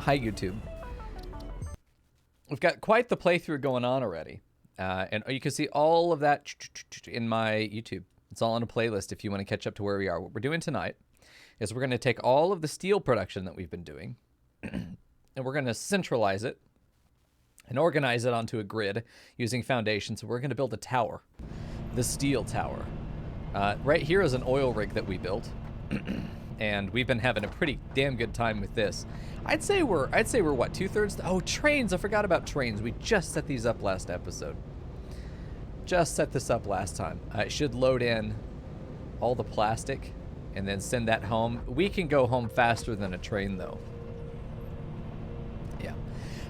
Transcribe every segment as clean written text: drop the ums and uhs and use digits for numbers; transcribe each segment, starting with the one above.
Hi, YouTube. We've got quite the playthrough going on already. And you can see all of that in my YouTube. It's all on a playlist if you want to catch up to where we are. What we're doing tonight is we're going to take all of the steel production that we've been doing and we're going to centralize it and organize it onto a grid using foundations. So we're going to build a tower, the steel tower. Right here is an oil rig that we built. And we've been having a pretty damn good time with this. I'd say we're what, 2/3? Oh, trains! I forgot about trains. We just set these up last episode. Just set this up last time. It should load in all the plastic and then send that home. We can go home faster than a train, though. Yeah.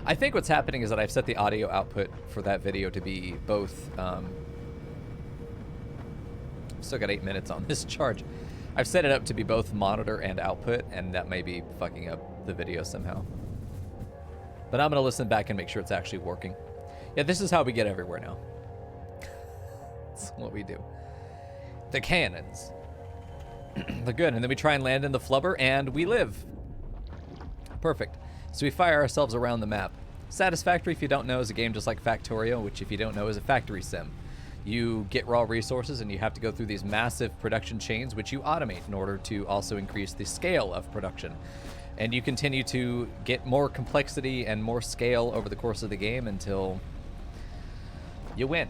I think what's happening is that I've set the audio output for that video to be both. Still got 8 minutes on this charge. I've set it up to be both monitor and output, and that may be fucking up the video somehow. But I'm gonna listen back and make sure it's actually working. Yeah, this is how we get everywhere now. That's what we do. The cannons. They're good, and then we try and land in the flubber, and we live. Perfect. So we fire ourselves around the map. Satisfactory, if you don't know, is a game just like Factorio, which if you don't know is a factory sim. You get raw resources and you have to go through these massive production chains, which you automate in order to also increase the scale of production. And you continue to get more complexity and more scale over the course of the game until you win.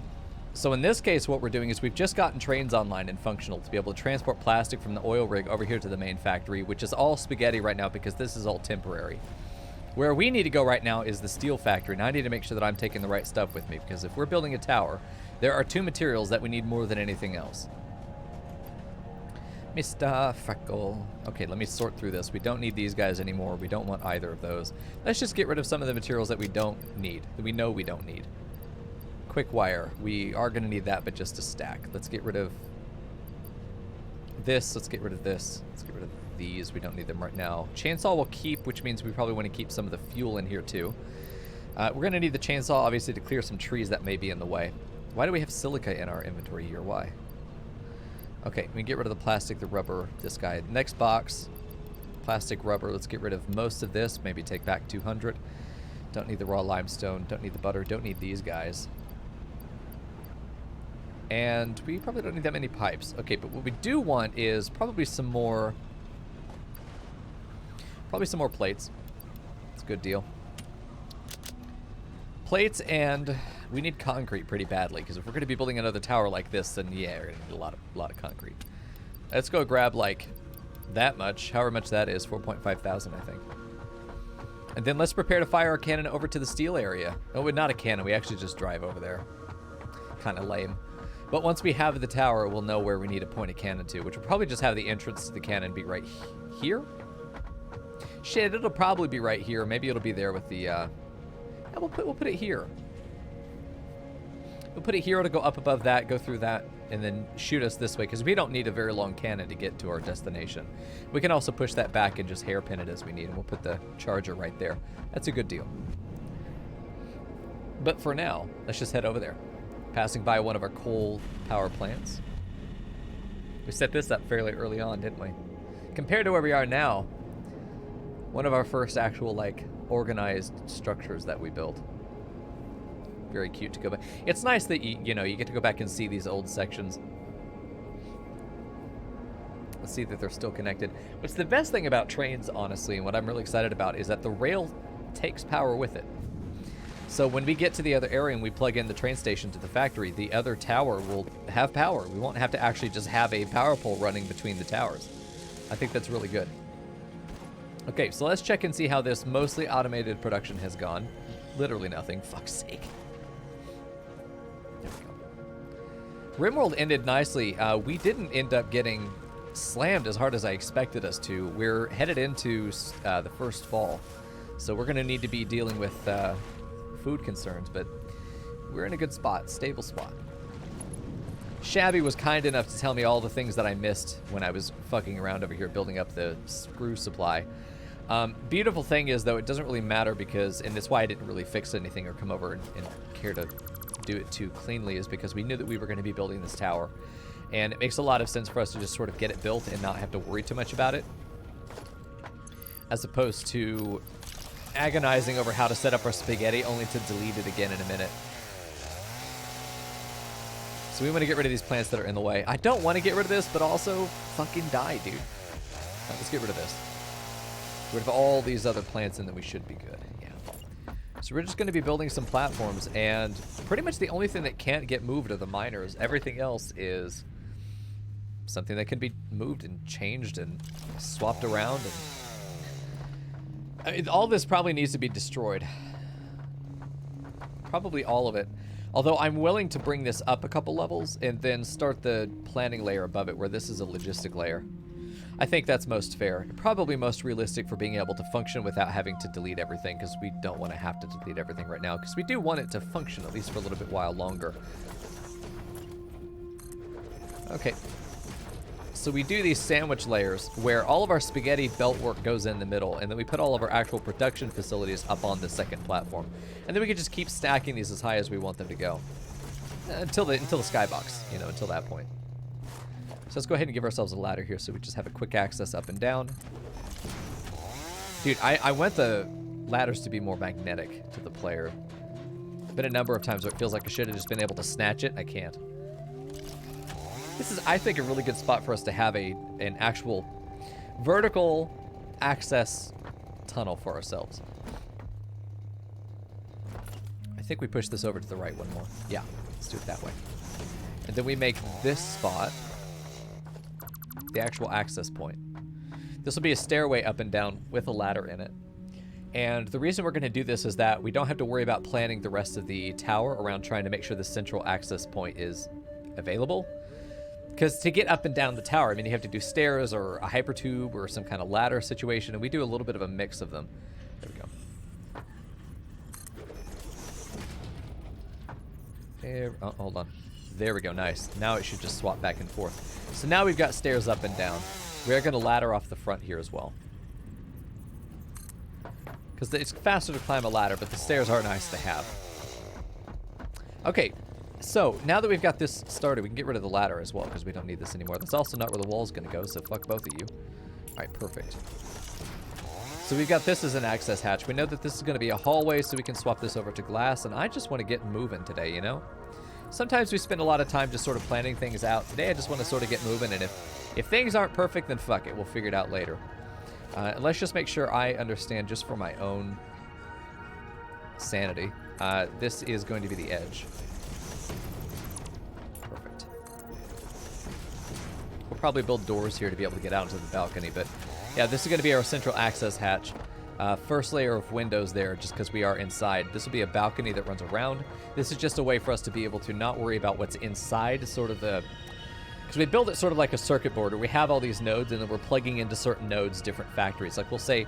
So in this case, what we're doing is we've just gotten trains online and functional to be able to transport plastic from the oil rig over here to the main factory, which is all spaghetti right now because this is all temporary. Where we need to go right now is the steel factory, and I need to make sure that I'm taking the right stuff with me, because if we're building a tower, there are 2 materials that we need more than anything else. Mr. Freckle. Okay, let me sort through this. We don't need these guys anymore. We don't want either of those. Let's just get rid of some of the materials that we don't need, that we know we don't need. Quick wire. We are going to need that, but just a stack. Let's get rid of this. Let's get rid of this. Let's get rid of these. We don't need them right now. Chainsaw we'll keep, which means we probably want to keep some of the fuel in here too. We're going to need the chainsaw, obviously, to clear some trees that may be in the way. Why do we have silica in our inventory here? Why? Okay, we can get rid of the plastic, the rubber, this guy. Next box, plastic, rubber. Let's get rid of most of this. Maybe take back 200. Don't need the raw limestone. Don't need the butter. Don't need these guys. And we probably don't need that many pipes. Okay, but what we do want is probably some more plates. It's a good deal. Plates, and we need concrete pretty badly, because if we're going to be building another tower like this, then yeah, we're going to need a lot of concrete. Let's go grab like that much, however much that is, 4,500, I think. And then let's prepare to fire our cannon over to the steel area. Oh, not a cannon, we actually just drive over there. Kind of lame. But once we have the tower, we'll know where we need to point a cannon to, which will probably just have the entrance to the cannon be right here. Shit, it'll probably be right here. Maybe it'll be there with the, yeah, we'll put it here. We'll put it here, it'll go up above that, go through that, and then shoot us this way, because we don't need a very long cannon to get to our destination. We can also push that back and just hairpin it as we need, and we'll put the charger right there. That's a good deal. But for now, let's just head over there. Passing by one of our coal power plants. We set this up fairly early on, didn't we? Compared to where we are now, one of our first actual, like, organized structures that we built. Very cute to go back. It's nice that you know, you get to go back and see these old sections. Let's see that they're still connected. What's the best thing about trains, honestly, and what I'm really excited about, is that the rail takes power with it. So when we get to the other area and we plug in the train station to the factory, the other tower will have power. We won't have to actually just have a power pole running between the towers. I think that's really good. Okay, so let's check and see how this mostly automated production has gone. Literally nothing, fuck's sake. There we go. RimWorld ended nicely. We didn't end up getting slammed as hard as I expected us to. We're headed into the first fall, so we're gonna need to be dealing with food concerns, but we're in a good spot, stable spot. Shabby was kind enough to tell me all the things that I missed when I was fucking around over here building up the screw supply. Beautiful thing is, though, it doesn't really matter because, and that's why I didn't really fix anything or come over and care to do it too cleanly, is because we knew that we were going to be building this tower. And it makes a lot of sense for us to just sort of get it built and not have to worry too much about it. As opposed to agonizing over how to set up our spaghetti, only to delete it again in a minute. So we want to get rid of these plants that are in the way. I don't want to get rid of this, but also fucking die, dude. Right, let's get rid of this. Get rid of all these other plants, and then we should be good. Yeah. So we're just going to be building some platforms, and pretty much the only thing that can't get moved are the miners. Everything else is something that can be moved and changed and swapped around. And I mean, all this probably needs to be destroyed. Probably all of it. Although I'm willing to bring this up a couple levels and then start the planning layer above it where this is a logistic layer. I think that's most fair. Probably most realistic for being able to function without having to delete everything, because we don't want to have to delete everything right now, because we do want it to function at least for a little bit while longer. Okay. So we do these sandwich layers where all of our spaghetti belt work goes in the middle, and then we put all of our actual production facilities up on the second platform. And then we can just keep stacking these as high as we want them to go. Until the skybox, you know, until that point. So let's go ahead and give ourselves a ladder here so we just have a quick access up and down. Dude, I want the ladders to be more magnetic to the player. Been a number of times where it feels like I should have just been able to snatch it. I can't. This is, I think, a really good spot for us to have an actual vertical access tunnel for ourselves. I think we push this over to the right one more. Yeah, let's do it that way. And then we make this spot the actual access point. This will be a stairway up and down with a ladder in it. And the reason we're going to do this is that we don't have to worry about planning the rest of the tower around trying to make sure the central access point is available. Because to get up and down the tower, I mean, you have to do stairs or a hypertube or some kind of ladder situation, and we do a little bit of a mix of them. There we go. Oh, hold on. There we go. Nice. Now it should just swap back and forth. So now we've got stairs up and down. We're going to ladder off the front here as well. Because it's faster to climb a ladder, but the stairs are nice to have. Okay. So, now that we've got this started, we can get rid of the ladder as well, because we don't need this anymore. That's also not where the wall's going to go, so fuck both of you. Alright, perfect. So we've got this as an access hatch. We know that this is going to be a hallway, so we can swap this over to glass, and I just want to get moving today, you know? Sometimes we spend a lot of time just sort of planning things out. Today I just want to sort of get moving, and if things aren't perfect, then fuck it. We'll figure it out later. And let's just make sure I understand, just for my own sanity, this is going to be the edge. We'll probably build doors here to be able to get out into the balcony, but yeah, this is going to be our central access hatch. First layer of windows there, just because we are inside. This will be a balcony that runs around. This is just a way for us to be able to not worry about what's inside, sort of the... Because we build it sort of like a circuit board, where we have all these nodes, and then we're plugging into certain nodes, different factories. Like we'll say,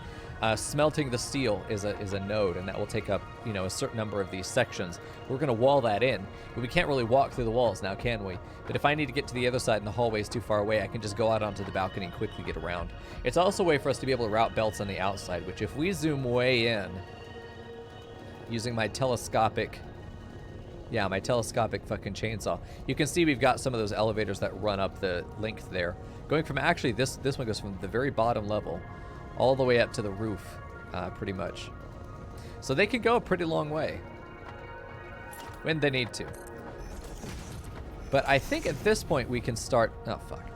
smelting the steel is a node, and that will take up, you know, a certain number of these sections. We're going to wall that in, but we can't really walk through the walls now, can we? But if I need to get to the other side and the hallway is too far away, I can just go out onto the balcony and quickly get around. It's also a way for us to be able to route belts on the outside, which if we zoom way in, using my telescopic... Yeah, my telescopic fucking chainsaw. You can see we've got some of those elevators that run up the length there. Going from, actually, this one goes from the very bottom level all the way up to the roof, pretty much. So they can go a pretty long way when they need to. But I think at this point we can start... Oh, fuck.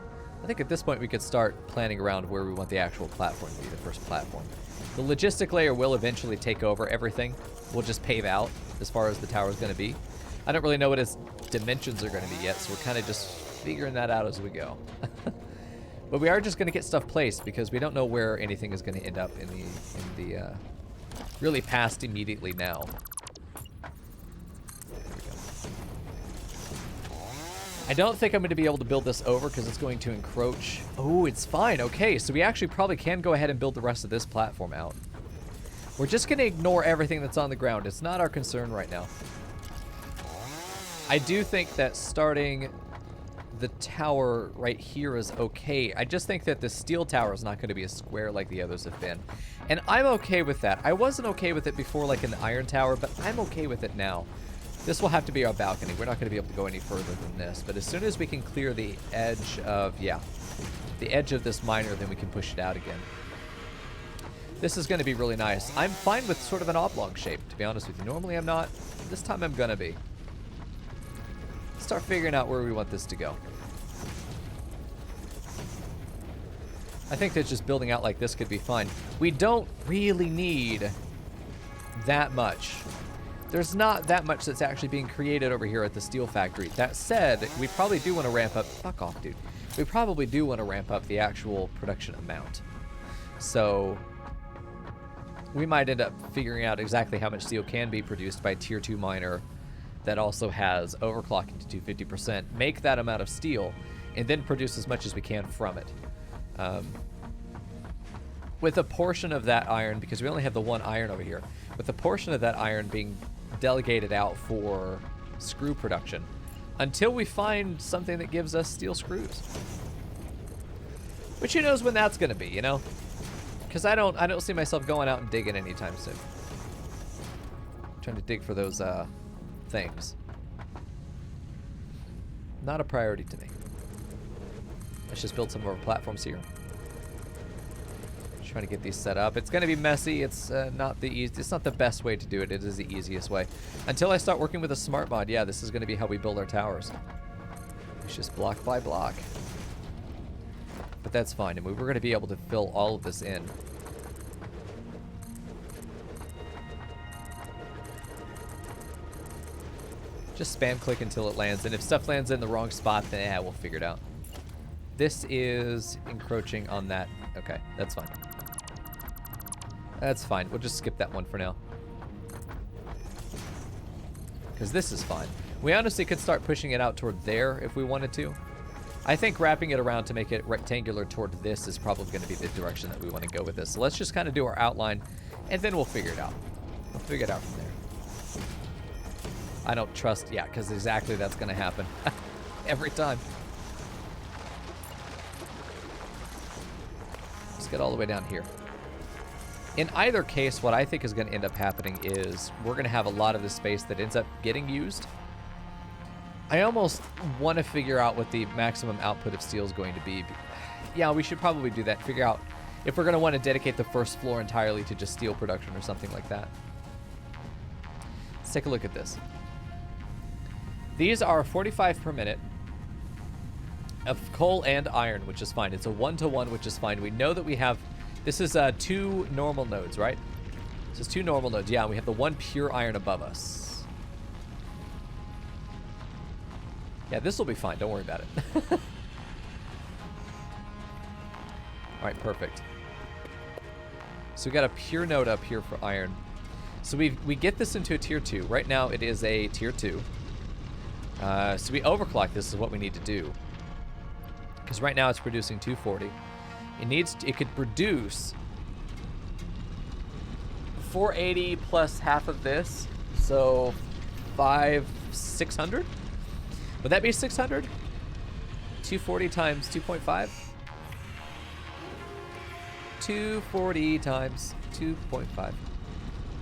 I think at this point we could start planning around where we want the actual platform to be, the first platform. The logistic layer will eventually take over everything. We'll just pave out as far as the tower is going to be. I don't really know what its dimensions are going to be yet, so we're kind of just figuring that out as we go. But we are just going to get stuff placed, because we don't know where anything is going to end up in the really past immediately now. I don't think I'm going to be able to build this over, because it's going to encroach. Oh, it's fine. Okay, so we actually probably can go ahead and build the rest of this platform out. We're just going to ignore everything that's on the ground. It's not our concern right now. I do think that starting the tower right here is okay. I just think that the steel tower is not going to be a square like the others have been. And I'm okay with that. I wasn't okay with it before, like in the iron tower, but I'm okay with it now. This will have to be our balcony. We're not going to be able to go any further than this. But as soon as we can clear the edge of, yeah, the edge of this miner, then we can push it out again. This is going to be really nice. I'm fine with sort of an oblong shape, to be honest with you. Normally I'm not. This time I'm going to be. Let's start figuring out where we want this to go. I think that just building out like this could be fine. We don't really need that much. There's not that much that's actually being created over here at the steel factory. That said, we probably do want to ramp up... Fuck off, dude. We probably do want to ramp up the actual production amount. So we might end up figuring out exactly how much steel can be produced by tier 2 miner that also has overclocking to 250%. Make that amount of steel and then produce as much as we can from it. With a portion of that iron, because we only have the one iron over here, with a portion of that iron being delegated out for screw production until we find something that gives us steel screws. Which who knows when that's going to be, you know? Because I don't see myself going out and digging anytime soon. Trying to dig for those things. Not a priority to me. Let's just build some more platforms here. Trying to get these set up. It's going to be messy. It's not the best way to do it. It is the easiest way. Until I start working with a smart mod, yeah, this is going to be how we build our towers. It's just block by block. But that's fine. And we're going to be able to fill all of this in. Just spam click until it lands. And if stuff lands in the wrong spot, then yeah, we'll figure it out. This is encroaching on that. Okay, that's fine. That's fine. We'll just skip that one for now. Because this is fine. We honestly could start pushing it out toward there if we wanted to. I think wrapping it around to make it rectangular toward this is probably going to be the direction that we want to go with this. So let's just kind of do our outline, and then we'll figure it out. We'll figure it out from there. I don't trust... Yeah, because exactly that's going to happen. Every time. Let's get all the way down here. In either case, what I think is going to end up happening is we're going to have a lot of the space that ends up getting used. I almost want to figure out what the maximum output of steel is going to be. Yeah, we should probably do that. Figure out if we're going to want to dedicate the first floor entirely to just steel production or something like that. Let's take a look at this. These are 45 per minute of coal and iron, which is fine. It's a 1-to-1, which is fine. We know that we have... This is 2 normal nodes, right? This is 2 normal nodes. Yeah, we have the 1 pure iron above us. Yeah, this will be fine. Don't worry about it. All right, perfect. So we got a pure node up here for iron. So we get this into a tier 2. Right now it is a tier 2. So we overclock this is what we need to do. Because right now it's producing 240. It could produce 480 plus half of this. So 600? Would that be 600? 240 times 2.5? 240 times 2.5.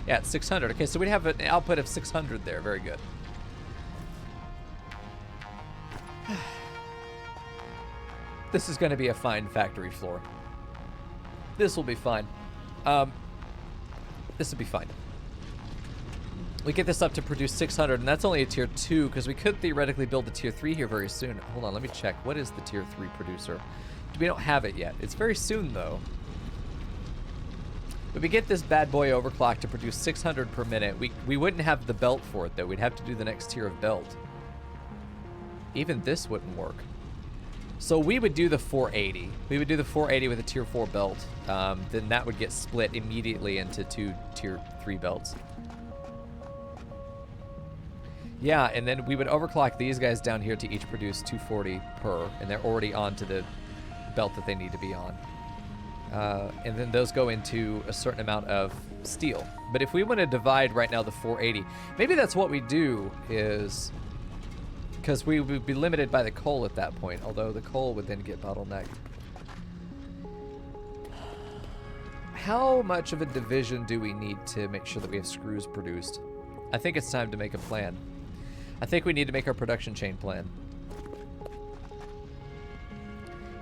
Yeah, it's 600. Okay, so we'd have an output of 600 there. Very good. This is going to be a fine factory floor. This will be fine. This will be fine. We get this up to produce 600, and that's only a tier 2, because we could theoretically build the tier 3 here very soon. Hold on, let me check. What is the tier 3 producer? We don't have it yet. It's very soon, though. But we get this bad boy overclock to produce 600 per minute. We wouldn't have the belt for it, though. We'd have to do the next tier of belt. Even this wouldn't work. So we would do the 480. We would do the 480 with a tier 4 belt. Then that would get split immediately into 2 tier 3 belts. Yeah, and then we would overclock these guys down here to each produce 240 per, and they're already on to the belt that they need to be on. And then those go into a certain amount of steel. But if we want to divide right now the 480, maybe that's what we do is... Because we would be limited by the coal at that point, although the coal would then get bottlenecked. How much of a division do we need to make sure that we have screws produced? I think it's time to make a plan. I think we need to make our production chain plan.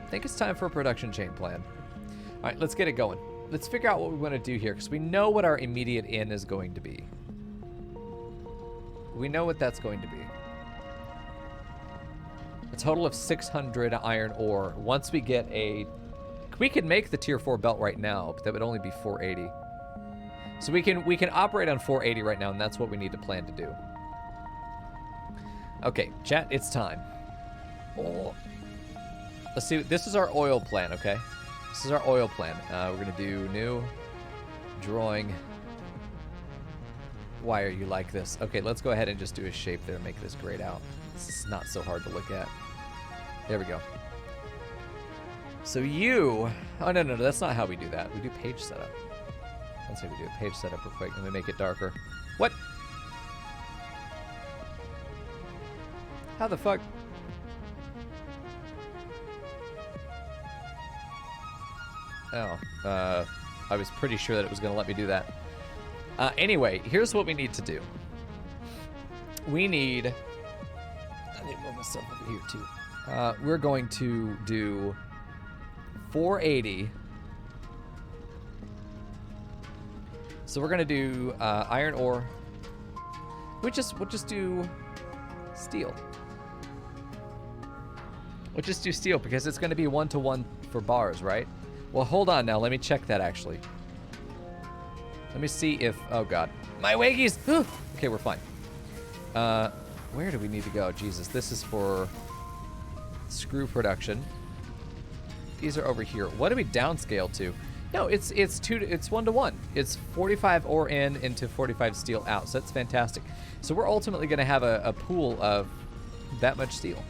I think it's time for a production chain plan. All right, let's get it going. let's figure out what we want to do here, because we know what our immediate in is going to be. We know what that's going to be. A total of 600 iron ore. Once we get a... We could make the tier 4 belt right now, but that would only be 480. So we can operate on 480 right now, and that's what we need to plan to do. Okay, chat, it's time. Oh. Let's see. This is our oil plan, okay? This is our oil plan. We're going to do new drawing. Why are you like this? Okay, let's go ahead and just do a shape there and make this grayed out. This is not so hard to look at. There we go. So you... Oh, no, that's not how we do that. We do page setup. Let's say we do a page setup real quick and we make it darker. What? How the fuck? Oh, I was pretty sure that it was going to let me do that. Anyway, here's what we need to do. We need... I need to move myself over here, too. We're going to do 480. So we're going to do iron ore. We'll just do steel. We'll just do steel because it's going to be 1-to-1 for bars, right? Well, hold on now. Let me check that, actually. Let me see if... Oh, God. My waggies! Okay, we're fine. Where do we need to go? Jesus, this is for screw production. These are over here. What do we downscale to? No, it's 1-to-1. It's 45 ore in into 45 steel out. So that's fantastic. So we're ultimately going to have a pool of that much steel.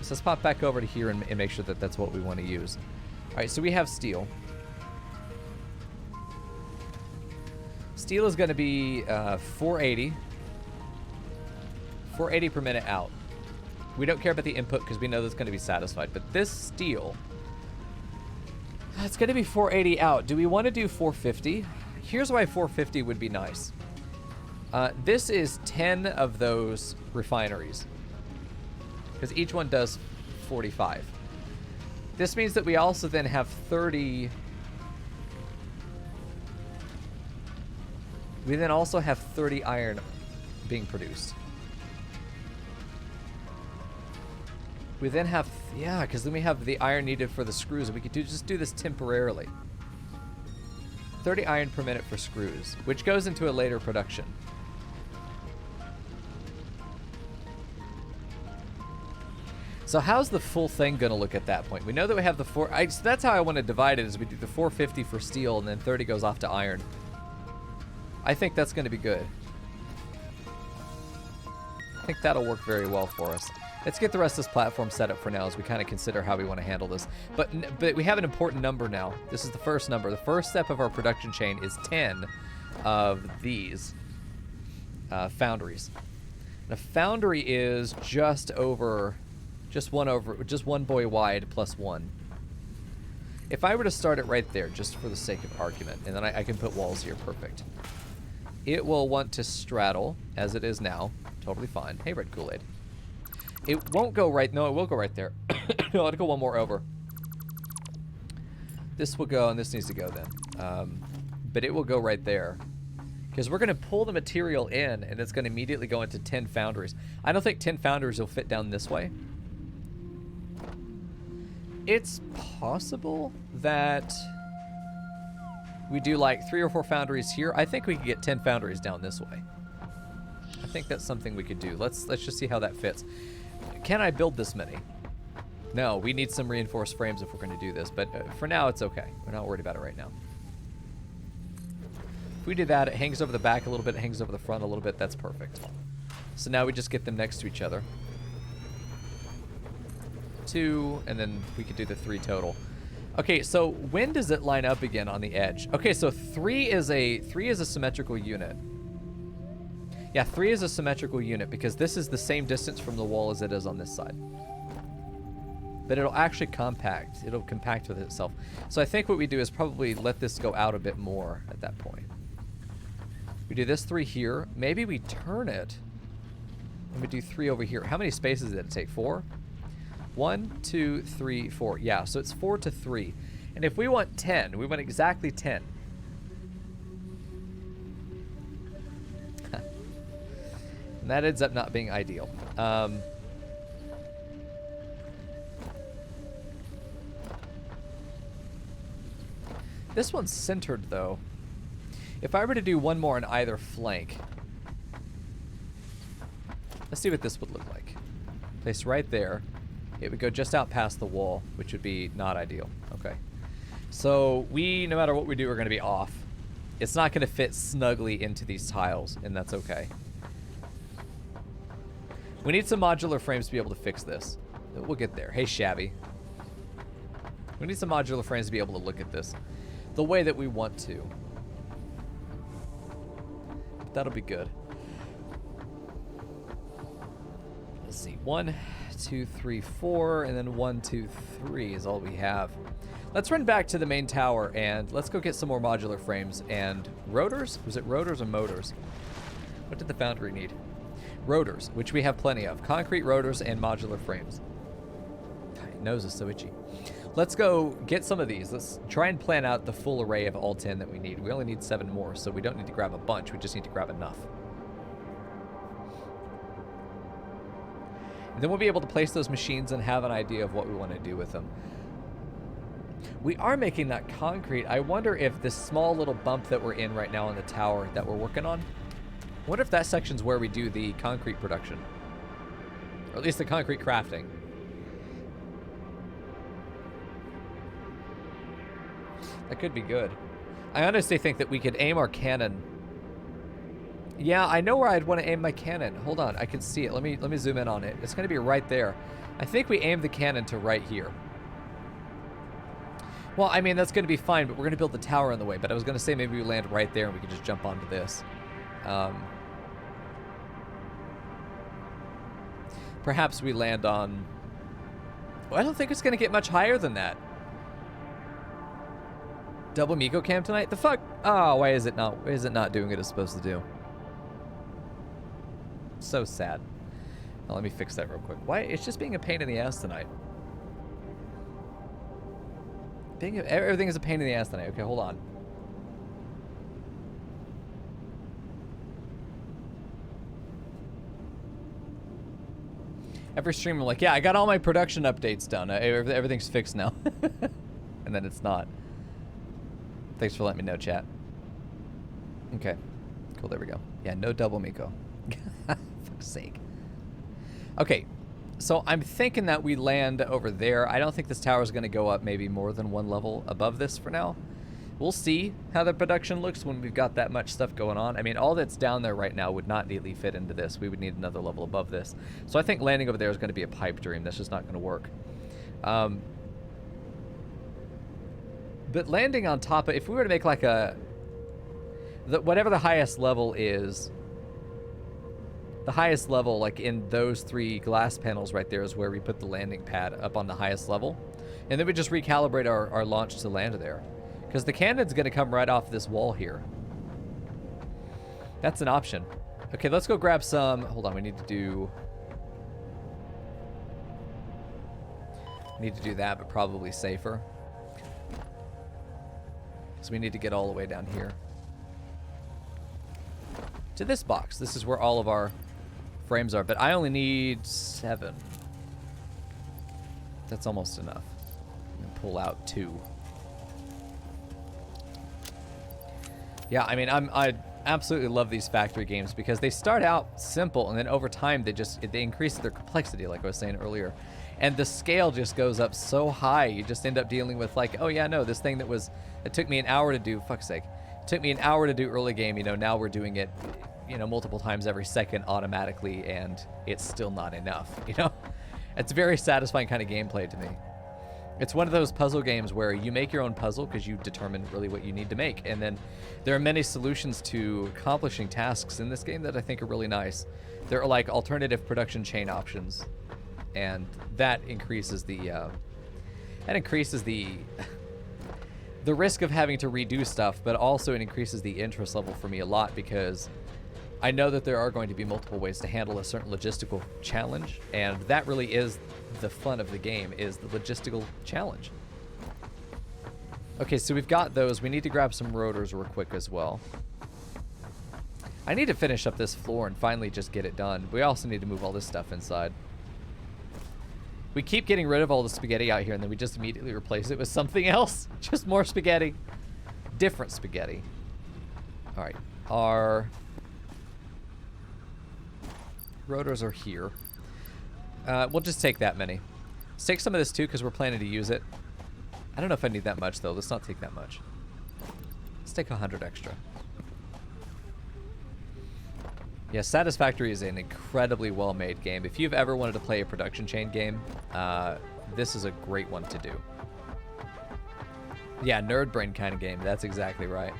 So let's pop back over to here and make sure that that's what we want to use. All right, so we have steel. Steel is going to be 480. 480 per minute out. We don't care about the input because we know that's going to be satisfied. But this steel, it's going to be 480 out. Do we want to do 450? Here's why 450 would be nice. This is 10 of those refineries, because each one does 45. This means that we also then have 30. We then also have 30 iron being produced. We then have, yeah, because then we have the iron needed for the screws, and we could just do this temporarily. 30 iron per minute for screws, which goes into a later production. So how's the full thing going to look at that point? We know that we have the so that's how I want to divide it, is we do the 450 for steel, and then 30 goes off to iron. I think that's going to be good. I think that'll work very well for us. Let's get the rest of this platform set up for now as we kind of consider how we want to handle this. But we have an important number now. This is the first number. The first step of our production chain is 10 of these foundries. And a foundry is just one boy wide plus one. If I were to start it right there, just for the sake of argument, and then I can put walls here, perfect. It will want to straddle, as it is now. Totally fine. Hey, Red Kool-Aid. It won't go right... No, it will go right there. No, it'll go one more over. This will go, and this needs to go then. But it will go right there. Because we're going to pull the material in, and it's going to immediately go into 10 foundries. I don't think 10 foundries will fit down this way. It's possible that we do like 3 or 4 foundries here. I think we could get 10 foundries down this way. I think that's something we could do. Let's just see how that fits. Can I build this many? No, we need some reinforced frames if we're going to do this. But for now, it's okay. We're not worried about it right now. If we do that, it hangs over the back a little bit. It hangs over the front a little bit. That's perfect. So now we just get them next to each other. 2, and then we could do the 3 total. Okay, so when does it line up again on the edge? Okay, so 3 is a symmetrical unit. Yeah, 3 is a symmetrical unit because this is the same distance from the wall as it is on this side. But it'll actually compact. It'll compact with itself. So I think what we do is probably let this go out a bit more at that point. We do this 3 here. Maybe we turn it and we do 3 over here. How many spaces did it take? 4? 1, 2, 3, 4. Yeah, so it's 4 to 3. And if we want 10, we want exactly 10. And that ends up not being ideal. This one's centered, though. If I were to do one more on either flank, let's see what this would look like. Placed right there. It would go just out past the wall, which would be not ideal. Okay. So we, no matter what we do, are going to be off. It's not going to fit snugly into these tiles, and that's okay. We need some modular frames to be able to fix this. We'll get there. Hey, Shabby. We need some modular frames to be able to look at this the way that we want to. But that'll be good. Let's see. 1, 2, 3, 4, and then 1, 2, 3 is all we have. Let's run back to the main tower and let's go get some more modular frames and rotors. Was it rotors or motors? What did the foundry need? Rotors, which we have plenty of. Concrete rotors and modular frames. My nose is so itchy. Let's go get some of these. Let's try and plan out the full array of all 10 that we need. We only need 7 more, so we don't need to grab a bunch. We just need to grab enough. And then we'll be able to place those machines and have an idea of what we want to do with them. We are making that concrete. I wonder if this small little bump that we're in right now on the tower that we're working on, I wonder if that section's where we do the concrete production. Or at least the concrete crafting. That could be good. I honestly think that we could aim our cannon. Yeah, I know where I'd want to aim my cannon. Hold on, I can see it. Let me zoom in on it. It's going to be right there. I think we aim the cannon to right here. Well, I mean, that's going to be fine, but we're going to build the tower in the way. But I was going to say maybe we land right there and we could just jump onto this. Perhaps we land on... Well, I don't think it's going to get much higher than that. Double Mico cam tonight? The fuck? Oh, why is it not doing what it's supposed to do? So sad. Now, let me fix that real quick. Why? It's just being a pain in the ass tonight. Everything is a pain in the ass tonight. Okay, hold on. Every stream I'm like, yeah, I got all my production updates done. Everything's fixed now. And then it's not. Thanks for letting me know, chat. Okay. Cool, there we go. Yeah, no double Mico. Fuck's sake. Okay. So I'm thinking that we land over there. I don't think this tower is going to go up maybe more than one level above this for now. We'll see how the production looks when we've got that much stuff going on. I mean, all that's down there right now would not neatly fit into this. We would need another level above this. So I think landing over there is going to be a pipe dream. That's just not going to work. But landing on top of... If we were to make like a... whatever the highest level is... The highest level, like in those 3 glass panels right there, is where we put the landing pad up on the highest level. And then we just recalibrate our launch to land there. Because the cannon's going to come right off this wall here. That's an option. Okay, let's go grab some... Hold on, we need to do... Need to do that, but probably safer. So we need to get all the way down here. To this box. This is where all of our frames are, but I only need 7. That's almost enough. I'm gonna pull out 2. Yeah, I mean, I absolutely love these factory games because they start out simple and then over time they increase their complexity, like I was saying earlier. And the scale just goes up so high, you just end up dealing with like, oh yeah, no, this thing it took me an hour to do, fuck's sake. It took me an hour to do early game, you know, now we're doing it, you know, multiple times every second automatically, and it's still not enough, you know? It's a very satisfying kind of gameplay to me. It's one of those puzzle games where you make your own puzzle because you determine really what you need to make, and then there are many solutions to accomplishing tasks in this game that I think are really nice. There are like alternative production chain options, and that increases the the risk of having to redo stuff, but also it increases the interest level for me a lot because I know that there are going to be multiple ways to handle a certain logistical challenge, and that really is the fun of the game, is the logistical challenge. Okay, so we've got those. We need to grab some rotors real quick as well. I need to finish up this floor and finally just get it done. We also need to move all this stuff inside. We keep getting rid of all the spaghetti out here, and then we just immediately replace it with something else. Just more spaghetti. Different spaghetti. All right. Our rotors are here. We'll just take that many. Let's take some of this, too, because we're planning to use it. I don't know if I need that much, though. Let's not take that much. Let's take 100 extra. Yeah, Satisfactory is an incredibly well-made game. If you've ever wanted to play a production chain game, this is a great one to do. Yeah, nerd brain kind of game. That's exactly right.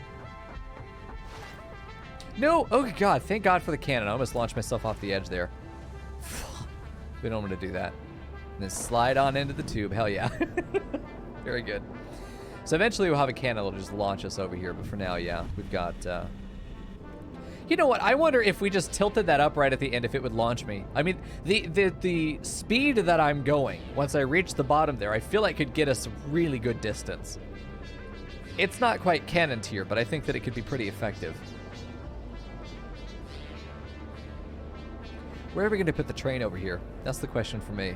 No! Oh, God. Thank God for the cannon. I almost launched myself off the edge there. We don't want to do that. And then slide on into the tube. Hell yeah. Very good. So eventually we'll have a cannon that'll just launch us over here. But for now, yeah, we've got... You know what? I wonder if we just tilted that up right at the end, if it would launch me. I mean, the speed that I'm going, once I reach the bottom there, I feel like could get us really good distance. It's not quite cannon tier, but I think that it could be pretty effective. Where are we going to put the train over here? That's the question for me.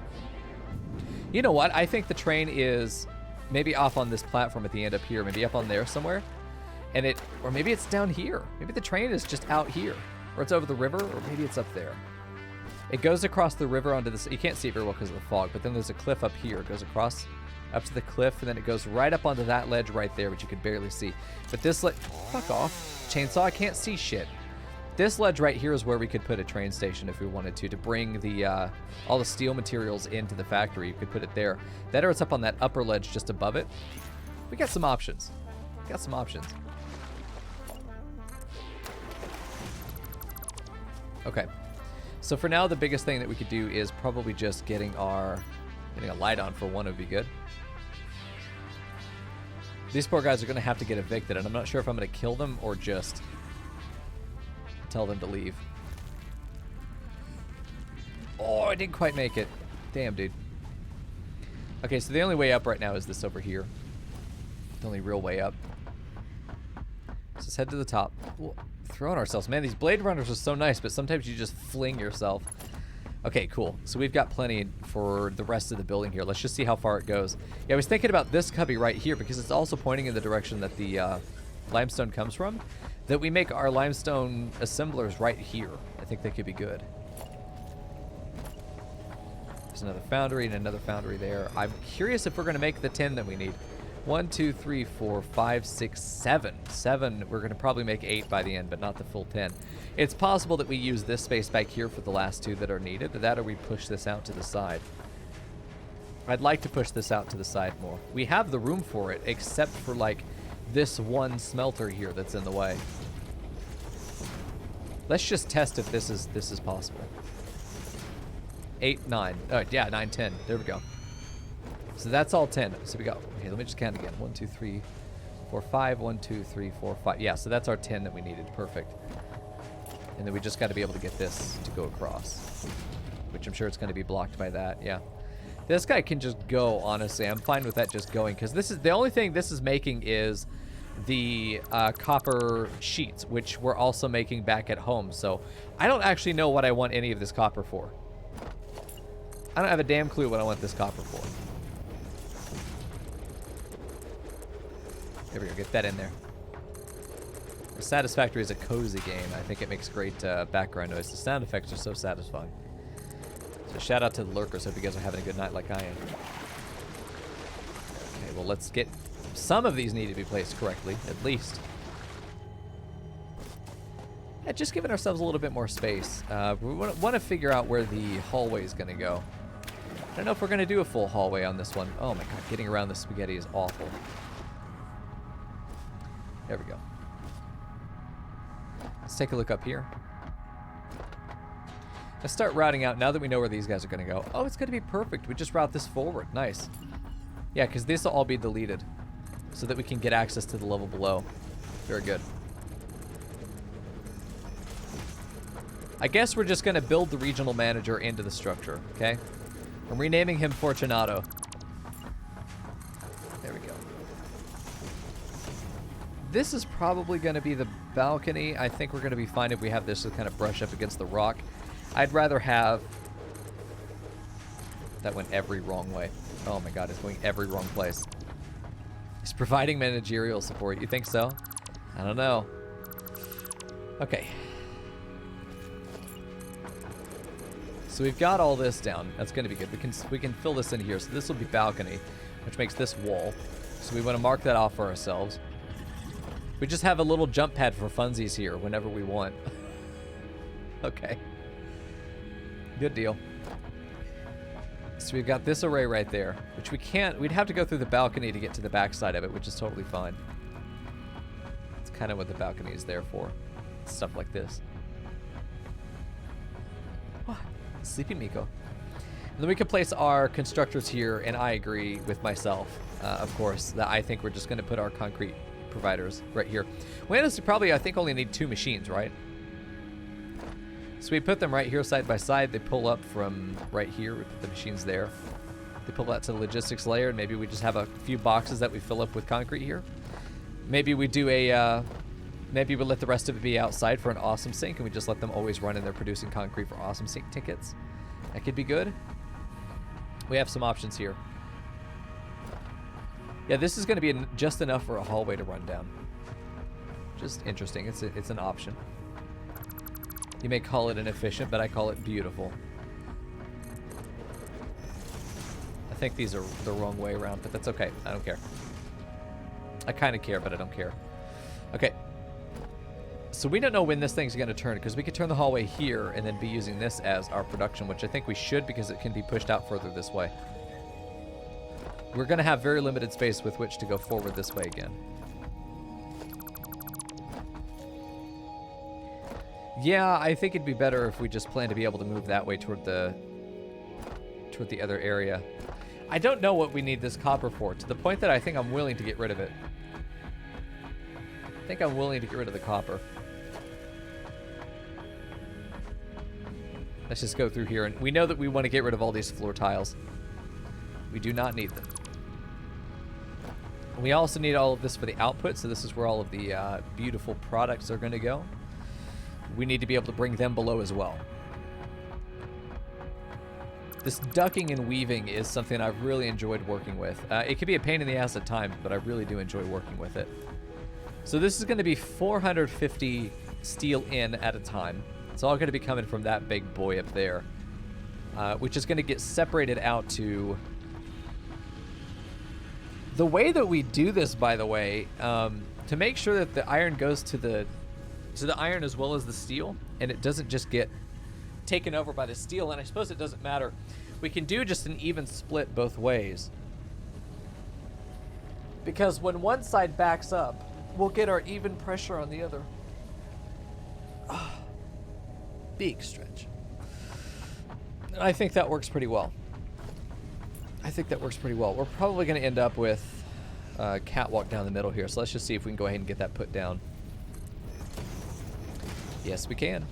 You know what? I think the train is maybe off on this platform at the end up here, maybe up on there somewhere. And or maybe it's down here. Maybe the train is just out here. Or it's over the river, or maybe it's up there. It goes across the river onto this. You can't see it very well because of the fog, but then there's a cliff up here. It goes across up to the cliff, and then it goes right up onto that ledge right there, which you can barely see. But this fuck off. Chainsaw, I can't see shit. This ledge right here is where we could put a train station if we wanted to bring the all the steel materials into the factory. You could put it there. That or it's up on that upper ledge just above it. We got some options. Got some options. Okay, so for now, the biggest thing that we could do is probably just getting a light on for one would be good. These poor guys are going to have to get evicted, and I'm not sure if I'm going to kill them or just tell them to leave. Oh, I didn't quite make it. Damn, dude. Okay, so the only way up right now is this over here. The only real way up. So let's head to the top. Whoa. Throwing ourselves. Man, these Blade Runners are so nice, but sometimes you just fling yourself. Okay, cool. So we've got plenty for the rest of the building here. Let's just see how far it goes. Yeah, I was thinking about this cubby right here because it's also pointing in the direction that the limestone comes from, that we make our limestone assemblers right here. I think they could be good. There's another foundry and another foundry there. I'm curious if we're going to make the 10 that we need. 1, 2, 3, 4, 5, 6, 7. 7, we're going to probably make 8 by the end, but not the full 10. It's possible that we use this space back here for the last 2 that are needed, that or we push this out to the side. I'd like to push this out to the side more. We have the room for it, except for, like, this one smelter here that's in the way. Let's just test if this is possible. 8, 9. Oh, yeah, 9, 10. There we go. So that's all 10. So we go. Okay, let me just count again. 1, 2, 3, 4, 5. 1, 2, 3, 4, 5. Yeah, so that's our 10 that we needed. Perfect. And then we just got to be able to get this to go across, which I'm sure it's going to be blocked by that. Yeah. This guy can just go, honestly. I'm fine with that just going, because this is the only thing this is making is the copper sheets, which we're also making back at home. So I don't actually know what I want any of this copper for. I don't have a damn clue what I want this copper for. There we go, get that in there. Satisfactory is a cozy game. I think it makes great background noise. The sound effects are so satisfying. So shout out to the lurkers. Hope you guys are having a good night like I am. Okay, well let's get... Some of these need to be placed correctly, at least. Yeah, just giving ourselves a little bit more space. We want to figure out where the hallway is going to go. I don't know if we're going to do a full hallway on this one. Oh my god, getting around the spaghetti is awful. There we go. Let's take a look up here. Let's start routing out now that we know where these guys are going to go. Oh, it's going to be perfect. We just route this forward. Nice. Yeah, because this will all be deleted so that we can get access to the level below. Very good. I guess we're just going to build the regional manager into the structure, okay? I'm renaming him Fortunato. There we go. this is probably going to be the balcony. I think we're going to be fine if we have this to kind of brush up against the rock. I'd rather have... That went every wrong way. Oh my god, it's going every wrong place. It's providing managerial support. You think so? I don't know. Okay. So we've got all this down. That's going to be good. We can fill this in here. So this will be balcony, which makes this wall. So we want to mark that off for ourselves. We just have a little jump pad for funsies here whenever we want. Okay. Good deal. So we've got this array right there, which we can't... We'd have to go through the balcony to get to the back side of it, which is totally fine. It's kind of what the balcony is there for. Stuff like this. What? Sleepy Mico. And then we can place our constructors here, and I agree with myself, of course, that I think we're just going to put our concrete providers right here. We honestly probably, I think, only need 2 machines, right? So we put them right here side by side. They pull up from right here. We put the machines there. They pull that to the logistics layer, and maybe we just have a few boxes that we fill up with concrete here. Maybe we do a... maybe we let the rest of it be outside for an awesome sink, and we just let them always run in there producing concrete for awesome sink tickets. That could be good. We have some options here. Yeah, this is going to be just enough for a hallway to run down. Just interesting. It's an option. You may call it inefficient, but I call it beautiful. I think these are the wrong way around, but that's okay. I don't care. I kind of care, but I don't care. Okay. So we don't know when this thing's going to turn, because we could turn the hallway here and then be using this as our production, which I think we should, because it can be pushed out further this way. We're going to have very limited space with which to go forward this way again. Yeah, I think it'd be better if we just plan to be able to move that way toward the other area. I don't know what we need this copper for, to the point that I think I'm willing to get rid of it. I think I'm willing to get rid of the copper. Let's just go through here, and we know that we want to get rid of all these floor tiles. We do not need them. We also need all of this for the output, so this is where all of the beautiful products are going to go. We need to be able to bring them below as well. This ducking and weaving is something I've really enjoyed working with. It can be a pain in the ass at times, but I really do enjoy working with it. So this is going to be 450 steel in at a time. It's all going to be coming from that big boy up there, which is going to get separated out to... The way that we do this, by the way, to make sure that the iron goes to the iron as well as the steel, and it doesn't just get taken over by the steel, and I suppose it doesn't matter. We can do just an even split both ways. Because when one side backs up, we'll get our even pressure on the other. Oh, big stretch. I think that works pretty well. We're probably going to end up with a catwalk down the middle here, so let's just see if we can go ahead and get that put down. Yes, we can.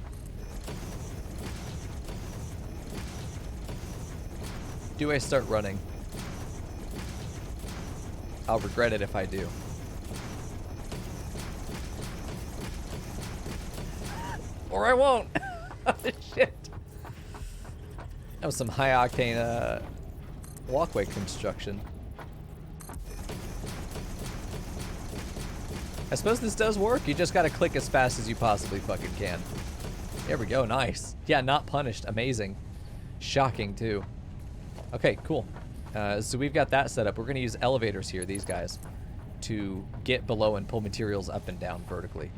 Do I start running? I'll regret it if I do. Or I won't. Shit. That was some high-octane walkway construction. I suppose this does work. You just gotta click as fast as you possibly fucking can. There we go, nice. Yeah, not punished, amazing. Shocking, too. Okay, cool. So we've got that set up. We're gonna use elevators here, these guys, to get below and pull materials up and down vertically.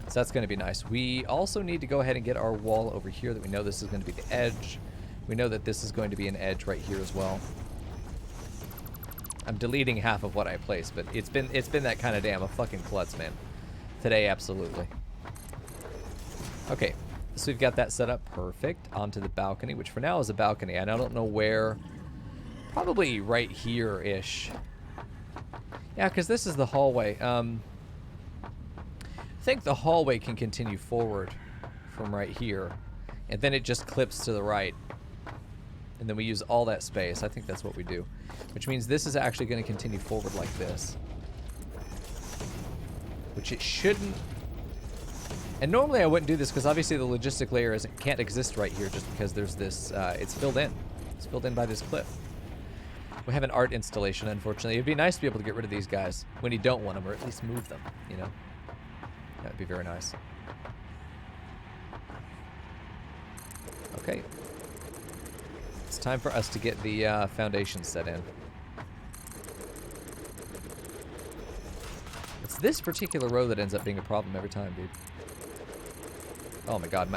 So that's gonna be nice. We also need to go ahead and get our wall over here that we know this is gonna be the edge. We know that this is going to be an edge right here as well. I'm deleting half of what I placed, but it's been that kind of day. I'm a fucking klutz, man. Today, absolutely. Okay, so we've got that set up perfect onto the balcony, which for now is a balcony. And I don't know where, probably right here-ish. Yeah, because this is the hallway. I think the hallway can continue forward from right here, and then it just clips to the right. And then we use all that space. I think that's what we do. Which means this is actually going to continue forward like this. which it shouldn't. And normally I wouldn't do this because obviously the logistic layer can't exist right here just because there's this, it's filled in. It's filled in by this cliff. We have an art installation, unfortunately. It'd be nice to be able to get rid of these guys when you don't want them, or at least move them, you know? That'd be very nice. Okay. It's time for us to get the foundation set in. It's this particular row that ends up being a problem every time, dude. Oh my god,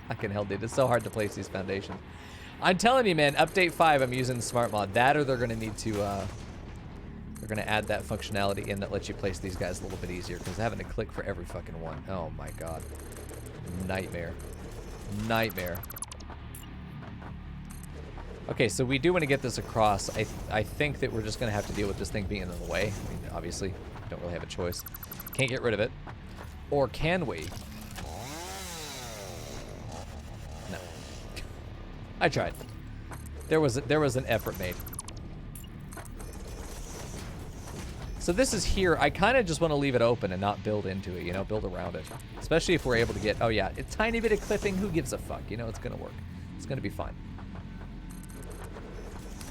fucking hell, dude. It's so hard to place these foundations. I'm telling you, man, update 5, I'm using smart mod. That or they're gonna need to, they're gonna add that functionality in that lets you place these guys a little bit easier, because having to click for every fucking one. Oh my god. Nightmare. Nightmare. Okay, so we do want to get this across. I think that we're just gonna have to deal with this thing being in the way. I mean, obviously, don't really have a choice. Can't get rid of it. Or can we? No. I tried. There was an effort made. So this is here. I kind of just want to leave it open and not build into it, you know, build around it. Especially if we're able to get, oh yeah, a tiny bit of clipping. Who gives a fuck? You know, it's going to work. It's going to be fine.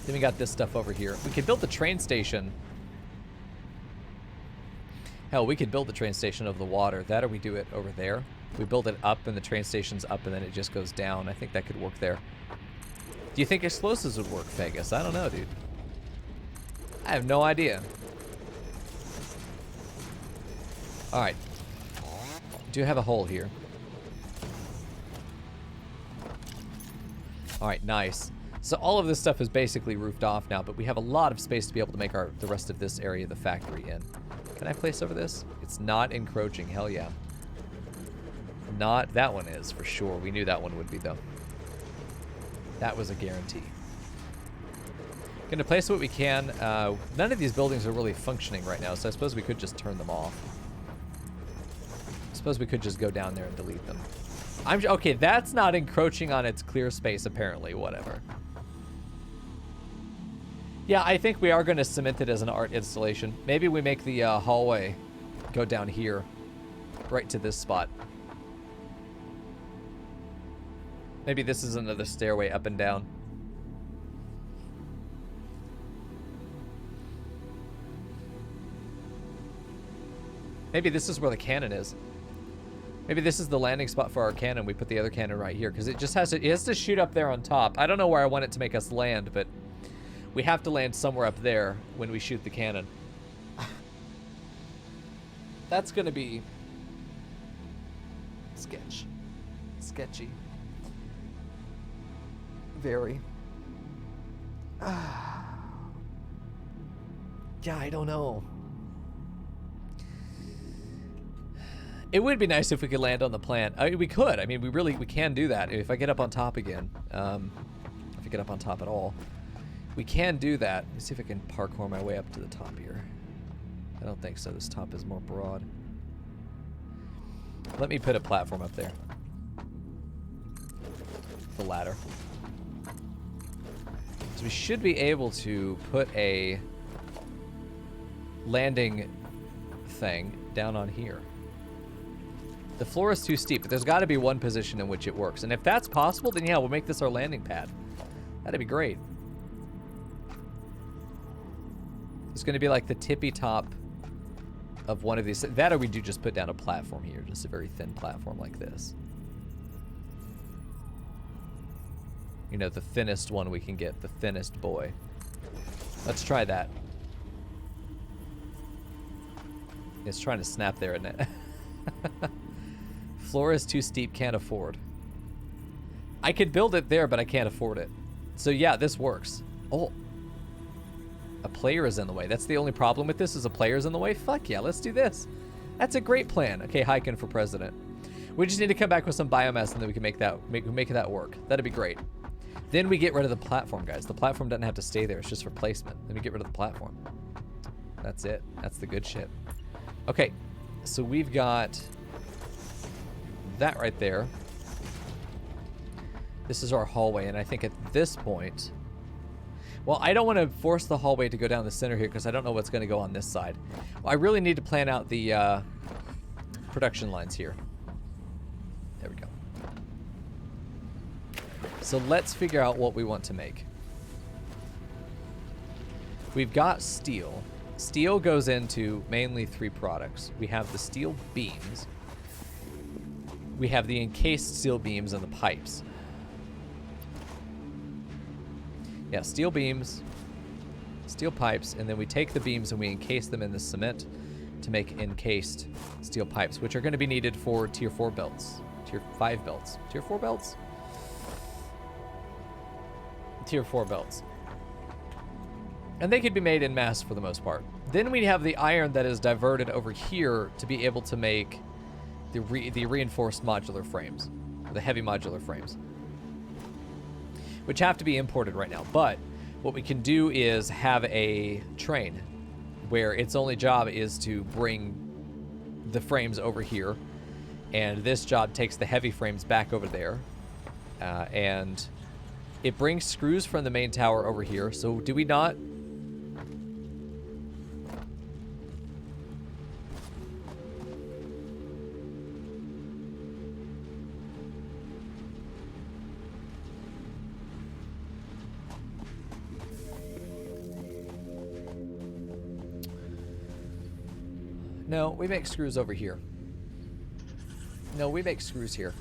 Then we got this stuff over here. We could build the train station. Hell, we could build the train station over the water. That or we do it over there. We build it up and the train station's up and then it just goes down. I think that could work there. Do you think explosives would work, Vegas? I don't know, dude. I have no idea. Alright. Do have a hole here. Alright, nice. So all of this stuff is basically roofed off now, but we have a lot of space to be able to make the rest of this area the factory in. Can I place over this? It's not encroaching. Hell yeah. Not. That one is, for sure. We knew that one would be, though. That was a guarantee. Gonna place what we can. None of these buildings are really functioning right now, so I suppose we could just turn them off. I suppose we could just go down there and delete them. Okay, that's not encroaching on its clear space, apparently. Whatever. Yeah, I think we are going to cement it as an art installation. Maybe we make the hallway go down here, right to this spot. Maybe this is another stairway up and down. Maybe this is where the cannon is. Maybe this is the landing spot for our cannon. We put the other cannon right here because it just has to shoot up there on top. I don't know where I want it to make us land, but we have to land somewhere up there when we shoot the cannon. That's gonna be sketchy. Very. Yeah, I don't know. It would be nice if we could land on the plant. I mean, we could. I mean, we can do that. If I get up on top again, if I get up on top at all, we can do that. Let's see if I can parkour my way up to the top here. I don't think so. This top is more broad. Let me put a platform up there. The ladder. So we should be able to put a landing thing down on here. The floor is too steep, but there's got to be one position in which it works. And if that's possible, then yeah, we'll make this our landing pad. That'd be great. It's going to be like the tippy top of one of these. That or we do just put down a platform here, just a very thin platform like this. You know, the thinnest one we can get, the thinnest boy. Let's try that. It's trying to snap there, isn't it? Floor is too steep, can't afford. I could build it there, but I can't afford it. So yeah, this works. Oh. A player is in the way. That's the only problem with this, is a player's in the way? Fuck yeah, let's do this. That's a great plan. Okay, Hyken for president. We just need to come back with some biomass and then we can make that work. That'd be great. Then we get rid of the platform, guys. The platform doesn't have to stay there. It's just for placement. Then we get rid of the platform. That's it. That's the good shit. Okay, so we've got that right there. This is our hallway, and I think at this point, Well, I don't want to force the hallway to go down the center here because I don't know what's going to go on this side. Well, I really need to plan out the production lines here. There we go. So let's figure out what we want to make. We've got steel. Steel goes into mainly 3 products. We have the steel beams. We have the encased steel beams and the pipes. Yeah, steel beams, steel pipes, and then we take the beams and we encase them in the cement to make encased steel pipes, which are going to be needed for tier 4 belts. Tier 5 belts. Tier 4 belts? Tier 4 belts. And they could be made in mass for the most part. Then we have the iron that is diverted over here to be able to make the reinforced modular frames, the heavy modular frames, which have to be imported right now. But what we can do is have a train where its only job is to bring the frames over here, and this job takes the heavy frames back over there, and it brings screws from the main tower over here. So do we not? No, we make screws over here. No, we make screws here.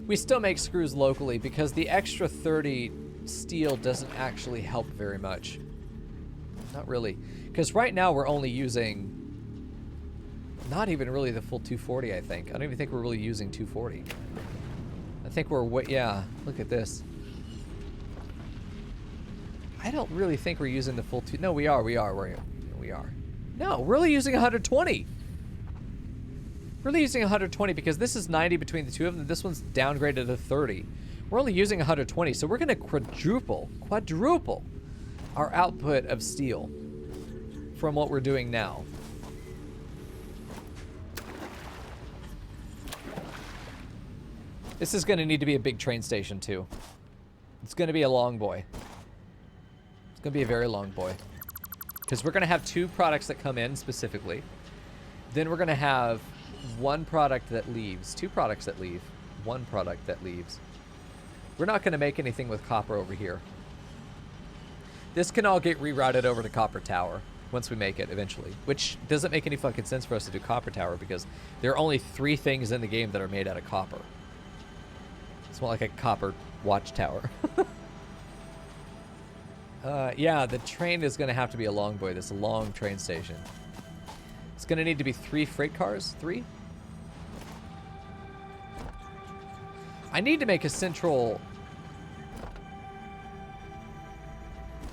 We still make screws locally because the extra 30 steel doesn't actually help very much. Not really. Because right now we're only using not even really the full 240, I think. I don't even think we're really using 240. I think we're, yeah, look at this. I don't really think we're using the full no, we are. No, we're really using 120. We're only using 120 because this is 90 between the two of them. This one's downgraded to 30. We're only using 120, so we're going to quadruple our output of steel from what we're doing now. This is going to need to be a big train station, too. It's going to be a long boy. It's going to be a very long boy. Because we're going to have 2 products that come in specifically. Then we're going to have 1 product that leaves. 2 products that leave. 1 product that leaves. We're not going to make anything with copper over here. This can all get rerouted over to Copper Tower once we make it eventually. Which doesn't make any fucking sense for us to do Copper Tower because there are only 3 things in the game that are made out of copper. It's more like a copper watchtower. Yeah, the train is going to have to be a long boy. This long train station. It's going to need to be 3 freight cars. 3? I need to make a central...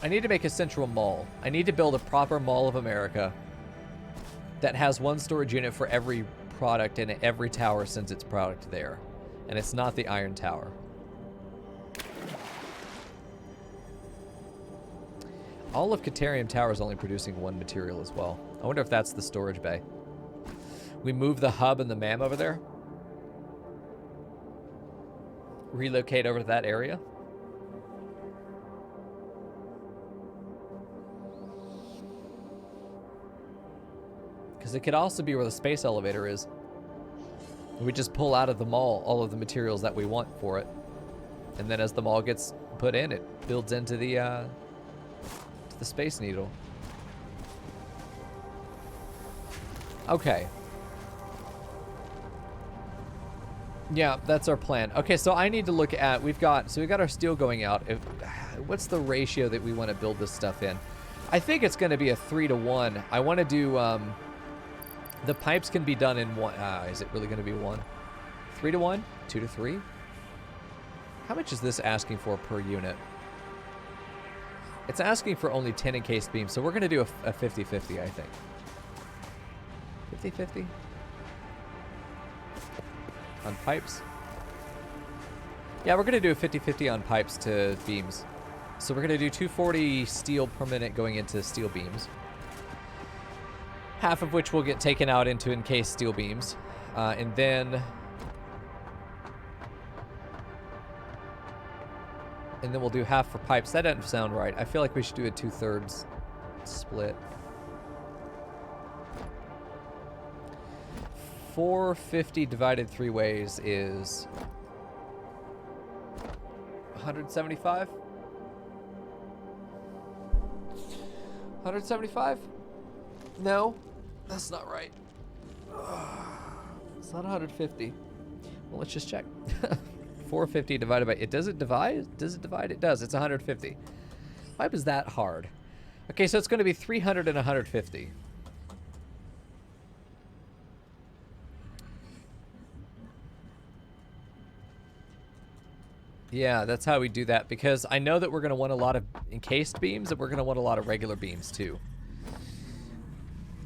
I need to make a central mall. I need to build a proper Mall of America that has 1 storage unit for every product and every tower sends its product there. And it's not the Iron Tower. All of Caterium Tower is only producing 1 material as well. I wonder if that's the storage bay. We move the hub and the MAM over there. Relocate over to that area. Because it could also be where the space elevator is. We just pull out of the mall all of the materials that we want for it. And then as the mall gets put in, it builds into the Space Needle. Okay. Yeah, that's our plan. Okay, so I need to look at, we've got our steel going out. What's the ratio that we want to build this stuff in? I think it's going to be a 3-to-1. I want to do, the pipes can be done in 1. Is it really going to be 1? 3-to-1? 2-to-3? How much is this asking for per unit? It's asking for only 10 encased beams, so we're going to do a 50-50, I think. 50-50? On pipes? Yeah, we're going to do a 50-50 on pipes to beams. So we're going to do 240 steel per minute going into steel beams. Half of which will get taken out into encased steel beams. And then... And then we'll do half for pipes. That doesn't sound right. I feel like we should do a 2/3 split. 450 divided 3 ways is 175? 175? No, that's not right. It's not 150. Well, let's just check. 450 divided by, does it divide? Does it divide? It does. It's 150. Why was that hard? Okay, so it's going to be 300 and 150. Yeah, that's how we do that, because I know that we're going to want a lot of encased beams and we're going to want a lot of regular beams too.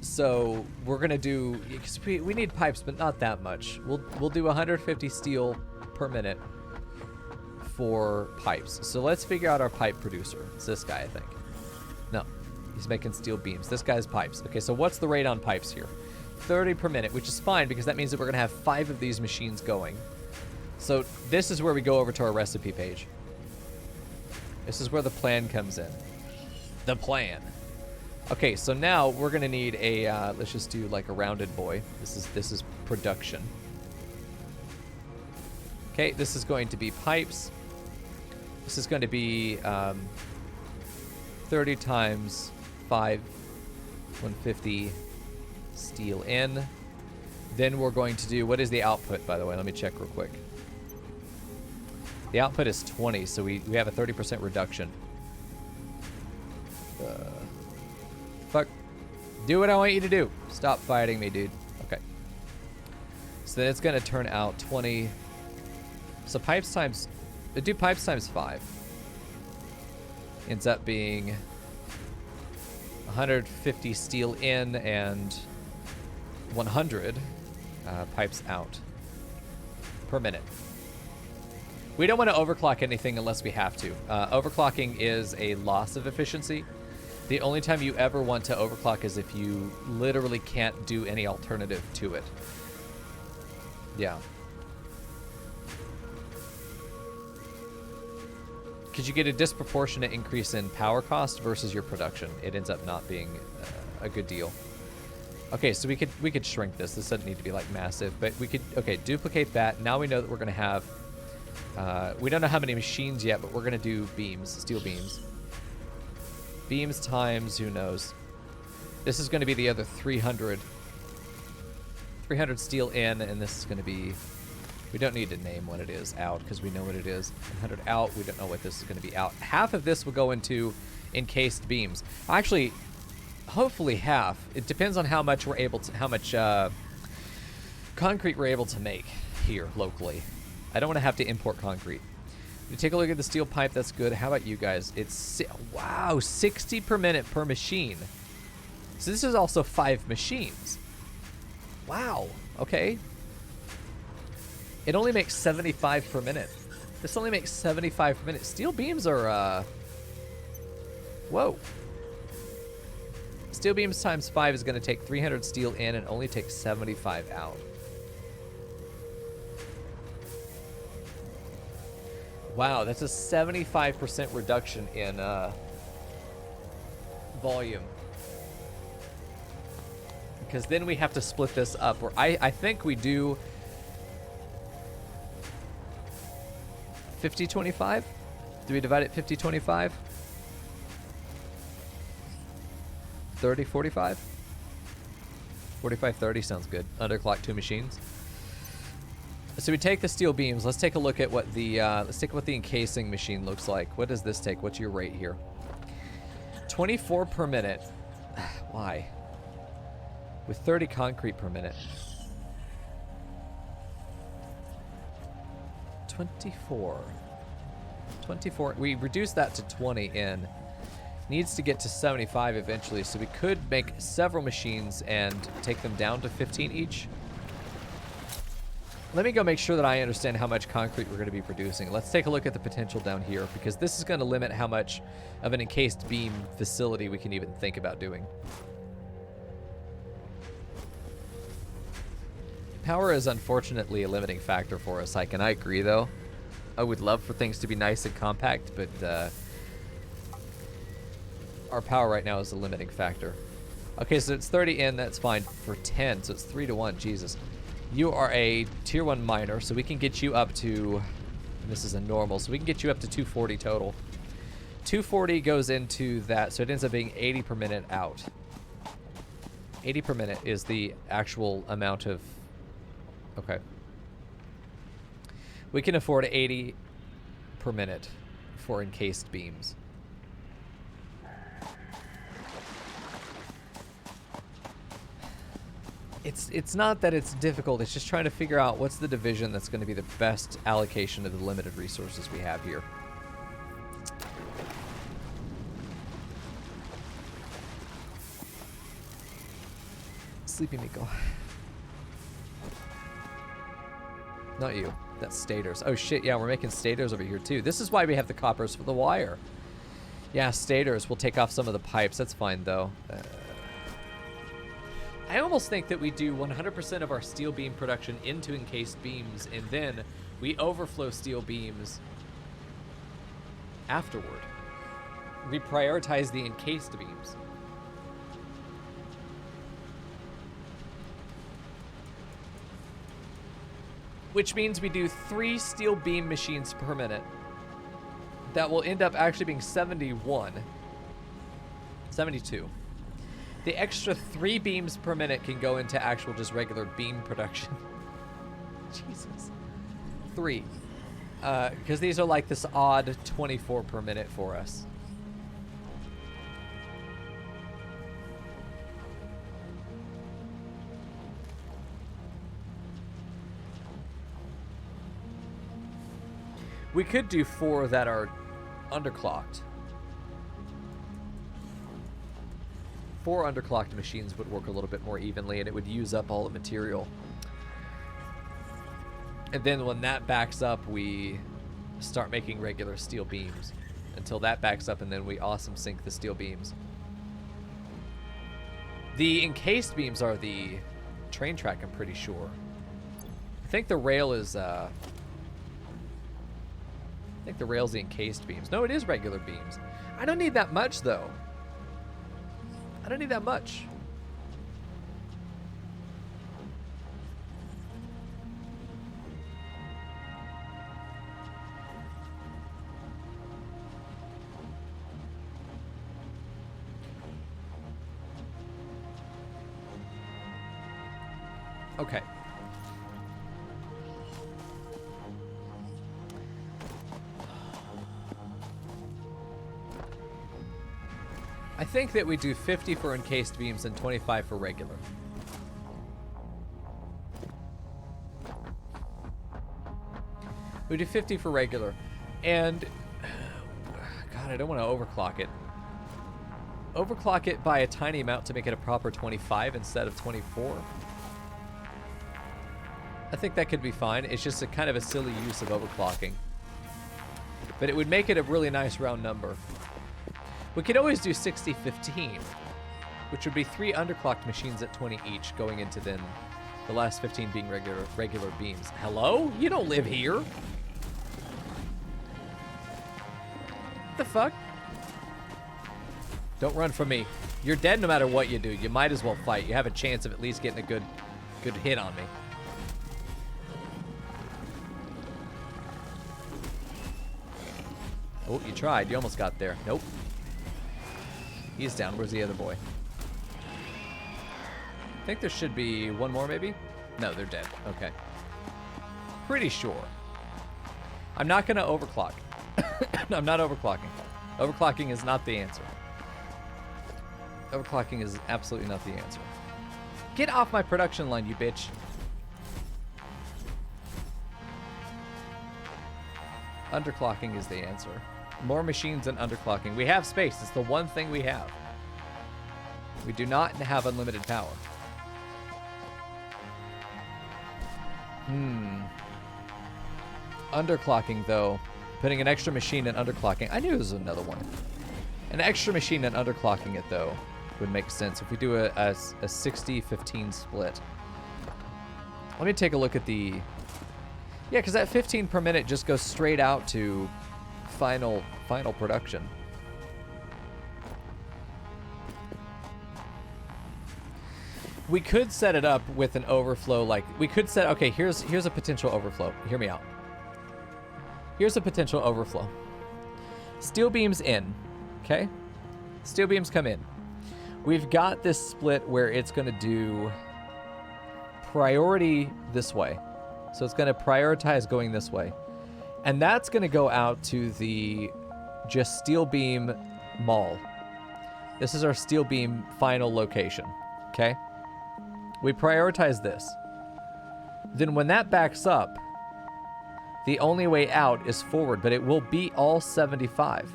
So we're going to do, because we need pipes, but not that much. We'll do 150 steel per minute for pipes. So let's figure out our pipe producer. It's this guy, I think. No, he's making steel beams. This guy's pipes. Okay, so what's the rate on pipes here? 30 per minute, which is fine because that means that we're going to have 5 of these machines going. So this is where we go over to our recipe page. This is where the plan comes in. The plan. Okay, so now we're gonna need a, let's just do like a rounded boy. This is production. Okay, this is going to be pipes. This is going to be 30 times 5, 150 steel in. Then we're going to do, what is the output, by the way? Let me check real quick. The output is 20, so we have a 30% reduction. Fuck. Do what I want you to do. Stop fighting me, dude. Okay. So then it's going to turn out 20. So pipes times... do pipes times 5. Ends up being 150 steel in and 100 pipes out per minute. We don't want to overclock anything unless we have to. Overclocking is a loss of efficiency. The only time you ever want to overclock is if you literally can't do any alternative to it. Yeah. Because you get a disproportionate increase in power cost versus your production. It ends up not being a good deal. Okay, so we could shrink this. This doesn't need to be like massive, but we could, okay, duplicate that. Now we know that we're going to have, we don't know how many machines yet, but we're going to do beams, steel beams. Beams times, who knows. This is going to be the other 300. 300 steel in, and this is going to be, we don't need to name what it is out because we know what it is. 100 out, we don't know what this is going to be out. Half of this will go into encased beams. Actually, hopefully half. It depends on how much we're able to, how much concrete we're able to make here locally. I don't want to have to import concrete. You take a look at the steel pipe. That's good. How about you guys? It's, wow, 60 per minute per machine. So this is also 5 machines. Wow. Okay. It only makes 75 per minute. This only makes 75 per minute. Steel beams are, whoa. Steel beams times 5 is going to take 300 steel in and only take 75 out. Wow, that's a 75% reduction in volume. Because then we have to split this up. Or I think we do 50-25? Do we divide it 50-25? 30-45? 45-30 sounds good. Underclock 2 machines. So we take the steel beams. Let's take a look at what the encasing machine looks like. What does this take? What's your rate here? 24 per minute. Why? With 30 concrete per minute. 24. 24. We reduced that to 20 in. Needs to get to 75 eventually, so we could make several machines and take them down to 15 each. Let me go make sure that I understand how much concrete we're going to be producing. Let's take a look at the potential down here, because this is going to limit how much of an encased beam facility we can even think about doing. Power is unfortunately a limiting factor for us, and I agree though. I would love for things to be nice and compact, but our power right now is the limiting factor. Okay, so it's 30 in, that's fine for 10, so it's 3 to 1, Jesus. You are a tier 1 miner, so we can get you up to, this is a normal, so we can get you up to 240 total. 240 goes into that, so it ends up being 80 per minute out. 80 per minute is the actual amount of, okay. We can afford 80 per minute for encased beams. It's not that it's difficult, it's just trying to figure out what's the division that's going to be the best allocation of the limited resources we have here. Sleepy Mico. Not you. That's stators. Oh shit, yeah, we're making stators over here too. This is why we have the coppers for the wire. Yeah, stators. We'll take off some of the pipes. That's fine though. I almost think that we do 100% of our steel beam production into encased beams, and then we overflow steel beams afterward. We prioritize the encased beams. Which means we do 3 steel beam machines per minute. That will end up actually being 71. 72. The extra 3 beams per minute can go into actual just regular beam production. Jesus. 3. Because these are like this odd 24 per minute for us. We could do 4 that are underclocked. 4 underclocked machines would work a little bit more evenly, and it would use up all the material. And then when that backs up, we start making regular steel beams. Until that backs up, and then we awesome sink the steel beams. The encased beams are the train track, I'm pretty sure. I think the rail is... I think the rail's the encased beams. No, it is regular beams. I don't need that much, though. I don't need that much. Okay. I think that we do 50 for encased beams and 25 for regular. We do 50 for regular. And, God, I don't want to overclock it. Overclock it by a tiny amount to make it a proper 25 instead of 24. I think that could be fine. It's just a kind of a silly use of overclocking. But it would make it a really nice round number. We could always do 60-15, which would be 3 underclocked machines at 20 each, going into then the last 15 being regular beams. Hello? You don't live here. What the fuck? Don't run from me. You're dead no matter what you do. You might as well fight. You have a chance of at least getting a good hit on me. Oh, you tried. You almost got there. Nope. He's down. Where's the other boy? I think there should be one more, maybe? No, they're dead. Okay. Pretty sure. I'm not going to overclock. I'm not overclocking. Overclocking is not the answer. Overclocking is absolutely not the answer. Get off my production line, you bitch. Underclocking is the answer. More machines and underclocking. We have space. It's the one thing we have. We do not have unlimited power. Underclocking, though. Putting an extra machine in underclocking. I knew there was another one. An extra machine and underclocking it, though, would make sense if we do a 60-15 split. Let me take a look at the... Yeah, because that 15 per minute just goes straight out to final production. We could set it up with an overflow, like we could set. Okay, here's a potential overflow. Hear me out. Here's a potential overflow. Steel beams in, okay? Steel beams come in. We've got this split where it's going to do priority this way. So it's going to prioritize going this way. And that's going to go out to the just steel beam mall. This is our steel beam final location, okay? We prioritize this. Then when that backs up, the only way out is forward, but it will be all 75.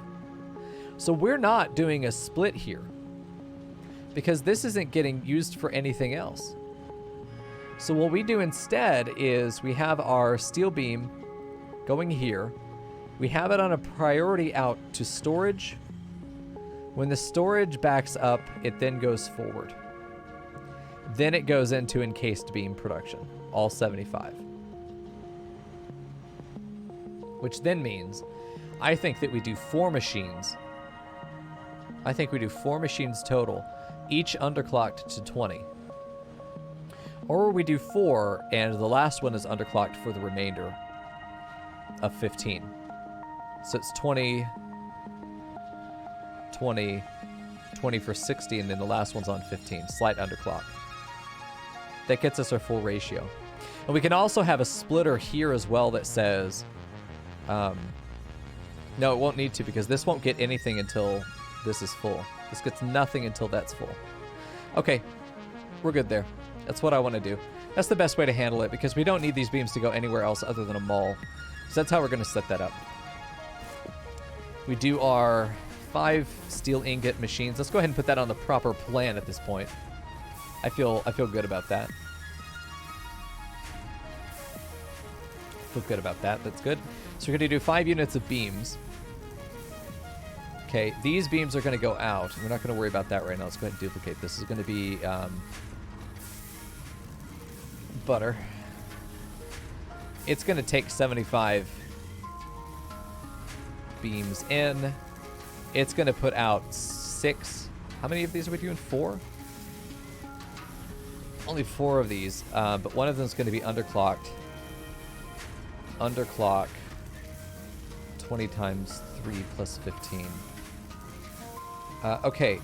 So we're not doing a split here because this isn't getting used for anything else. So what we do instead is we have our steel beam going here. We have it on a priority out to storage. When the storage backs up, it then goes forward. Then it goes into encased beam production, all 75. Which then means, I think that we do 4 machines. I think we do 4 machines total, each underclocked to 20. Or we do 4, and the last one is underclocked for the remainder of 15. So it's 20, 20, 20 for 60, and then the last one's on 15. Slight underclock. That gets us our full ratio. And we can also have a splitter here as well that says... no, it won't need to because this won't get anything until this is full. This gets nothing until that's full. Okay, we're good there. That's what I want to do. That's the best way to handle it because we don't need these beams to go anywhere else other than a mall. So that's how we're going to set that up. We do our 5 steel ingot machines. Let's go ahead and put that on the proper plan at this point. I feel good about that. Feel good about that. That's good. So we're going to do 5 units of beams. Okay, these beams are going to go out. We're not going to worry about that right now. Let's go ahead and duplicate. This is going to be butter. It's going to take 75 beams in. It's going to put out 6. How many of these are we doing? 4? Only 4 of these, but one of them is going to be underclocked. Underclock 20 times 3 plus 15. Okay.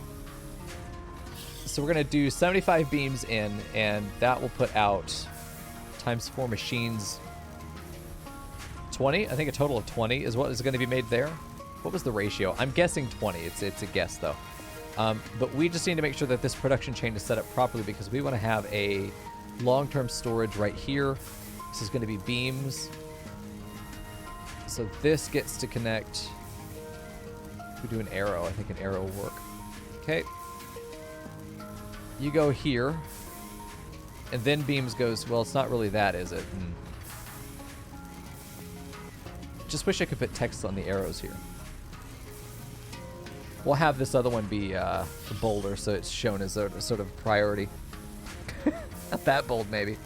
So we're going to do 75 beams in, and that will put out times 4 machines 20. I think a total of 20 is what is going to be made there. What was the ratio? I'm guessing 20. It's a guess, though. But we just need to make sure that this production chain is set up properly because we want to have a long-term storage right here. This is going to be beams. So this gets to connect. We do an arrow. I think an arrow will work. Okay. You go here. And then beams goes, well, it's not really that, is it? Just wish I could put text on the arrows here. We'll have this other one be bolder, so it's shown as a sort of priority. Not that bold, maybe.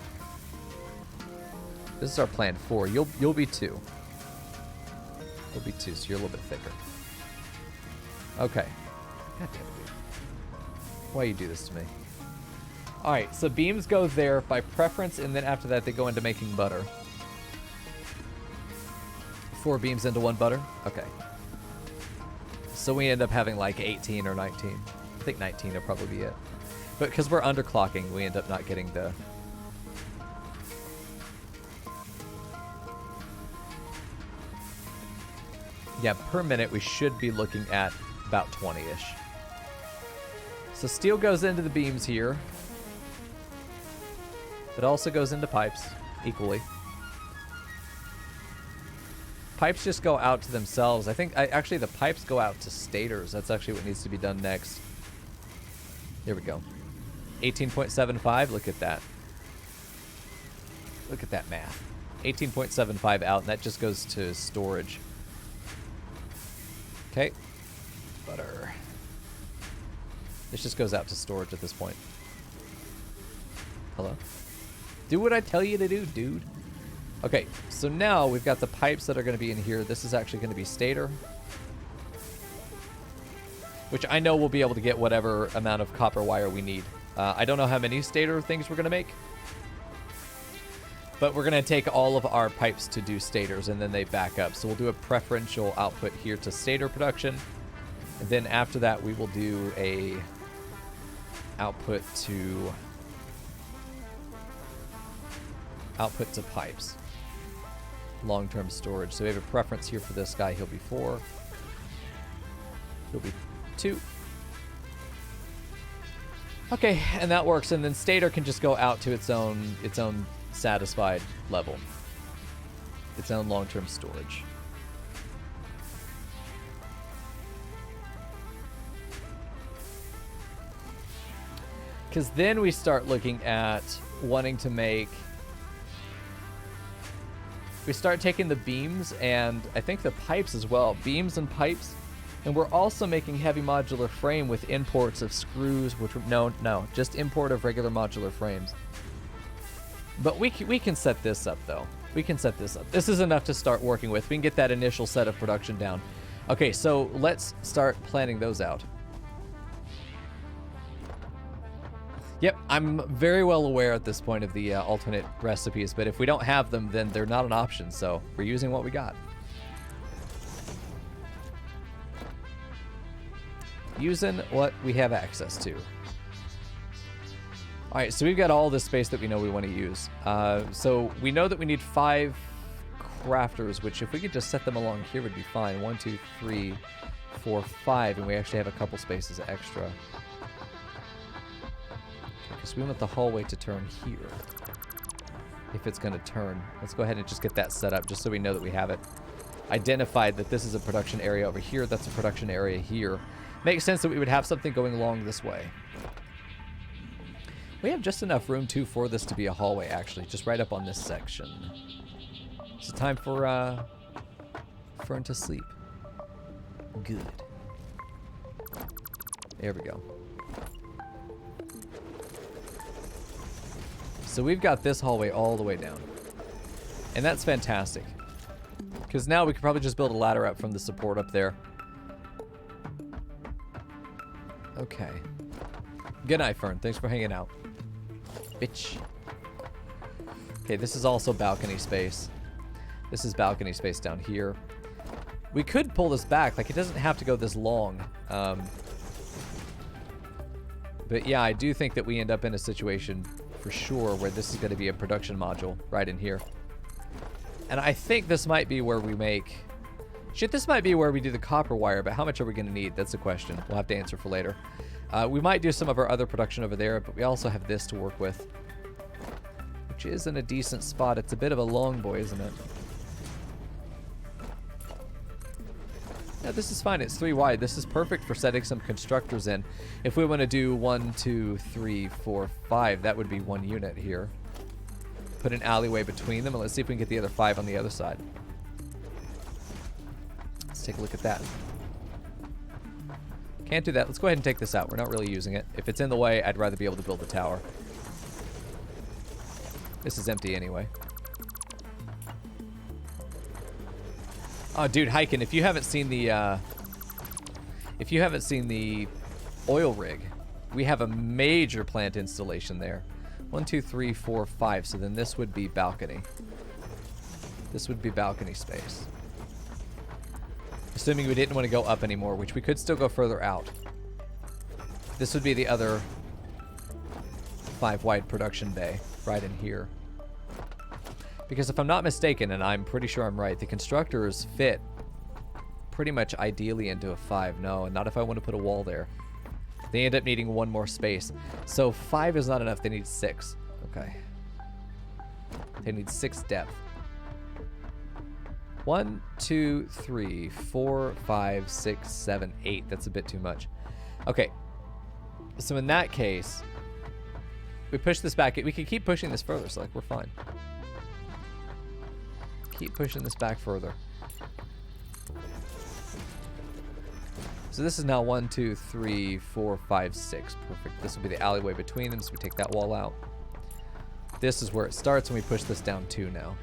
This is our plan 4. You'll be 2. You'll be 2, so you're a little bit thicker. Okay. God damn it, dude. Why you do this to me? All right, so beams go there by preference, and then after that they go into making butter. 4 beams into 1 butter? Okay. So we end up having like 18 or 19. I think 19 will probably be it. But because we're underclocking, we end up not getting the... Yeah, per minute we should be looking at about 20-ish. So steel goes into the beams here. It also goes into pipes equally. Pipes just go out to themselves. I think actually the pipes go out to stators. That's actually what needs to be done next. There we go. 18.75. Look at that. Look at that math. 18.75 out, and that just goes to storage. Okay. Butter. This just goes out to storage at this point. Hello? Do what I tell you to do, dude. Okay, so now we've got the pipes that are going to be in here. This is actually going to be stator, which I know we'll be able to get whatever amount of copper wire we need. I don't know how many stator things we're going to make, but we're going to take all of our pipes to do stators, and then they back up. So we'll do a preferential output here to stator production, and then after that we will do a output to pipes. Long-term storage. So we have a preference here for this guy. He'll be 4. He'll be 2. Okay, and that works. And then stator can just go out to its own satisfied level. Its own long-term storage. Because then we start looking at wanting to make... We start taking the beams and I think the pipes as well. Beams and pipes. And we're also making heavy modular frame with imports of screws, which... No, just import of regular modular frames. But we can set this up, though. We can set this up. This is enough to start working with. We can get that initial set of production down. Okay, so let's start planning those out. Yep, I'm very well aware at this point of the alternate recipes, but if we don't have them, then they're not an option, so we're using what we got. Using what we have access to. Alright, so we've got all this space that we know we want to use. So we know that we need 5 crafters, which if we could just set them along here would be fine. 1, 2, 3, 4, 5, and we actually have a couple spaces extra. Because we want the hallway to turn here. If it's going to turn. Let's go ahead and just get that set up just so we know that we have it identified, that this is a production area over here. That's a production area here. Makes sense that we would have something going along this way. We have just enough room, too, for this to be a hallway, actually. Just right up on this section. It's time for Fern to sleep. Good. There we go. So we've got this hallway all the way down. And that's fantastic. Because now we could probably just build a ladder up from the support up there. Okay. Good night, Fern. Thanks for hanging out. Bitch. Okay, this is also balcony space. This is balcony space down here. We could pull this back. Like, it doesn't have to go this long. But yeah, I do think that we end up in a situation for sure where this is going to be a production module right in here. And I think this might be where we make... Shit, this might be where we do the copper wire, but how much are we going to need? That's a question. We'll have to answer for later. We might do some of our other production over there, but we also have this to work with, which is in a decent spot. It's a bit of a long boy, isn't it? Yeah, this is fine. It's 3 wide. This is perfect for setting some constructors in. If we want to do 1, 2, 3, 4, 5, that would be 1 unit here. Put an alleyway between them, and let's see if we can get the other 5 on the other side. Let's take a look at that. Can't do that. Let's go ahead and take this out. We're not really using it. If it's in the way, I'd rather be able to build a tower. This is empty anyway. Oh, dude, Hyken, if you haven't seen the oil rig, we have a major plant installation there. 1, 2, 3, 4, 5. So then this would be balcony. This would be balcony space. Assuming we didn't want to go up anymore, which we could still go further out. This would be the other 5 wide production bay right in here. Because if I'm not mistaken, and I'm pretty sure I'm right, the constructors fit pretty much ideally into a 5. No, not if I want to put a wall there. They end up needing 1 more space. So 5 is not enough. They need 6. Okay. They need 6 depth. 1, 2, 3, 4, 5, 6, 7, 8. That's a bit too much. Okay. So in that case, we push this back. We can keep pushing this further, so like we're fine. Keep pushing this back further. So this is now 1, 2, 3, 4, 5, 6. Perfect. This will be the alleyway between them, so we take that wall out. This is where it starts, and we push this down 2 now.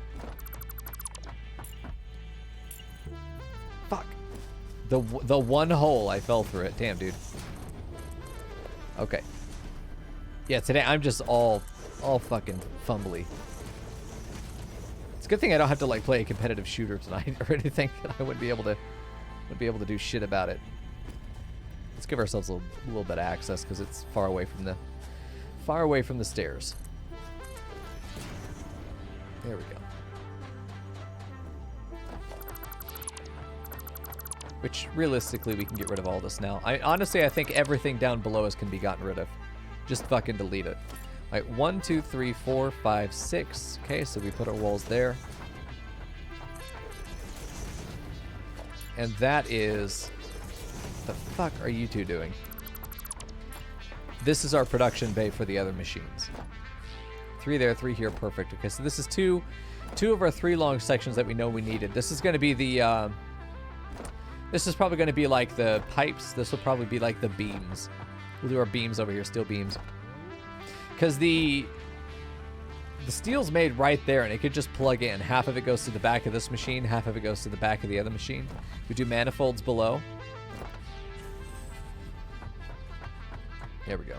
The one hole I fell through it. Damn, dude. Okay. Yeah, today I'm just all fucking fumbly. It's a good thing I don't have to like play a competitive shooter tonight or anything. I wouldn't be able to do shit about it. Let's give ourselves a little bit of access because it's far away from the stairs. There we go. Which realistically we can get rid of all this now. Honestly I think everything down below us can be gotten rid of. Just fucking delete it. All right, 1, 2, 3, 4, 5, 6. Okay, so we put our walls there. And that is... What the fuck are you two doing? This is our production bay for the other machines. 3 there, 3 here, perfect. Okay, so this is two of our 3 long sections that we know we needed. This is going to be the... This is probably going to be like the pipes. This will probably be like the beams. We'll do our beams over here, steel beams. Because the steel's made right there, and it could just plug in. Half of it goes to the back of this machine, half of it goes to the back of the other machine. We do manifolds below. There we go.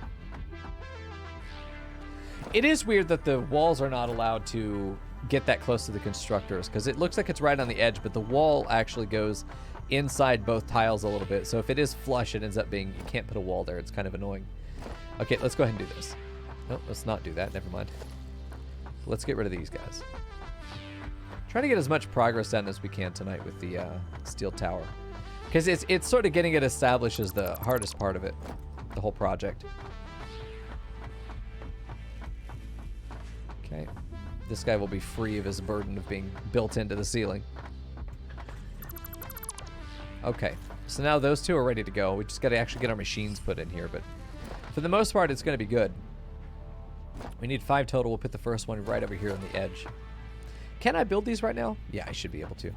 It is weird that the walls are not allowed to get that close to the constructors, because it looks like it's right on the edge, but the wall actually goes inside both tiles a little bit. So if it is flush, it ends up being, you can't put a wall there. It's kind of annoying. Okay, let's go ahead and do this. Nope, let's not do that. Never mind. Let's get rid of these guys. Try to get as much progress done as we can tonight with the steel tower. Because it's sort of getting it established as the hardest part of it, the whole project. Okay. This guy will be free of his burden of being built into the ceiling. Okay, so now those two are ready to go. We just got to actually get our machines put in here, but for the most part, it's going to be good. We need 5 total. We'll put the first one right over here on the edge. Can I build these right now? Yeah, I should be able to.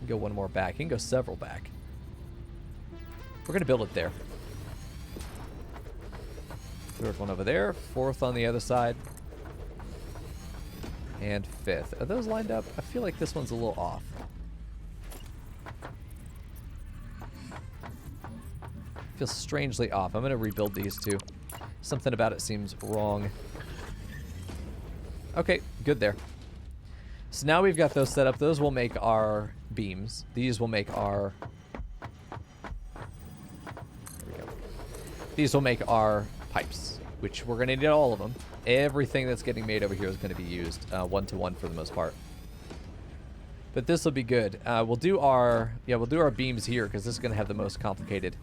Go one more back. You can go several back. We're going to build it there. 3rd one over there. 4th on the other side. And 5th. Are those lined up? I feel like this one's a little off. Feels strangely off. I'm going to rebuild these two. Something about it seems wrong. Okay, good there. So now we've got those set up. Those will make our beams. These will make our... There we go. These will make our pipes, which we're going to need all of them. Everything that's getting made over here is going to be used 1-to-1 for the most part. But this will be good. We'll do our beams here because this is going to have the most complicated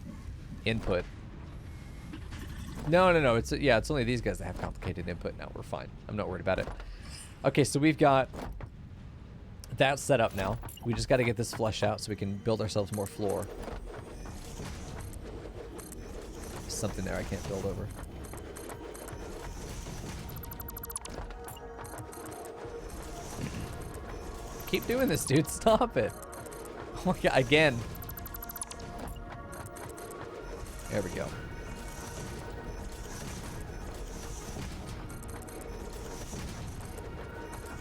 input. No. It's only these guys that have complicated input now. We're fine. I'm not worried about it. Okay, so we've got that set up now. We just got to get this flush out so we can build ourselves more floor. Something there I can't build over. Keep doing this, dude. Stop it. Oh my God, again. There we go.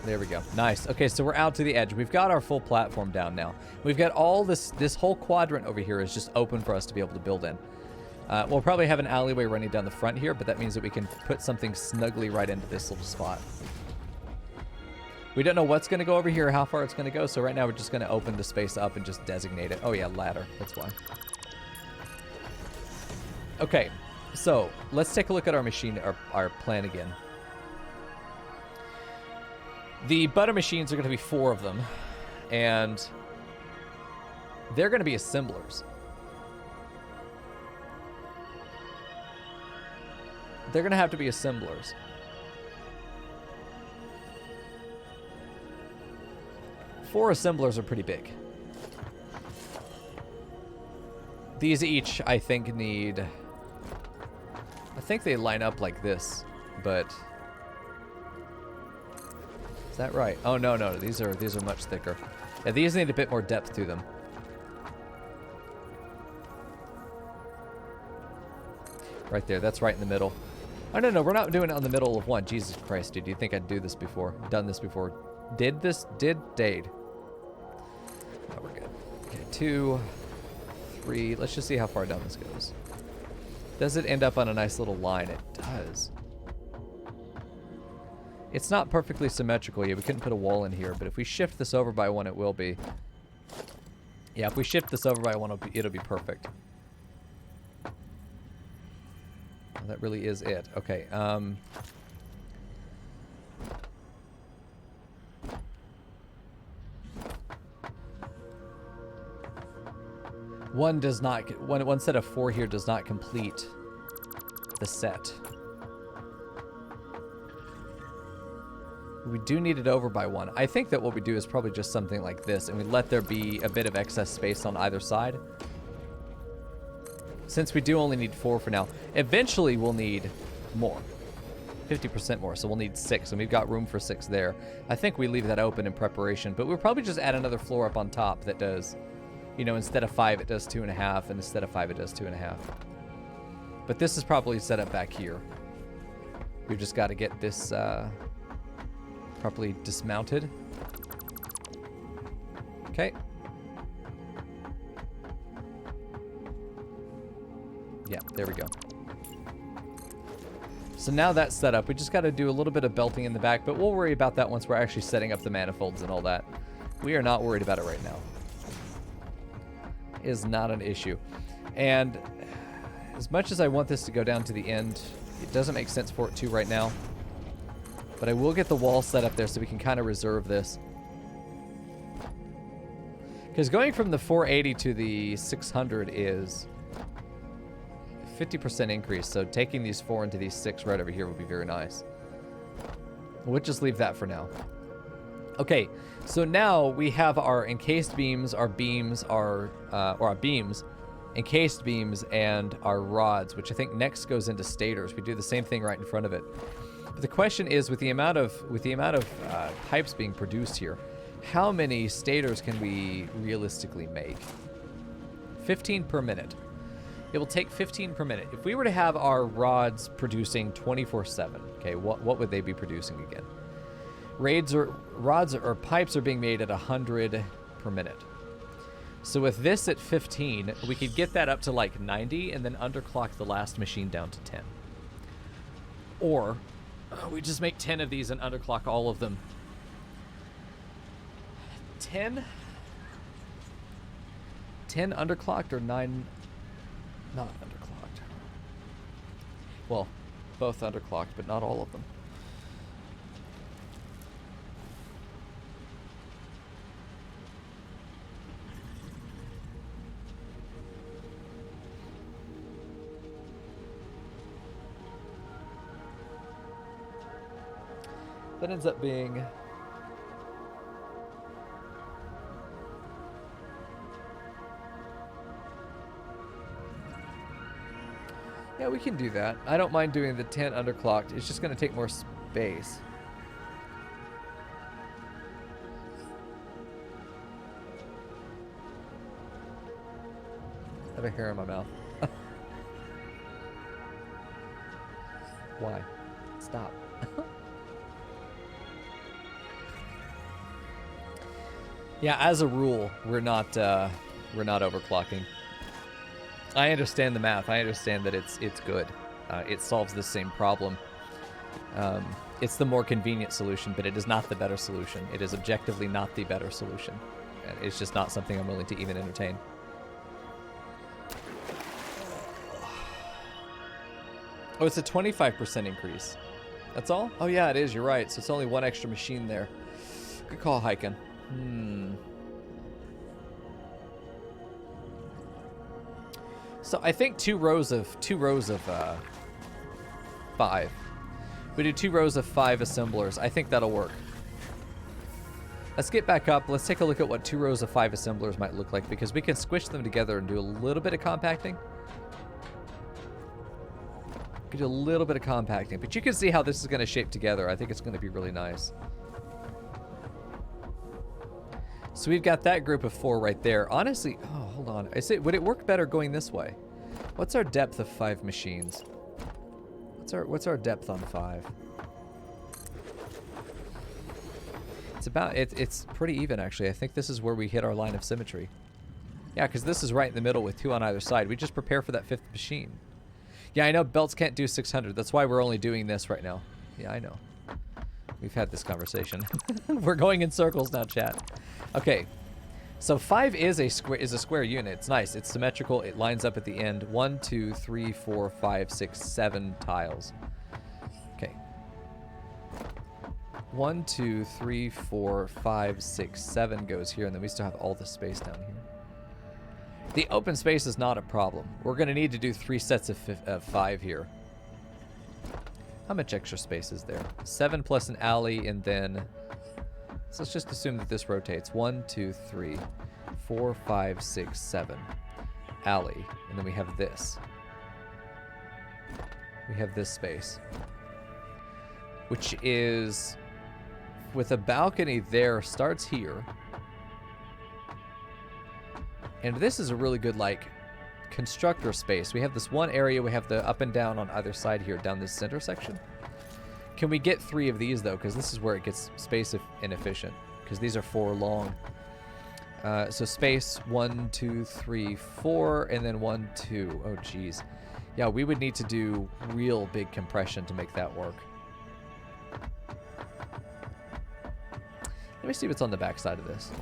There we go. Nice. Okay, so we're out to the edge. We've got our full platform down now. We've got all this whole quadrant over here is just open for us to be able to build in. We'll probably have an alleyway running down the front here, but that means that we can put something snugly right into this little spot. We don't know what's going to go over here or how far it's going to go, so right now we're just going to open the space up and just designate it. Oh yeah, ladder. That's why. Okay, so let's take a look at our machine, our plan again. The butter machines are going to be 4 of them, and they're going to be assemblers. They're going to have to be assemblers. Four assemblers are pretty big. These each, I think, need... I think they line up like this, but... Is that right? Oh, no. These are much thicker. Yeah, these need a bit more depth to them. Right there. That's right in the middle. Oh, no. We're not doing it on the middle of one. Jesus Christ, dude. Do you think I'd do this before? Done this before? Did this? Did? Dade. Oh, we're good. 2, 3. Let's just see how far down this goes. Does it end up on a nice little line? It does. It's not perfectly symmetrical yet. We couldn't put a wall in here, but if we shift this over by 1, it will be. Yeah, if we shift this over by 1, it'll be perfect. Well, that really is it. Okay. One does not. One set of 4 here does not complete the set. We do need it over by 1. I think that what we do is probably just something like this, and we let there be a bit of excess space on either side. Since we do only need 4 for now, eventually we'll need more. 50% more, so we'll need 6, and we've got room for 6 there. I think we leave that open in preparation, but we'll probably just add another floor up on top that does, you know, instead of 5, it does 2.5, and instead of 5, it does 2.5. But this is probably set up back here. We've just got to get this, properly dismounted. Okay. Yeah, there we go. So now that's set up. We just got to do a little bit of belting in the back, but we'll worry about that once we're actually setting up the manifolds and all that. We are not worried about it right now. It is not an issue. And as much as I want this to go down to the end, it doesn't make sense for it to right now. But I will get the wall set up there so we can kind of reserve this. Because going from the 480 to the 600 is 50% increase. So taking these 4 into these 6 right over here would be very nice. We'll just leave that for now. Okay, so now we have our encased beams, our beams, or our beams, encased beams, and our rods, which I think next goes into stators. We do the same thing right in front of it. But the question is, with the amount of pipes being produced here, how many stators can we realistically make? 15 per minute. It will take 15 per minute. If we were to have our rods producing 24/7, okay, what would they be producing again? Rods or pipes are being made at 100 per minute. So with this at 15, we could get that up to like 90 and then underclock the last machine down to 10. Or we just make 10 of these and underclock all of them. 10 underclocked or 9 not underclocked? Well, both underclocked, but not all of them. That ends up being yeah, we can do that. I don't mind doing the 10 underclocked. It's just going to take more space. I have a hair in my mouth. Why? Stop. Yeah, as a rule, we're not overclocking. I understand the math. I understand that it's good. It solves the same problem. It's the more convenient solution, but it is not the better solution. It is objectively not the better solution. It's just not something I'm willing to even entertain. Oh, it's a 25% increase. That's all? Oh yeah, it is. You're right. So it's only 1 extra machine there. Good call, Hyken. So I think 2 rows of 5. We do 2 rows of 5 assemblers. I think that'll work. Let's get back up. Let's take a look at what 2 rows of 5 assemblers might look like, because we can squish them together and do a little bit of compacting. We can do a little bit of compacting, but you can see how this is going to shape together. I think it's going to be really nice. So we've got that group of 4 right there. Honestly, oh, hold on. I say, would it work better going this way? What's our depth of 5 machines? What's our depth on 5? It's pretty even, actually. I think this is where we hit our line of symmetry. Yeah, because this is right in the middle with 2 on either side. We just prepare for that 5th machine. Yeah, I know belts can't do 600. That's why we're only doing this right now. Yeah, I know. We've had this conversation. We're going in circles now, chat. Okay. So 5 is a square unit. It's nice. It's symmetrical. It lines up at the end. 1, 2, 3, 4, 5, 6, 7 tiles. Okay. 1, 2, 3, 4, 5, 6, 7 goes here, and then we still have all the space down here. The open space is not a problem. We're going to need to do 3 sets of 5 here. How much extra space is there? 7 plus an alley, and then... So let's just assume that this rotates. 1, 2, 3, 4, 5, 6, 7. Alley. And then we have this. We have this space. Which is... With a balcony there, starts here. And this is a really good, like, constructor space. We have this one area. We have the up and down on either side here, down this center section. Can we get 3 of these, though? Because this is where it gets space inefficient. Because these are 4 long. So space, 1, 2, 3, 4, and then 1, 2. Oh, geez. Yeah, we would need to do real big compression to make that work. Let me see what's on the back side of this.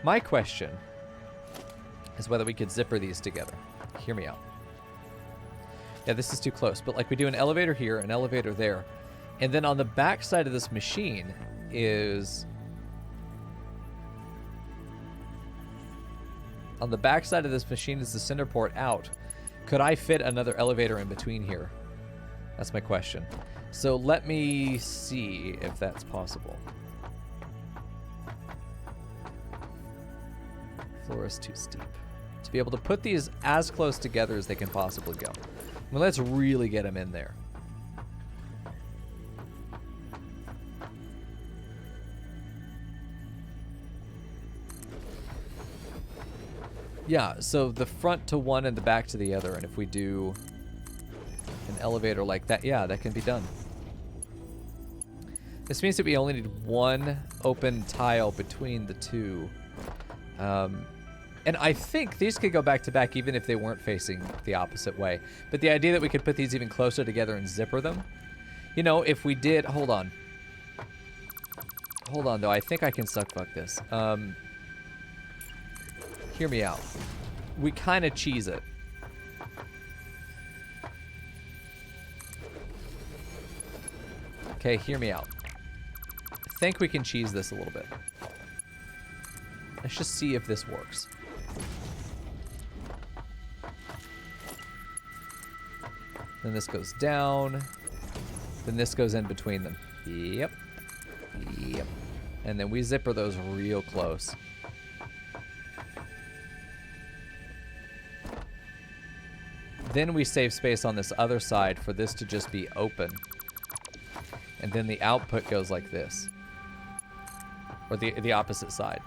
My question is whether we could zipper these together. Hear me out. Yeah, this is too close, but like we do an elevator here, an elevator there, and then on the back side of this machine is... On the back side of this machine is the center port out. Could I fit another elevator in between here? That's my question. So let me see if that's possible. Floor is too steep. To be able to put these as close together as they can possibly go. I mean, let's really get them in there. Yeah, so the front to one and the back to the other. And if we do an elevator like that, yeah, that can be done. This means that we only need 1 open tile between the 2. And I think these could go back to back even if they weren't facing the opposite way. But the idea that we could put these even closer together and zipper them. You know, if we did... Hold on. Hold on, though. I think I can suck-fuck this. Hear me out. We kind of cheese it. Okay, hear me out. I think we can cheese this a little bit. Let's just see if this works. Then this goes down. Then this goes in between them. Yep. Yep. And then we zipper those real close. Then we save space on this other side for this to just be open. And then the output goes like this. Or the opposite side.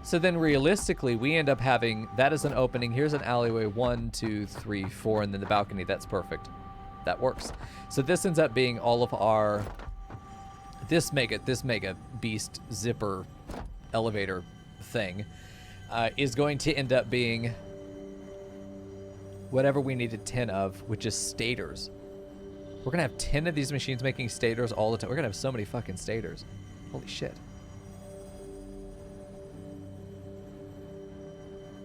So then realistically, we end up having, that is an opening. Here's an alleyway, 1, 2, 3, 4, and then the balcony. That's perfect. That works. So this ends up being all of our, this mega beast zipper elevator thing is going to end up being whatever we needed 10 of, which is stators. We're going to have 10 of these machines making stators all the time. We're going to have so many fucking stators. Holy shit.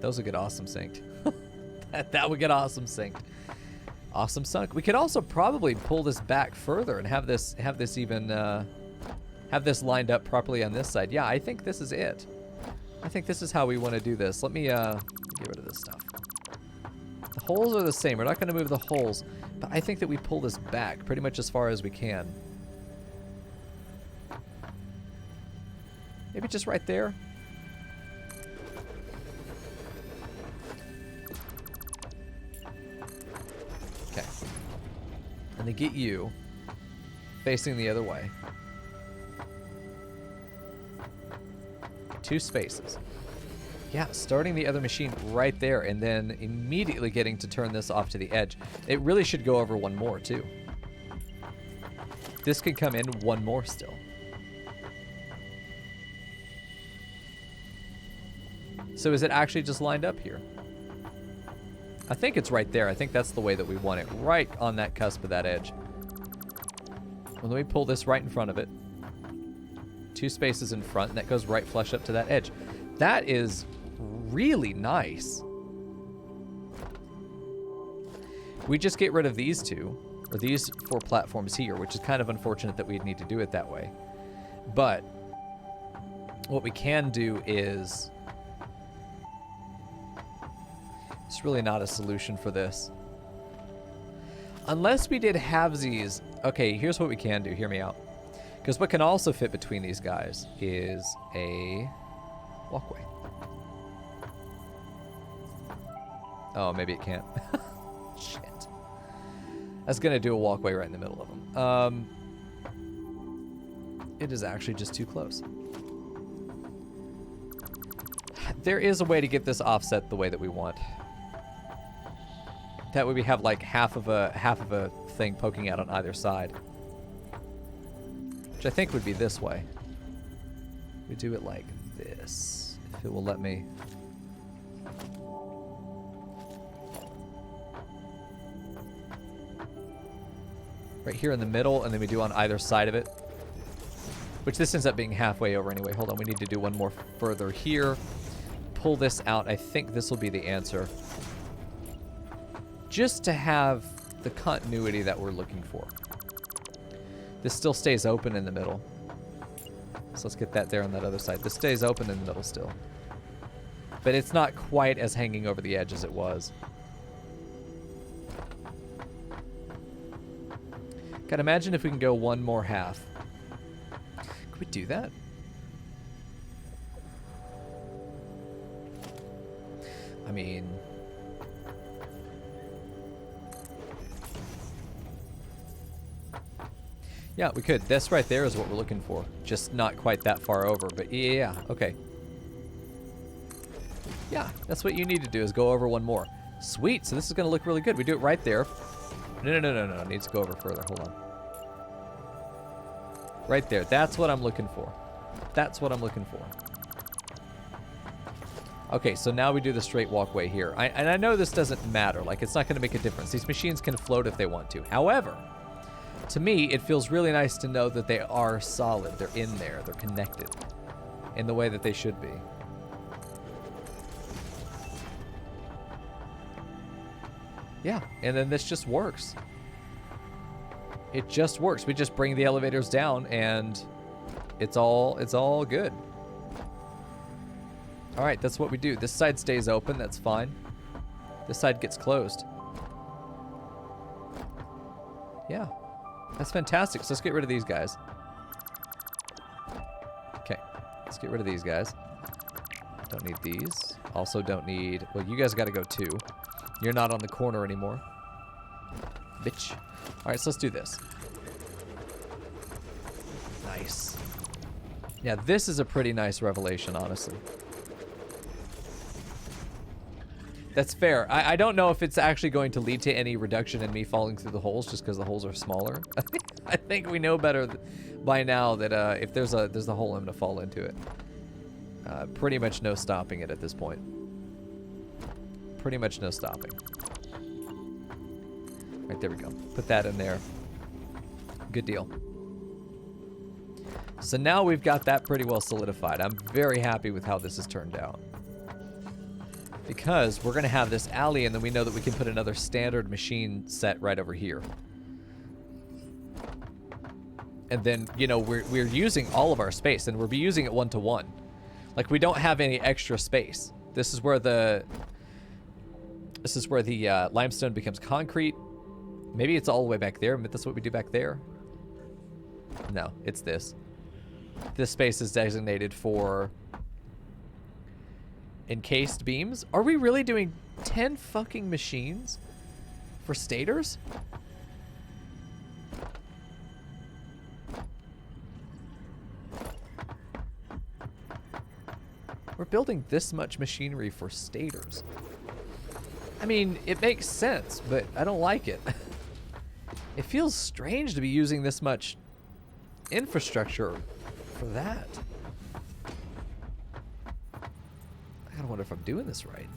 Those would get awesome synced. that would get awesome synced. Awesome sunk. We could also probably pull this back further and have this even have this lined up properly on this side. Yeah, I think this is it. I think this is how we want to do this. Let me get rid of this stuff. The holes are the same. We're not going to move the holes, but I think that we pull this back pretty much as far as we can. Maybe just right there. Okay. And they get you facing the other way. 2 spaces. Yeah, starting the other machine right there and then immediately getting to turn this off to the edge. It really should go over 1 more too. This could come in 1 more still. So is it actually just lined up here? I think it's right there. I think that's the way that we want it. Right on that cusp of that edge. Well, let me pull this right in front of it. 2 spaces in front, and that goes right flush up to that edge. That is really nice. We just get rid of these 2, or these 4 platforms here, which is kind of unfortunate that we'd need to do it that way. But what we can do is... It's really not a solution for this. Unless we did halvesies. Okay, here's what we can do. Hear me out. Because what can also fit between these guys is a walkway. Oh, maybe it can't. Shit. I was going to do a walkway right in the middle of them. It is actually just too close. There is a way to get this offset the way that we want. That way we have like half of a thing poking out on either side. Which I think would be this way. We do it like this, if it will let me. Right here in the middle, and then we do on either side of it. Which this ends up being halfway over anyway. Hold on, we need to do one more further here. Pull this out. I think this will be the answer. Just to have the continuity that we're looking for. This still stays open in the middle. So let's get that there on that other side. This stays open in the middle still. But it's not quite as hanging over the edge as it was. God, imagine if we can go one more half. Could we do that? I mean... Yeah, we could. This right there is what we're looking for. Just not quite that far over, but yeah, okay. Yeah, that's what you need to do is go over one more. Sweet, so this is going to look really good. We do it right there. No, it needs to go over further. Hold on. Right there. That's what I'm looking for. That's what I'm looking for. Okay, so now we do the straight walkway here. And I know this doesn't matter. Like, it's not going to make a difference. These machines can float if they want to. However... To me, it feels really nice to know that they are solid. They're in there. They're connected in the way that they should be. Yeah, and then this just works. It just works. We just bring the elevators down and it's all good. All right, that's what we do. This side stays open. That's fine. This side gets closed. Yeah. That's fantastic. So let's get rid of these guys. Okay. Let's get rid of these guys. Don't need these. Also don't need... Well, you guys got to go too. You're not on the corner anymore. Bitch. Alright, so let's do this. Nice. Yeah, this is a pretty nice revelation, honestly. That's fair. I don't know if it's actually going to lead to any reduction in me falling through the holes just because the holes are smaller. I think we know better by now that if there's a hole, I'm going to fall into it. Pretty much no stopping it at this point. Pretty much no stopping. Right, there we go. Put that in there. Good deal. So now we've got that pretty well solidified. I'm very happy with how this has turned out. Because we're going to have this alley, and then we know that we can put another standard machine set right over here. And then, you know, we're using all of our space, and we'll be using it one-to-one. Like, we don't have any extra space. This is where the limestone becomes concrete. Maybe it's all the way back there. Maybe that's what we do back there. No, it's this. This space is designated for... encased beams? Are we really doing 10 fucking machines for stators? We're building this much machinery for stators. I mean, it makes sense, but I don't like it. It feels strange to be using this much infrastructure for that. God, I wonder if I'm doing this right.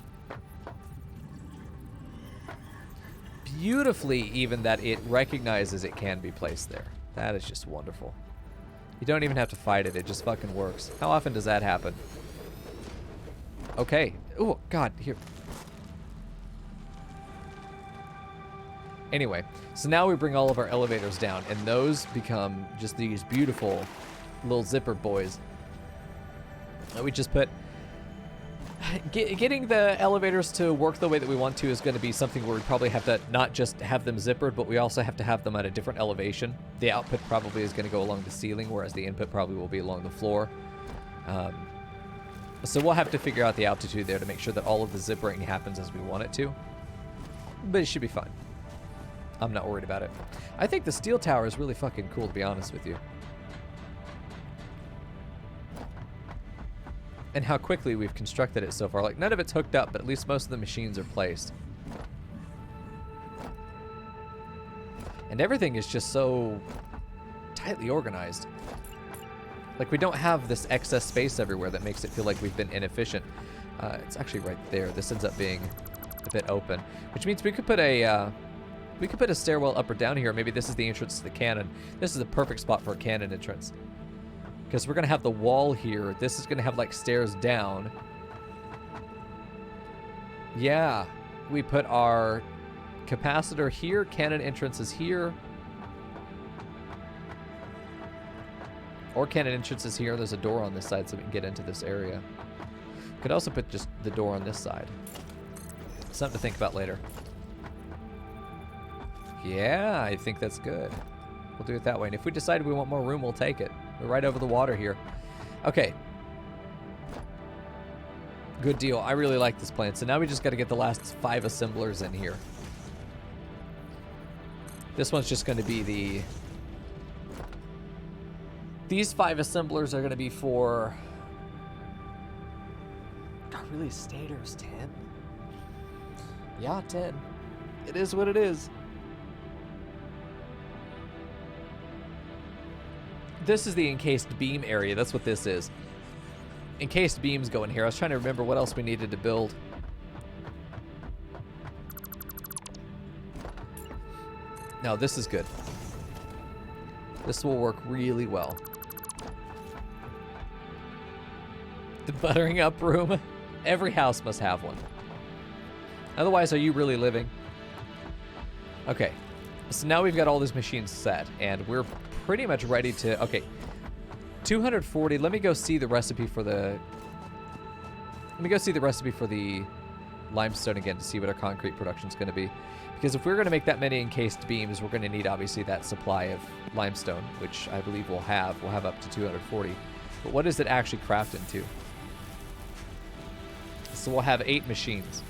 Beautifully, even that it recognizes it can be placed there. That is just wonderful. You don't even have to fight it. It just fucking works. How often does that happen? Okay. Oh, God. Here. Anyway, so now we bring all of our elevators down, and those become just these beautiful little zipper boys. We just put... Getting the elevators to work the way that we want to is going to be something where we probably have to not just have them zippered, but we also have to have them at a different elevation. The output probably is going to go along the ceiling, whereas the input probably will be along the floor. So we'll have to figure out the altitude there to make sure that all of the zippering happens as we want it to. But it should be fine. I'm not worried about it. I think the steel tower is really fucking cool, to be honest with you. And how quickly we've constructed it so far. Like, none of it's hooked up, but at least most of the machines are placed. And everything is just so tightly organized. Like, we don't have this excess space everywhere that makes it feel like we've been inefficient. It's actually right there. This ends up being a bit open, which means we could put a stairwell up or down here. Maybe this is the entrance to the cannon. This is a perfect spot for a cannon entrance. Because we're going to have the wall here. This is going to have, like, stairs down. Yeah. We put our capacitor here. Cannon entrance is here. Or cannon entrance is here. There's a door on this side so we can get into this area. Could also put just the door on this side. Something to think about later. Yeah, I think that's good. We'll do it that way. And if we decide we want more room, we'll take it. We're right over the water here. Okay. Good deal. I really like this plan. So now we just got to get the last 5 assemblers in here. This one's just going to be the... These 5 assemblers are going to be for... God, really? Stators 10? Yeah, 10. It is what it is. This is the encased beam area. That's what this is. Encased beams go in here. I was trying to remember what else we needed to build. No, this is good. This will work really well. The buttering up room. Every house must have one. Otherwise, are you really living? Okay. So now we've got all these machines set, and we're pretty much ready to... Okay. 240. Let me go see the recipe for the... Let me go see the recipe for the limestone again to see what our concrete production is going to be. Because if we're going to make that many encased beams, we're going to need, obviously, that supply of limestone, which I believe we'll have. We'll have up to 240. But what does it actually craft into? So we'll have 8 machines.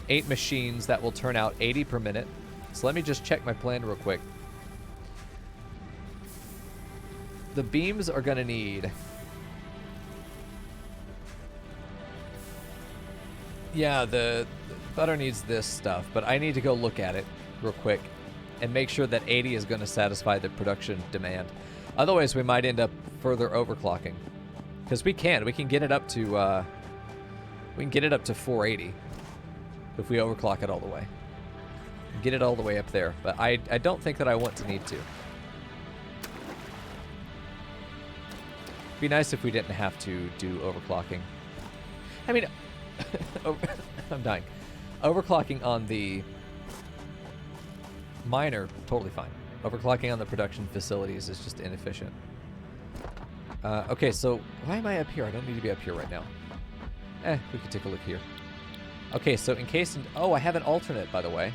8 machines that will turn out 80 per minute. So let me just check my plan real quick. The beams are going to need... Yeah, the butter needs this stuff, but I need to go look at it real quick and make sure that 80 is going to satisfy the production demand. Otherwise, we might end up further overclocking. Because we can get it up to 480 if we overclock it all the way. Get it all the way up there, but I don't think that I want to need to. Be nice if we didn't have to do overclocking. I mean, I'm dying. Overclocking on the miner, totally fine. Overclocking on the production facilities is just inefficient. Okay, so why am I up here? I don't need to be up here right now. We could take a look here. Okay, so in case... Oh, I have an alternate, by the way.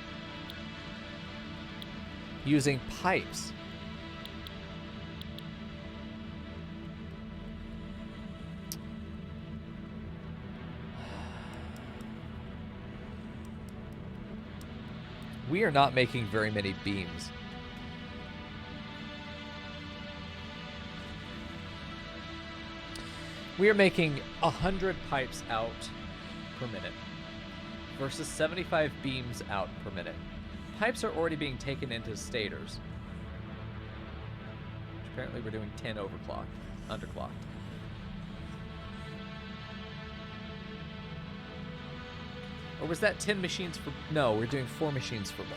Using pipes. We are not making very many beams. We are making 100 pipes out per minute versus 75 beams out per minute. Pipes are already being taken into stators. Apparently we're doing 10 underclocked. Or was that 10 machines for... No, we're doing 4 machines for butter.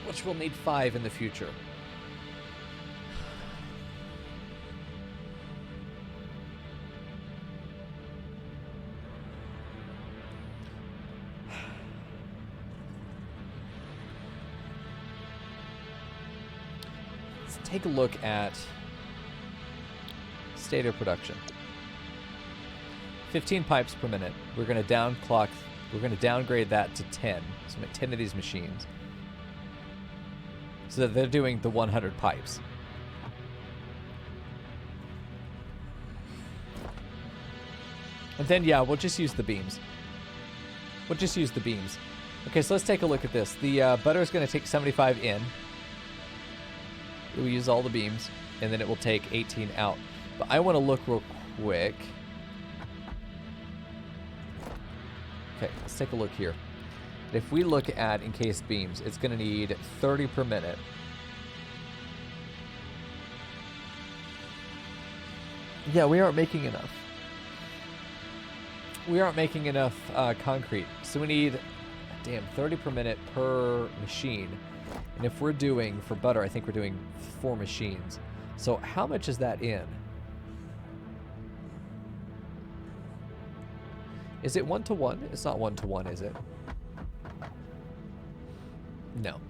Which will need 5 in the future. Let's take a look at state of production. 15 pipes per minute. We're going to downclock. We're going to downgrade that to 10. So make 10 of these machines. So that they're doing the 100 pipes. And then, yeah, we'll just use the beams. We'll just use the beams. Okay, so let's take a look at this. The butter is going to take 75 in. We'll use all the beams. And then it will take 18 out. But I want to look real quick. Okay, let's take a look here. If we look at encased beams, it's going to need 30 per minute. Yeah, we aren't making enough. We aren't making enough concrete. So we need, damn, 30 per minute per machine. And if we're doing, for butter, I think we're doing 4 machines. So how much is that in? Is it 1-to-1? It's not 1-to-1, is it? No.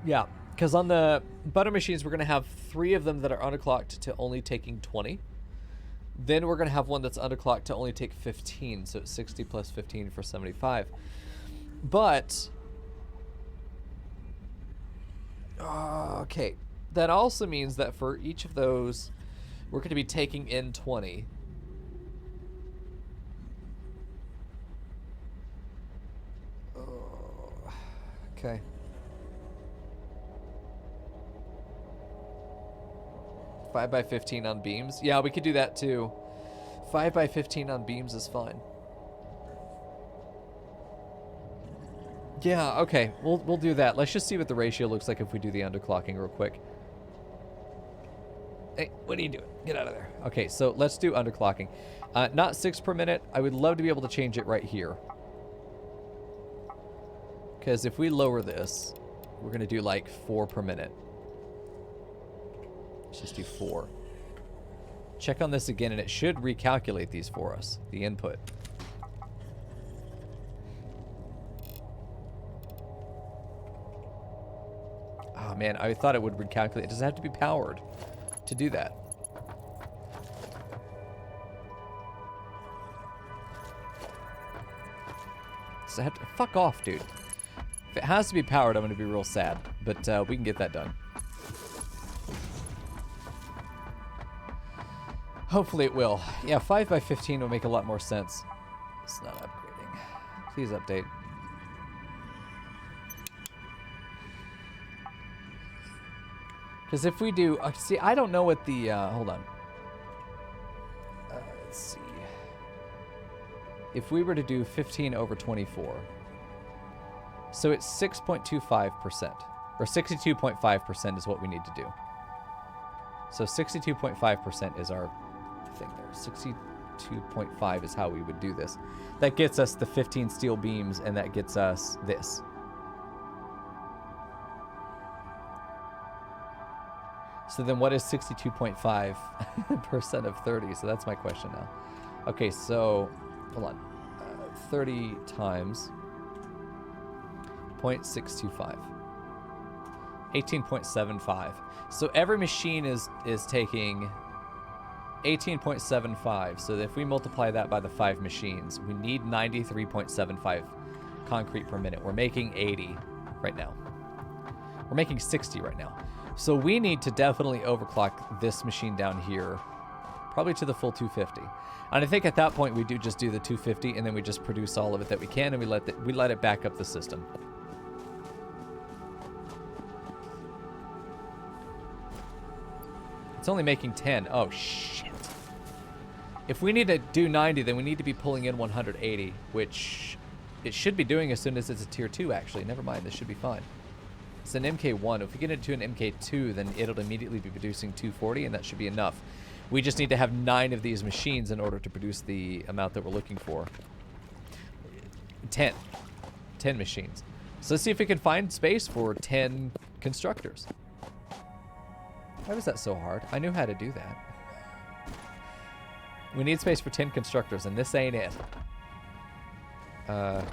Yeah, because on the butter machines, we're going to have 3 of them that are underclocked to only taking 20. Then we're going to have one that's underclocked to only take 15. So it's 60 plus 15 for 75. But, okay, that also means that for each of those, we're going to be taking in 20. Okay. 5 by 15 on beams. Yeah, we could do that too. 5 by 15 on beams is fine. Yeah, okay. We'll do that. Let's just see what the ratio looks like if we do the underclocking real quick. Hey, what are you doing? Get out of there. Okay, so let's do underclocking. Not 6 per minute. I would love to be able to change it right here. Because if we lower this, we're going to do like 4 per minute. Let's just do 4. Check on this again, and it should recalculate these for us, the input. Oh man, I thought it would recalculate. It doesn't have to be powered to do that. So I have to, fuck off, dude. If it has to be powered, I'm going to be real sad. But we can get that done. Hopefully it will. Yeah, 5 by 15 will make a lot more sense. It's not upgrading. Please update. Because if we do... see, I don't know what the... hold on. Let's see. If we were to do 15 over 24... So it's 6.25%. Or 62.5% is what we need to do. So 62.5% is our... thing there. 62.5 is how we would do this. That gets us the 15 steel beams, and that gets us this. So then what is 62.5% of 30? So that's my question now. Okay, so hold on. 30 times 0.625. 18.75. So every machine is taking 18.75. So if we multiply that by the 5 machines, we need 93.75 concrete per minute. We're making 80 right now. We're making 60 right now. So we need to definitely overclock this machine down here, probably to the full 250. And I think at that point we do just do the 250, and then we just produce all of it that we can, and we let it back up the system. It's only making 10. Oh, shit. If we need to do 90, then we need to be pulling in 180, which it should be doing as soon as it's a tier 2, actually. Never mind, this should be fine. It's an MK1. If we get into an MK2, then it'll immediately be producing 240, and that should be enough. We just need to have 9 of these machines in order to produce the amount that we're looking for. 10. 10 machines. So let's see if we can find space for 10 constructors. Why was that so hard? I knew how to do that. We need space for 10 constructors, and this ain't it.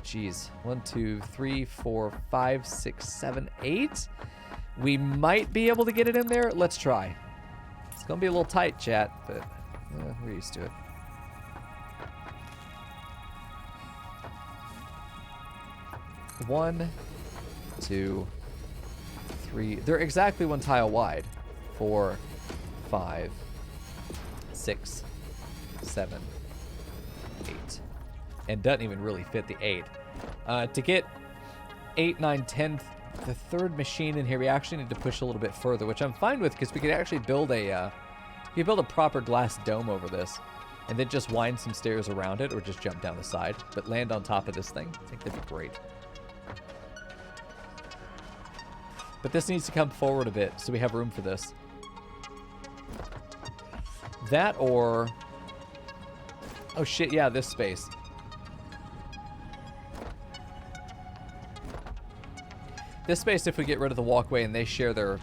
Geez. 1, 2, 3, 4, 5, 6, 7, 8. We might be able to get it in there. Let's try. It's going to be a little tight, chat, but we're used to it. One, 2, 3. They're exactly 1 tile wide. 4, 5, 6, 7, 8. And doesn't even really fit the 8. To get 8, 9, 10, the third machine in here, we actually need to push a little bit further, which I'm fine with because we could actually build a proper glass dome over this, and then just wind some stairs around it, or just jump down the side, but land on top of this thing. I think that'd be great. But this needs to come forward a bit so we have room for this. That or... oh shit, yeah, this space. This space, if we get rid of the walkway and they share their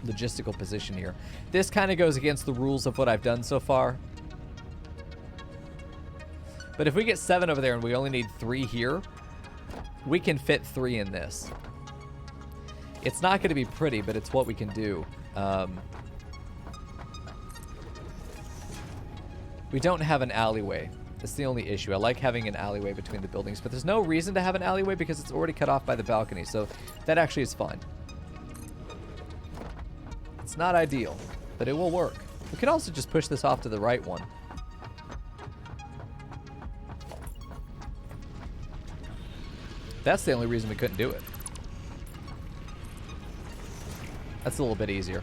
logistical position here. This kind of goes against the rules of what I've done so far. But if we get 7 over there and we only need 3 here, we can fit 3 in this. It's not going to be pretty, but it's what we can do. We don't have an alleyway. That's the only issue. I like having an alleyway between the buildings, but there's no reason to have an alleyway because it's already cut off by the balcony, so that actually is fine. It's not ideal, but it will work. We could also just push this off to the right one. That's the only reason we couldn't do it. That's a little bit easier.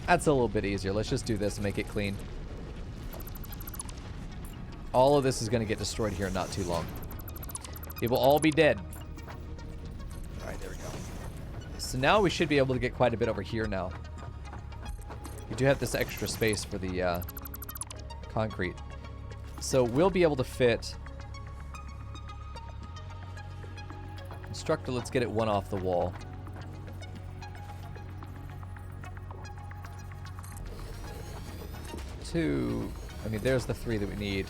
That's a little bit easier. Let's just do this and make it clean. All of this is going to get destroyed here in not too long. It will all be dead. All right, there we go. So now we should be able to get quite a bit over here now. We do have this extra space for the concrete. So we'll be able to fit... Constructor, let's get it 1 off the wall. 2... I mean, there's the 3 that we need.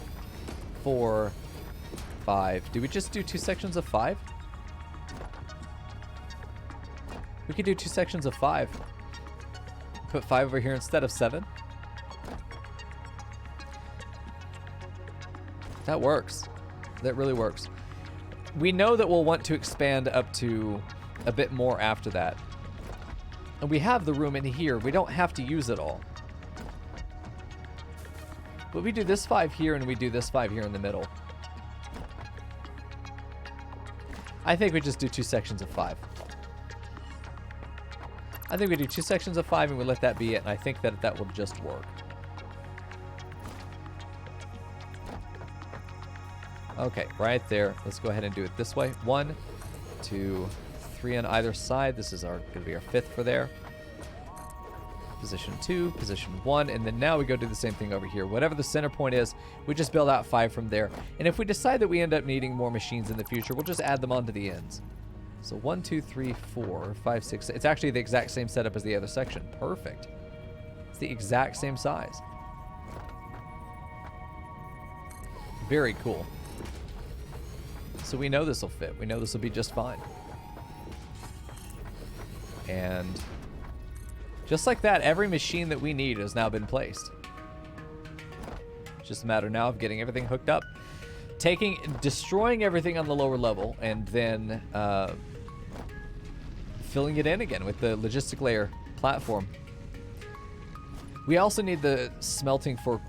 4, 5. Do we just do 2 sections of 5? We could do 2 sections of 5. Put 5 over here instead of 7. That works. That really works. We know that we'll want to expand up to a bit more after that. And we have the room in here. We don't have to use it all. But we do this 5 here and we do this 5 here in the middle. I think we just do 2 sections of 5. I think we do 2 sections of 5 and we let that be it, and I think that that will just work. Okay, right there. Let's go ahead and do it this way. 1, 2, 3 on either side. This is going to be our 5th for there. Position 2, position 1, and then now we go do the same thing over here. Whatever the center point is, we just build out 5 from there. And if we decide that we end up needing more machines in the future, we'll just add them onto the ends. So 1, 2, 3, 4, 5, 6. It's actually the exact same setup as the other section. Perfect. It's the exact same size. Very cool. So we know this will fit. We know this will be just fine. And just like that, every machine that we need has now been placed. It's just a matter now of getting everything hooked up. Destroying everything on the lower level, and then filling it in again with the logistic layer platform. We also need the smelting for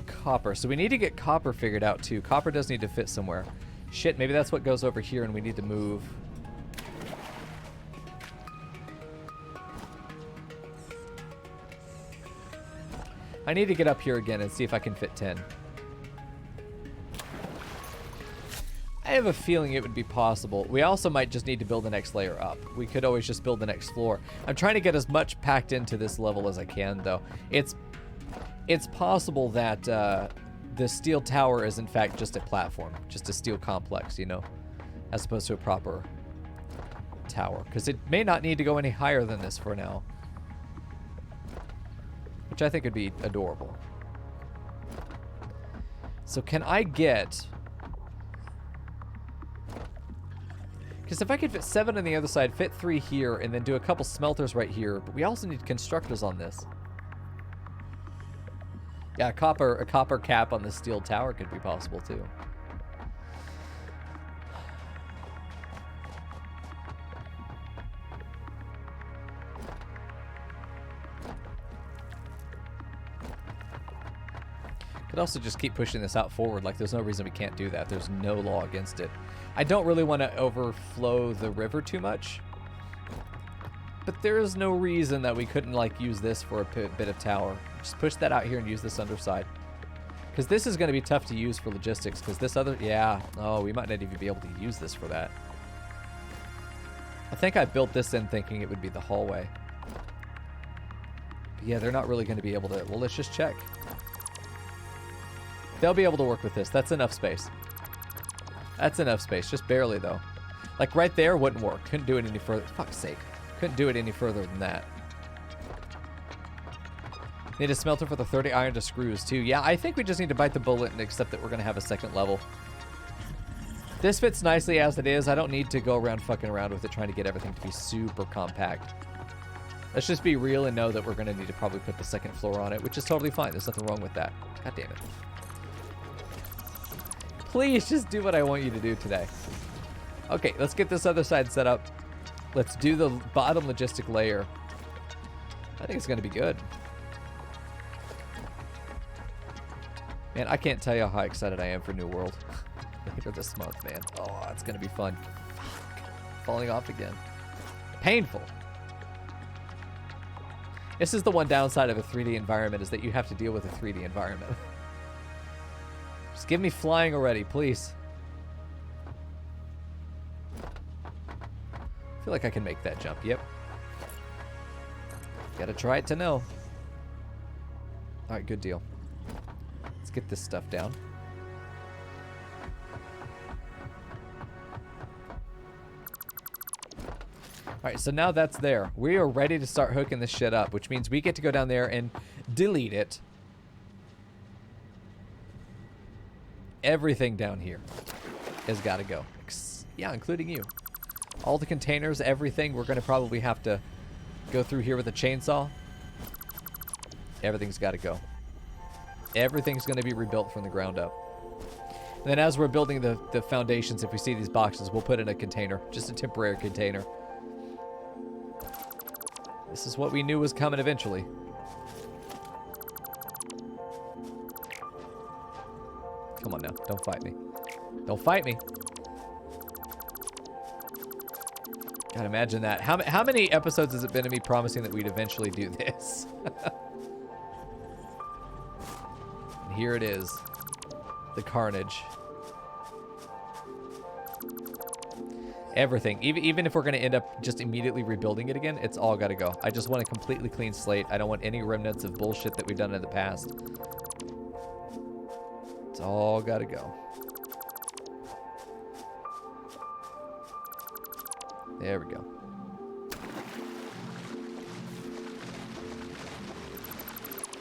copper. So we need to get copper figured out too. Copper does need to fit somewhere. Shit, maybe that's what goes over here and we need to move. I need to get up here again and see if I can fit 10. I have a feeling it would be possible. We also might just need to build the next layer up. We could always just build the next floor. I'm trying to get as much packed into this level as I can, though. It's possible that the steel tower is, in fact, just a platform. Just a steel complex, you know, as opposed to a proper tower. Because it may not need to go any higher than this for now. Which I think would be adorable. So can I get... Because if I could fit 7 on the other side, fit 3 here, and then do a couple smelters right here, but we also need constructors on this. Yeah, a copper cap on the steel tower could be possible too. Could also just keep pushing this out forward. Like, there's no reason we can't do that. There's no law against it. I don't really want to overflow the river too much. But there is no reason that we couldn't, like, use this for a bit of tower. Just push that out here and use this underside. Because this is going to be tough to use for logistics. Because this other... Yeah. Oh, we might not even be able to use this for that. I think I built this in thinking it would be the hallway. But yeah, they're not really going to be able to... Well, let's just check. They'll be able to work with this. That's enough space. That's enough space. Just barely, though. Like, right there wouldn't work. Couldn't do it any further. Fuck's sake. Couldn't do it any further than that. Need a smelter for the 30 iron to screws, too. Yeah, I think we just need to bite the bullet and accept that we're going to have a second level. This fits nicely as it is. I don't need to go around fucking around with it trying to get everything to be super compact. Let's just be real and know that we're going to need to probably put the second floor on it, which is totally fine. There's nothing wrong with that. God damn it. Please just do what I want you to do today. Okay, let's get this other side set up. Let's do the bottom logistic layer. I think it's going to be good. Man, I can't tell you how excited I am for New World. Later this month, man. Oh, it's going to be fun. Fuck. Falling off again. Painful. This is the one downside of a 3D environment, is that you have to deal with a 3D environment. Just give me flying already, please. I feel like I can make that jump. Yep. Gotta try it to know. Alright, good deal. Let's get this stuff down. Alright, so now that's there. We are ready to start hooking this shit up, which means we get to go down there and delete it. Everything down here has got to go. Yeah, including you. All the containers, everything, we're going to probably have to go through here with a chainsaw. Everything's got to go. Everything's going to be rebuilt from the ground up. And then as we're building the foundations, if we see these boxes, we'll put in a container. Just a temporary container. This is what we knew was coming eventually. Come on now. Don't fight me. Don't fight me. God, imagine that. How many episodes has it been of me promising that we'd eventually do this? And here it is. The carnage. Everything. Even if we're going to end up just immediately rebuilding it again, it's all got to go. I just want a completely clean slate. I don't want any remnants of bullshit that we've done in the past. It's all got to go. There we go.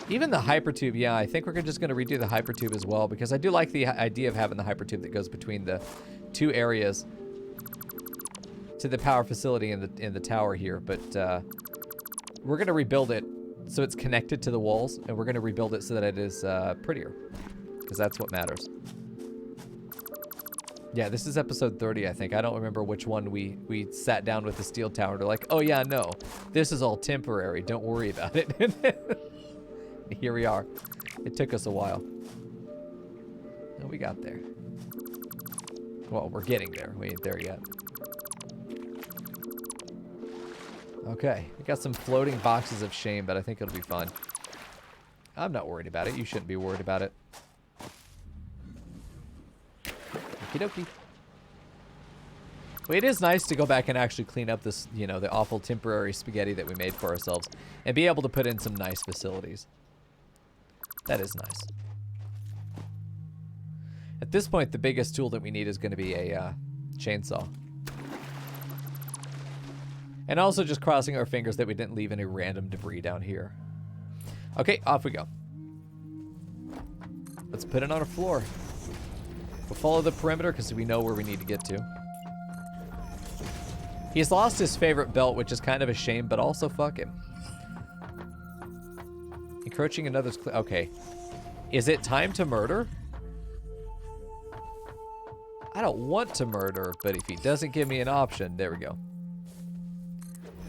Even the hypertube, yeah, I think we're just going to redo the hypertube as well, because I do like the idea of having the hypertube that goes between the two areas to the power facility in the tower here. But we're going to rebuild it so it's connected to the walls, and we're going to rebuild it so that it is prettier, because that's what matters. Yeah, this is episode 30, I think. I don't remember which one we sat down with the steel tower to like, oh yeah, no, this is all temporary. Don't worry about it. Here we are. It took us a while. No, we got there. Well, we're getting there. We ain't there yet. Okay, we got some floating boxes of shame, but I think it'll be fun. I'm not worried about it. You shouldn't be worried about it. Okie dokie. Well, it is nice to go back and actually clean up this, you know, the awful temporary spaghetti that we made for ourselves and be able to put in some nice facilities. That is nice. At this point, the biggest tool that we need is going to be a chainsaw. And also just crossing our fingers that we didn't leave any random debris down here. Okay, off we go. Let's put it on a floor. We'll follow the perimeter because we know where we need to get to. He's lost his favorite belt, which is kind of a shame, but also fuck him. Encroaching another's... Okay. Is it time to murder? I don't want to murder, but if he doesn't give me an option... There we go.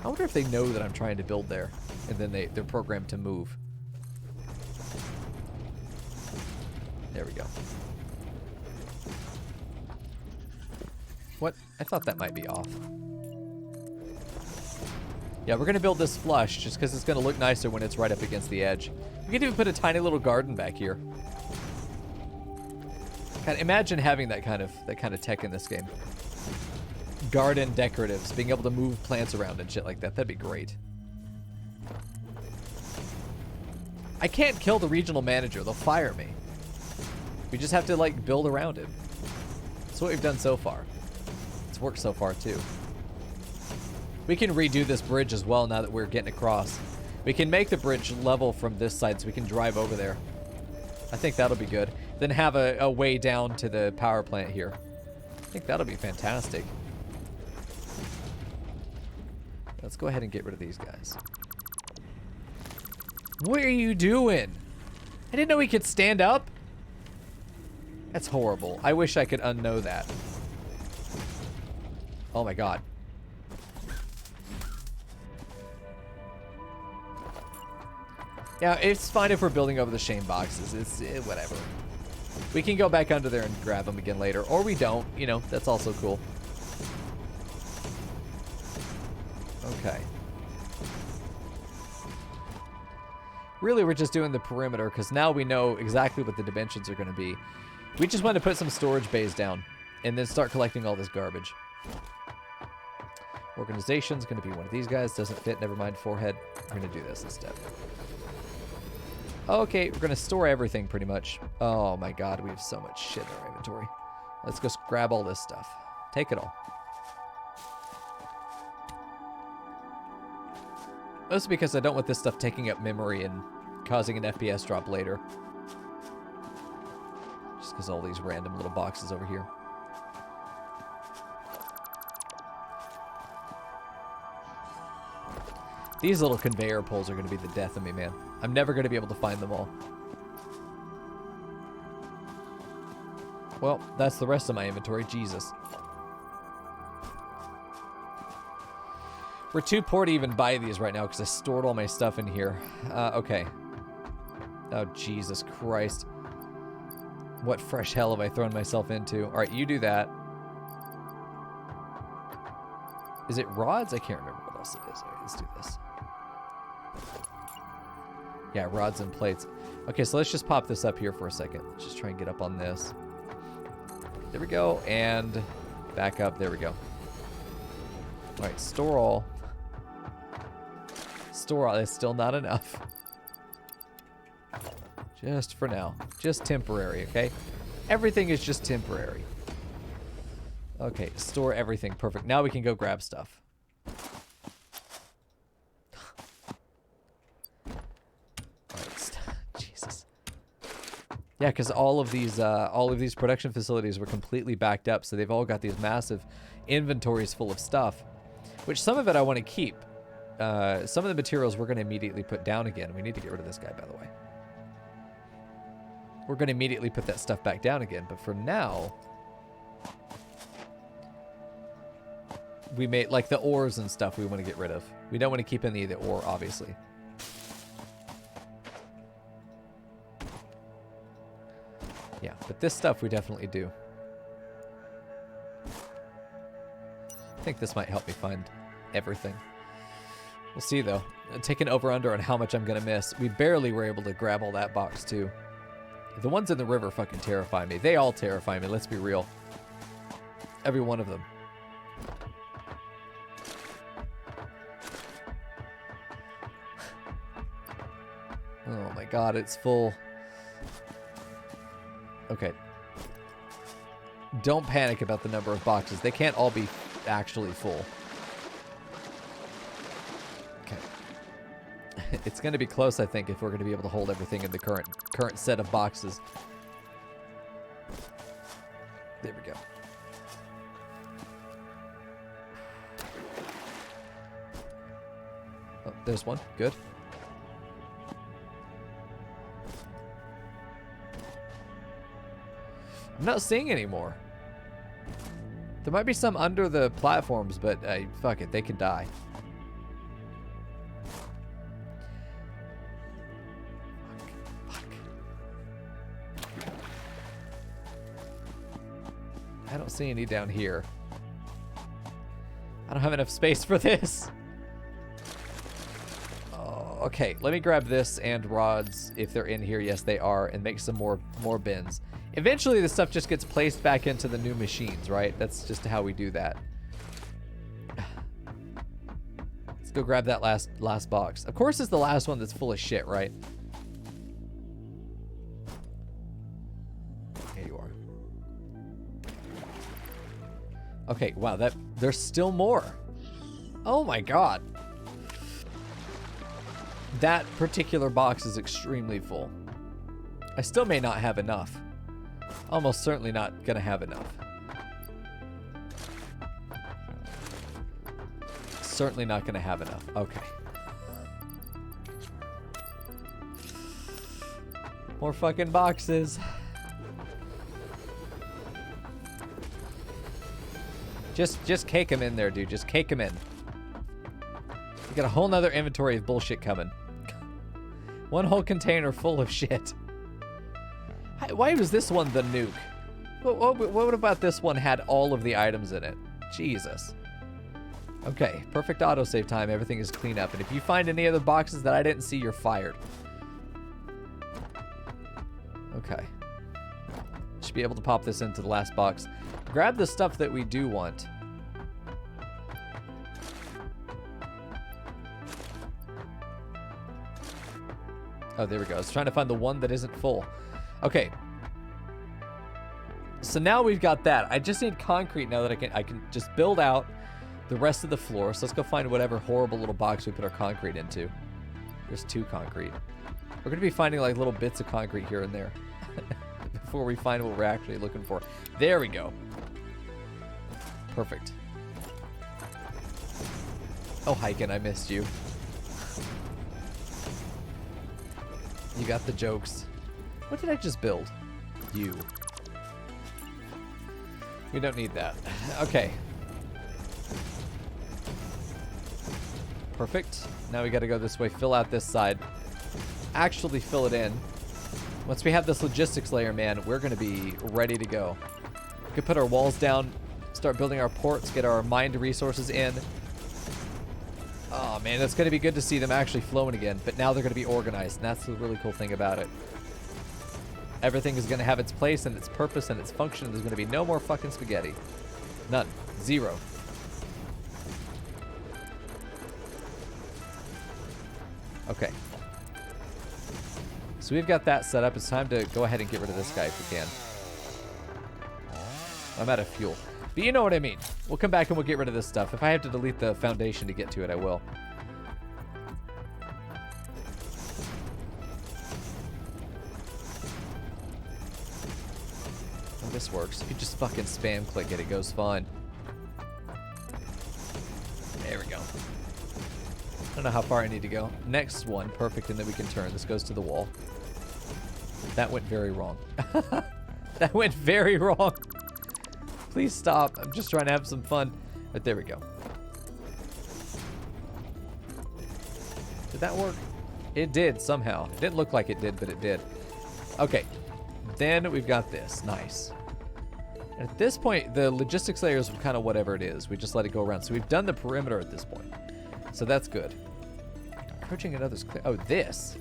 I wonder if they know that I'm trying to build there, and then they're programmed to move. There we go. What? I thought that might be off. Yeah, we're going to build this flush just because it's going to look nicer when it's right up against the edge. We could even put a tiny little garden back here. God, imagine having that kind of tech in this game. Garden decoratives, being able to move plants around and shit like that. That'd be great. I can't kill the regional manager. They'll fire me. We just have to, like, build around him. That's what we've done so far. It's worked so far, too. We can redo this bridge as well now that we're getting across. We can make the bridge level from this side so we can drive over there. I think that'll be good. Then have a way down to the power plant here. I think that'll be fantastic. Let's go ahead and get rid of these guys. What are you doing? I didn't know he could stand up. That's horrible. I wish I could unknow that. Oh my god. Yeah, it's fine if we're building over the shame boxes. It's whatever. We can go back under there and grab them again later. Or we don't. You know, that's also cool. Okay. Really, we're just doing the perimeter because now we know exactly what the dimensions are going to be. We just want to put some storage bays down and then start collecting all this garbage. Organization's going to be one of these guys. Doesn't fit. Never mind. Forehead. We're going to do this instead. Okay, we're going to store everything pretty much. Oh my god, we have so much shit in our inventory. Let's go grab all this stuff. Take it all. Mostly because I don't want this stuff taking up memory and causing an FPS drop later. Just because all these random little boxes over here. These little conveyor poles are going to be the death of me, man. I'm never going to be able to find them all. Well, that's the rest of my inventory. Jesus. We're too poor to even buy these right now because I stored all my stuff in here. Okay. Oh, Jesus Christ. What fresh hell have I thrown myself into? All right, you do that. Is it rods? I can't remember what else it is. All right, let's do this. Yeah, rods and plates. Okay, so let's just pop this up here for a second. Let's just try and get up on this. There we go. And back up. There we go. All right, store all. Store all. It's still not enough. Just for now. Just temporary, okay? Everything is just temporary. Okay, store everything. Perfect. Now we can go grab stuff. Jesus. Yeah, because all of these production facilities were completely backed up, so they've all got these massive inventories full of stuff, which some of it I want to keep. Some of the materials we're going to immediately put down again. We need to get rid of this guy, by the way. We're going to immediately put that stuff back down again, but for now, we made, like, the ores and stuff we want to get rid of. We don't want to keep any of the ore, obviously. Yeah, but this stuff we definitely do. I think this might help me find everything. We'll see, though. Take an over-under on how much I'm going to miss. We barely were able to grab all that box, too. The ones in the river fucking terrify me. They all terrify me, let's be real. Every one of them. Oh my god, it's full. Okay. Don't panic about the number of boxes. They can't all be actually full. Okay. It's going to be close, I think, if we're going to be able to hold everything in the current set of boxes. There we go. Oh, there's one. Good. I'm not seeing any more. There might be some under the platforms, but fuck it, they can die. Fuck. I don't see any down here. I don't have enough space for this. Oh, okay, let me grab this and rods if they're in here. Yes, they are, and make some more bins. Eventually, the stuff just gets placed back into the new machines, right? That's just how we do that. Let's go grab that last box. Of course, it's the last one that's full of shit, right? Here you are. Okay, wow, there's still more. Oh my god. That particular box is extremely full. I still may not have enough. Almost certainly not gonna have enough. Certainly not gonna have enough. Okay. More fucking boxes. Just cake them in there, dude. Just cake them in. You got a whole nother inventory of bullshit coming. One whole container full of shit. Why was this one the nuke? What about this one had all of the items in it? Jesus. Okay, perfect autosave time. Everything is clean up. And if you find any other boxes that I didn't see, you're fired. Okay. Should be able to pop this into the last box. Grab the stuff that we do want. Oh, there we go. I was trying to find the one that isn't full. Okay. So now we've got that. I just need concrete now that I can just build out the rest of the floor. So let's go find whatever horrible little box we put our concrete into. There's 2 concrete. We're going to be finding like little bits of concrete here and there before we find what we're actually looking for. There we go. Perfect. Oh, Hyken, I missed you. You got the jokes. What did I just build? You. We don't need that. Okay. Perfect. Now we gotta go this way, fill out this side. Actually fill it in. Once we have this logistics layer, man, we're gonna be ready to go. We can put our walls down, start building our ports, get our mined resources in. Oh man, it's gonna be good to see them actually flowing again, but now they're gonna be organized, and that's the really cool thing about it. Everything is going to have its place and its purpose and its function. There's going to be no more fucking spaghetti. None. Zero. Okay. So we've got that set up. It's time to go ahead and get rid of this guy if we can. I'm out of fuel. But you know what I mean. We'll come back and we'll get rid of this stuff. If I have to delete the foundation to get to it, I will. This works. If you just fucking spam click it, it goes fine. There we go. I don't know how far I need to go. Next one, perfect, and then we can turn. This goes to the wall. That went very wrong. That went very wrong. Please stop. I'm just trying to have some fun. But there we go. Did that work? It did somehow. It didn't look like it did, but it did. Okay. Then we've got this. Nice. And at this point, the logistics layer is kind of whatever it is. We just let it go around. So we've done the perimeter at this point. So that's good. Encroaching another's clear. Oh, this.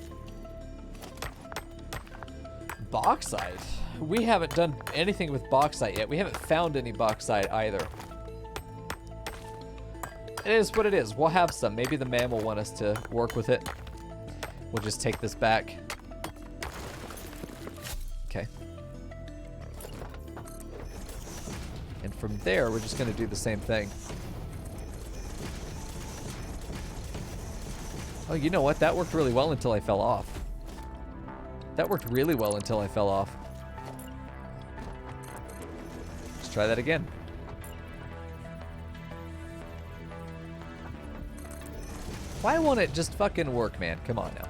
Bauxite. We haven't done anything with bauxite yet. We haven't found any bauxite either. It is what it is. We'll have some. Maybe the man will want us to work with it. We'll just take this back. Okay. And from there, we're just going to do the same thing. Oh, you know what? That worked really well until I fell off. That worked really well until I fell off. Let's try that again. Why won't it just fucking work, man? Come on now.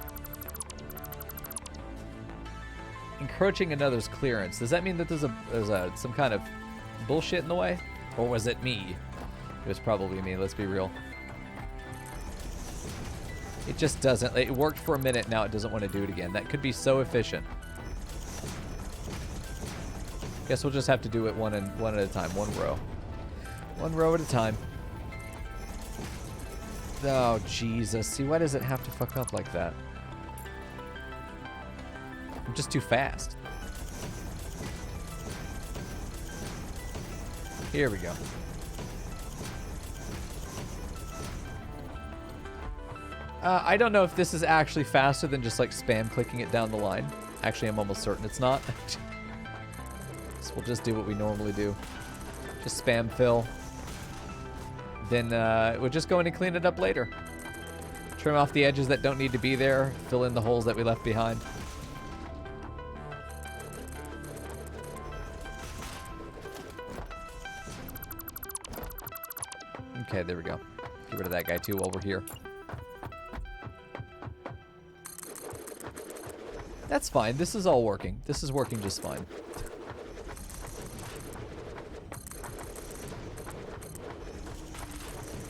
Encroaching another's clearance. Does that mean that there's some kind of bullshit in the way? Or was it me? It was probably me, let's be real. It just doesn't. It worked for a minute, now it doesn't want to do it again. That could be so efficient. Guess we'll just have to do it one at a time, one row. One row at a time. Oh, Jesus. See, why does it have to fuck up like that? I'm just too fast. Here we go. I don't know if this is actually faster than just like spam clicking it down the line. Actually, I'm almost certain it's not. So we'll just do what we normally do. Just spam fill. Then we'll just go in and clean it up later. Trim off the edges that don't need to be there. Fill in the holes that we left behind. Okay, there we go. Get rid of that guy too while we're here. That's fine. This is all working. This is working just fine.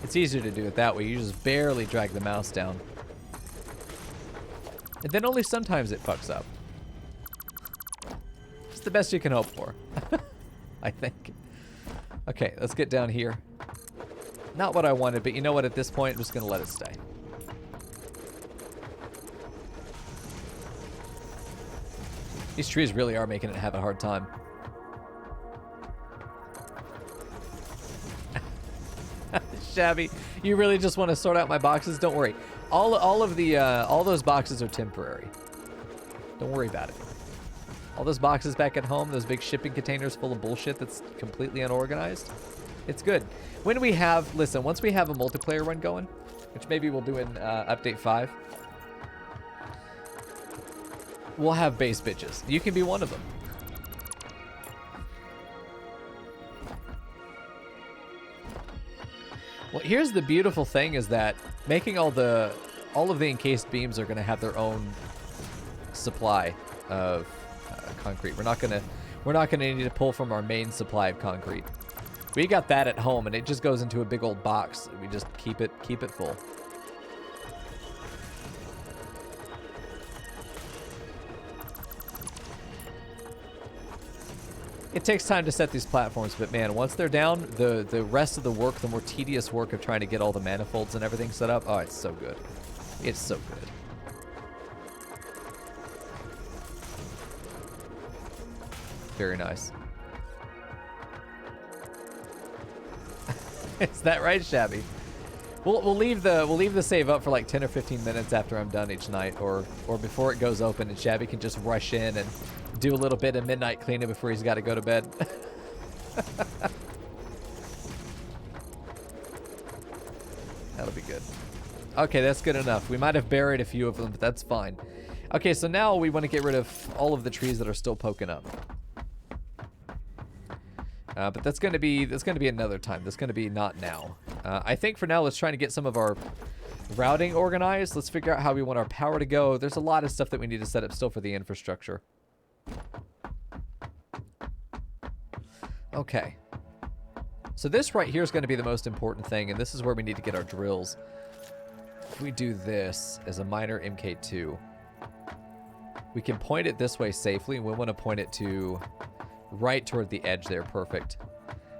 It's easier to do it that way. You just barely drag the mouse down. And then only sometimes it fucks up. It's the best you can hope for. I think. Okay, let's get down here. Not what I wanted, but you know what? At this point, I'm just going to let it stay. These trees really are making it have a hard time. Shabby, you really just want to sort out my boxes? Don't worry. All those boxes are temporary. Don't worry about it. All those boxes back at home, those big shipping containers full of bullshit that's completely unorganized. It's good. When we have, listen, once we have a multiplayer run going, which maybe we'll do in update 5, we'll have base bitches. You can be one of them. Well, here's the beautiful thing is that making all of the encased beams are going to have their own supply of concrete. We're not going to need to pull from our main supply of concrete. We got that at home, and it just goes into a big old box. We just keep it full. It takes time to set these platforms, but man, once they're down, the rest of the work, the more tedious work of trying to get all the manifolds and everything set up, oh, it's so good. It's so good. Very nice. Is that right, Shabby? We'll leave the save up for like 10 or 15 minutes after I'm done each night, or before it goes open, and Shabby can just rush in and do a little bit of midnight cleaning before he's got to go to bed. That'll be good. Okay, that's good enough. We might have buried a few of them, but that's fine. Okay, so now we want to get rid of all of the trees that are still poking up. But that's going to be another time. That's going to be not now. I think for now, let's try to get some of our routing organized. Let's figure out how we want our power to go. There's a lot of stuff that we need to set up still for the infrastructure. Okay. So this right here is going to be the most important thing, and this is where we need to get our drills. If we do this as a minor MK2, we can point it this way safely, and we want to point it to right toward the edge there. Perfect.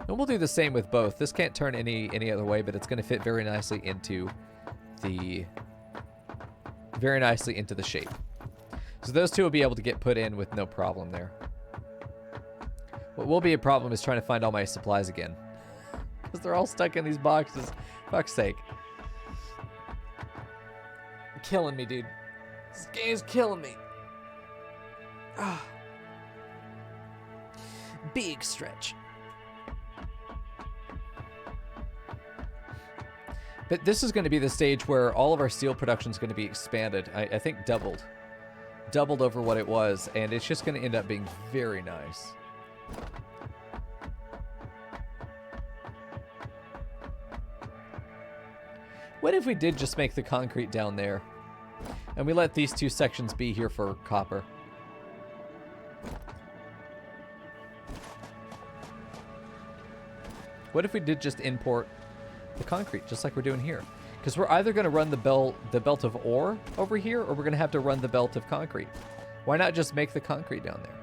And we'll do the same with both. This can't turn any other way, but it's going to fit very nicely into the very nicely into the shape. So those two will be able to get put in with no problem there. What will be a problem is trying to find all my supplies again. Because they're all stuck in these boxes. Fuck's sake. Killing me, dude. This game's killing me. Ah. Big stretch. But this is going to be the stage where all of our steel production is going to be expanded. I think doubled. Doubled over what it was. And it's just going to end up being very nice. What if we did just make the concrete down there? And we let these two sections be here for copper? What if we did just import the concrete, just like we're doing here? Because we're either going to run the belt of ore over here, or we're going to have to run the belt of concrete. Why not just make the concrete down there?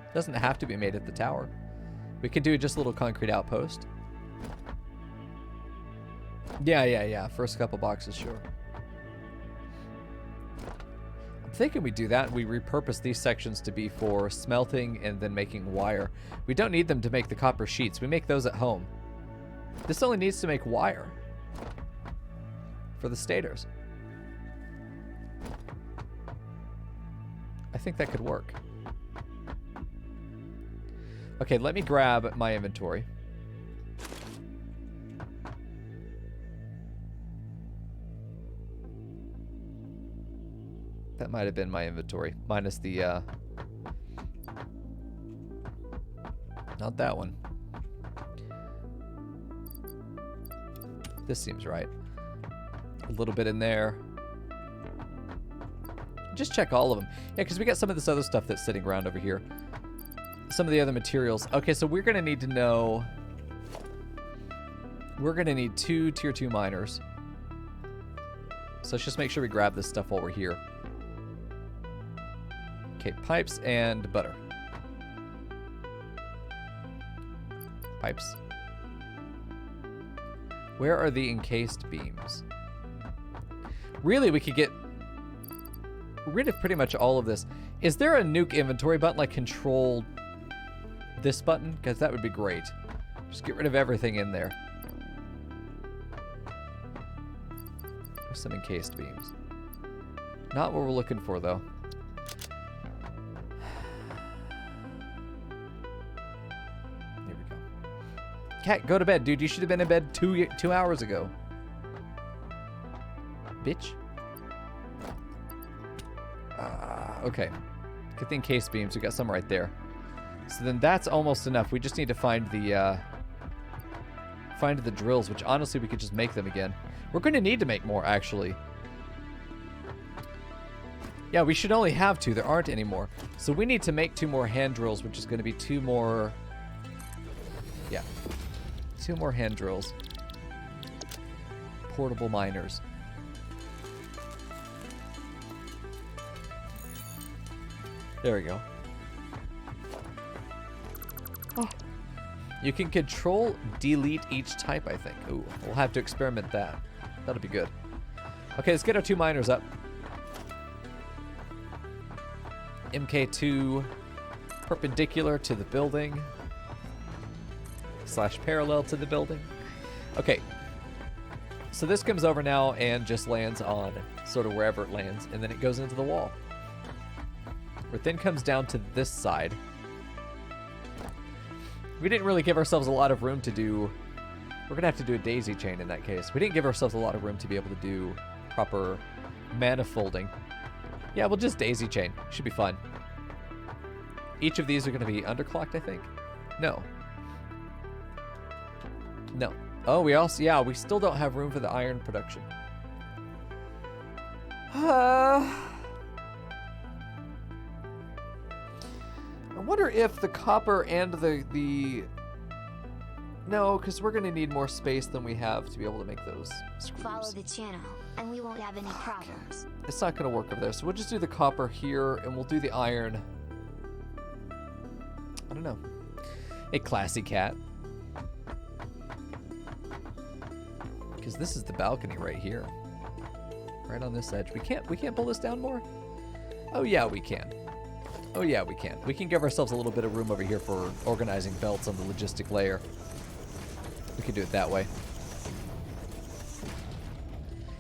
It doesn't have to be made at the tower. We could do just a little concrete outpost. Yeah. First couple boxes, sure. I'm thinking we do that. We repurpose these sections to be for smelting and then making wire. We don't need them to make the copper sheets. We make those at home. This only needs to make wire for the stators. I think that could work. Okay, let me grab my inventory. That might have been my inventory, minus the, not that one. This seems right. A little bit in there. Just check all of them. Yeah, because we got some of this other stuff that's sitting around over here. Some of the other materials. Okay, so we're going to need to know... We're going to need 2 tier 2 miners. So let's just make sure we grab this stuff while we're here. Okay, pipes and butter. Pipes. Where are the encased beams? Really, we could get rid of pretty much all of this. Is there a nuke inventory button, like control this button? Because that would be great. Just get rid of everything in there. There's some encased beams. Not what we're looking for, though. Here we go. Cat, go to bed, dude. You should have been in bed 2 hours ago. Bitch. Okay. Get the encased beams. We got some right there. So then that's almost enough. We just need to find the drills, which honestly we could just make them again. We're going to need to make more, actually. Yeah, we should only have 2. There aren't any more. So we need to make 2 more hand drills, which is going to be 2 more... Yeah. 2 more hand drills. Portable miners. There we go. Oh. You can control delete each type, I think. Ooh, we'll have to experiment that. That'll be good. Okay, let's get our 2 miners up. MK2 perpendicular to the building. / parallel to the building. Okay. So this comes over now and just lands on sort of wherever it lands, and then it goes into the wall. It then comes down to this side. We didn't really give ourselves a lot of room to do... We're going to have to do a daisy chain in that case. We didn't give ourselves a lot of room to be able to do proper manifolding. Yeah, we'll just daisy chain. Should be fun. Each of these are going to be underclocked, I think. No. No. Oh, we also... Yeah, we still don't have room for the iron production. I wonder if the copper and the... No, because we're going to need more space than we have to be able to make those screws. Follow the channel, and we won't have any problems. It's not going to work over there, so we'll just do the copper here, and we'll do the iron. I don't know. A classy cat. Because this is the balcony right here. Right on this edge. We can't pull this down more? Oh yeah, we can. Oh yeah, we can. We can give ourselves a little bit of room over here for organizing belts on the logistic layer. We could do it that way.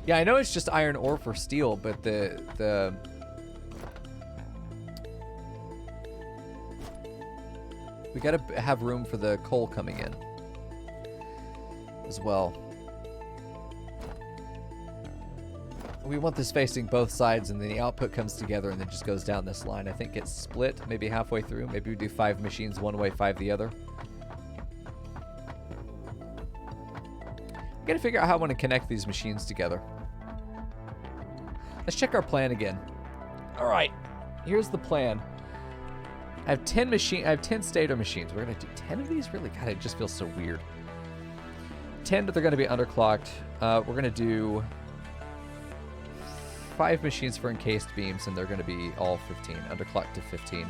Yeah, I know it's just iron ore for steel, but the we gotta have room for the coal coming in as well. We want this facing both sides, and then the output comes together and then just goes down this line. I think gets split maybe halfway through. Maybe we do 5 machines one way, 5 the other. I gotta figure out how I want to connect these machines together. Let's check our plan again. All right, here's the plan. I have 10 stator machines. We're gonna do 10 of these? Really? God, it just feels so weird. 10, but they're gonna be underclocked. We're gonna do 5 machines for encased beams, and they're gonna be all 15, underclocked to 15.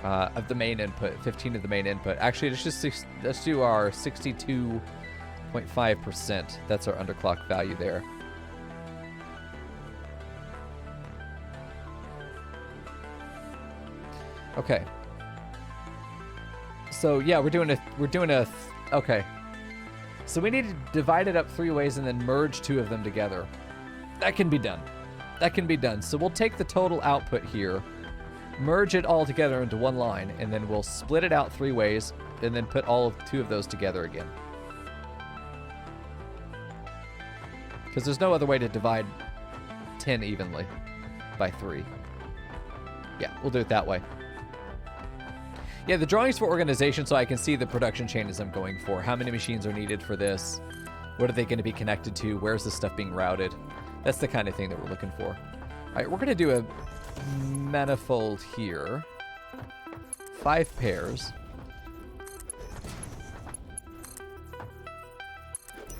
Of the main input, 15 of the main input. Actually, let's do our 62.5%. That's our underclock value there. Okay. So yeah, we're doing a okay. So we need to divide it up 3 ways and then merge 2 of them together. That can be done. That can be done. So we'll take the total output here, merge it all together into one line, and then we'll split it out 3 ways and then put all of 2 of those together again. Because there's no other way to divide 10 evenly by 3. Yeah, we'll do it that way. Yeah, the drawings for organization, so I can see the production chain as I'm going for. How many machines are needed for this? What are they going to be connected to? Where's the stuff being routed? That's the kind of thing that we're looking for. All right, we're going to do a manifold here. 5 pairs.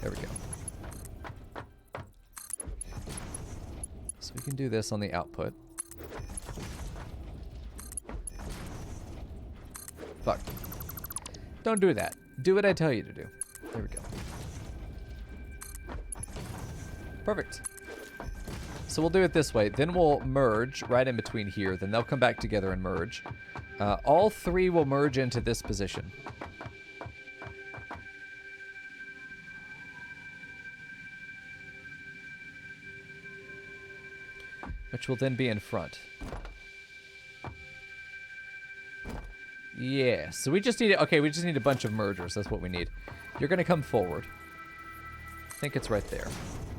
There we go. So we can do this on the output. Fuck. Don't do that. Do what I tell you to do. There we go. Perfect. So we'll do it this way. Then we'll merge right in between here. Then they'll come back together and merge. All 3 will merge into this position. Which will then be in front. Yeah, so we just need, okay, we just need a bunch of mergers. That's what we need. You're going to come forward. I think it's right there.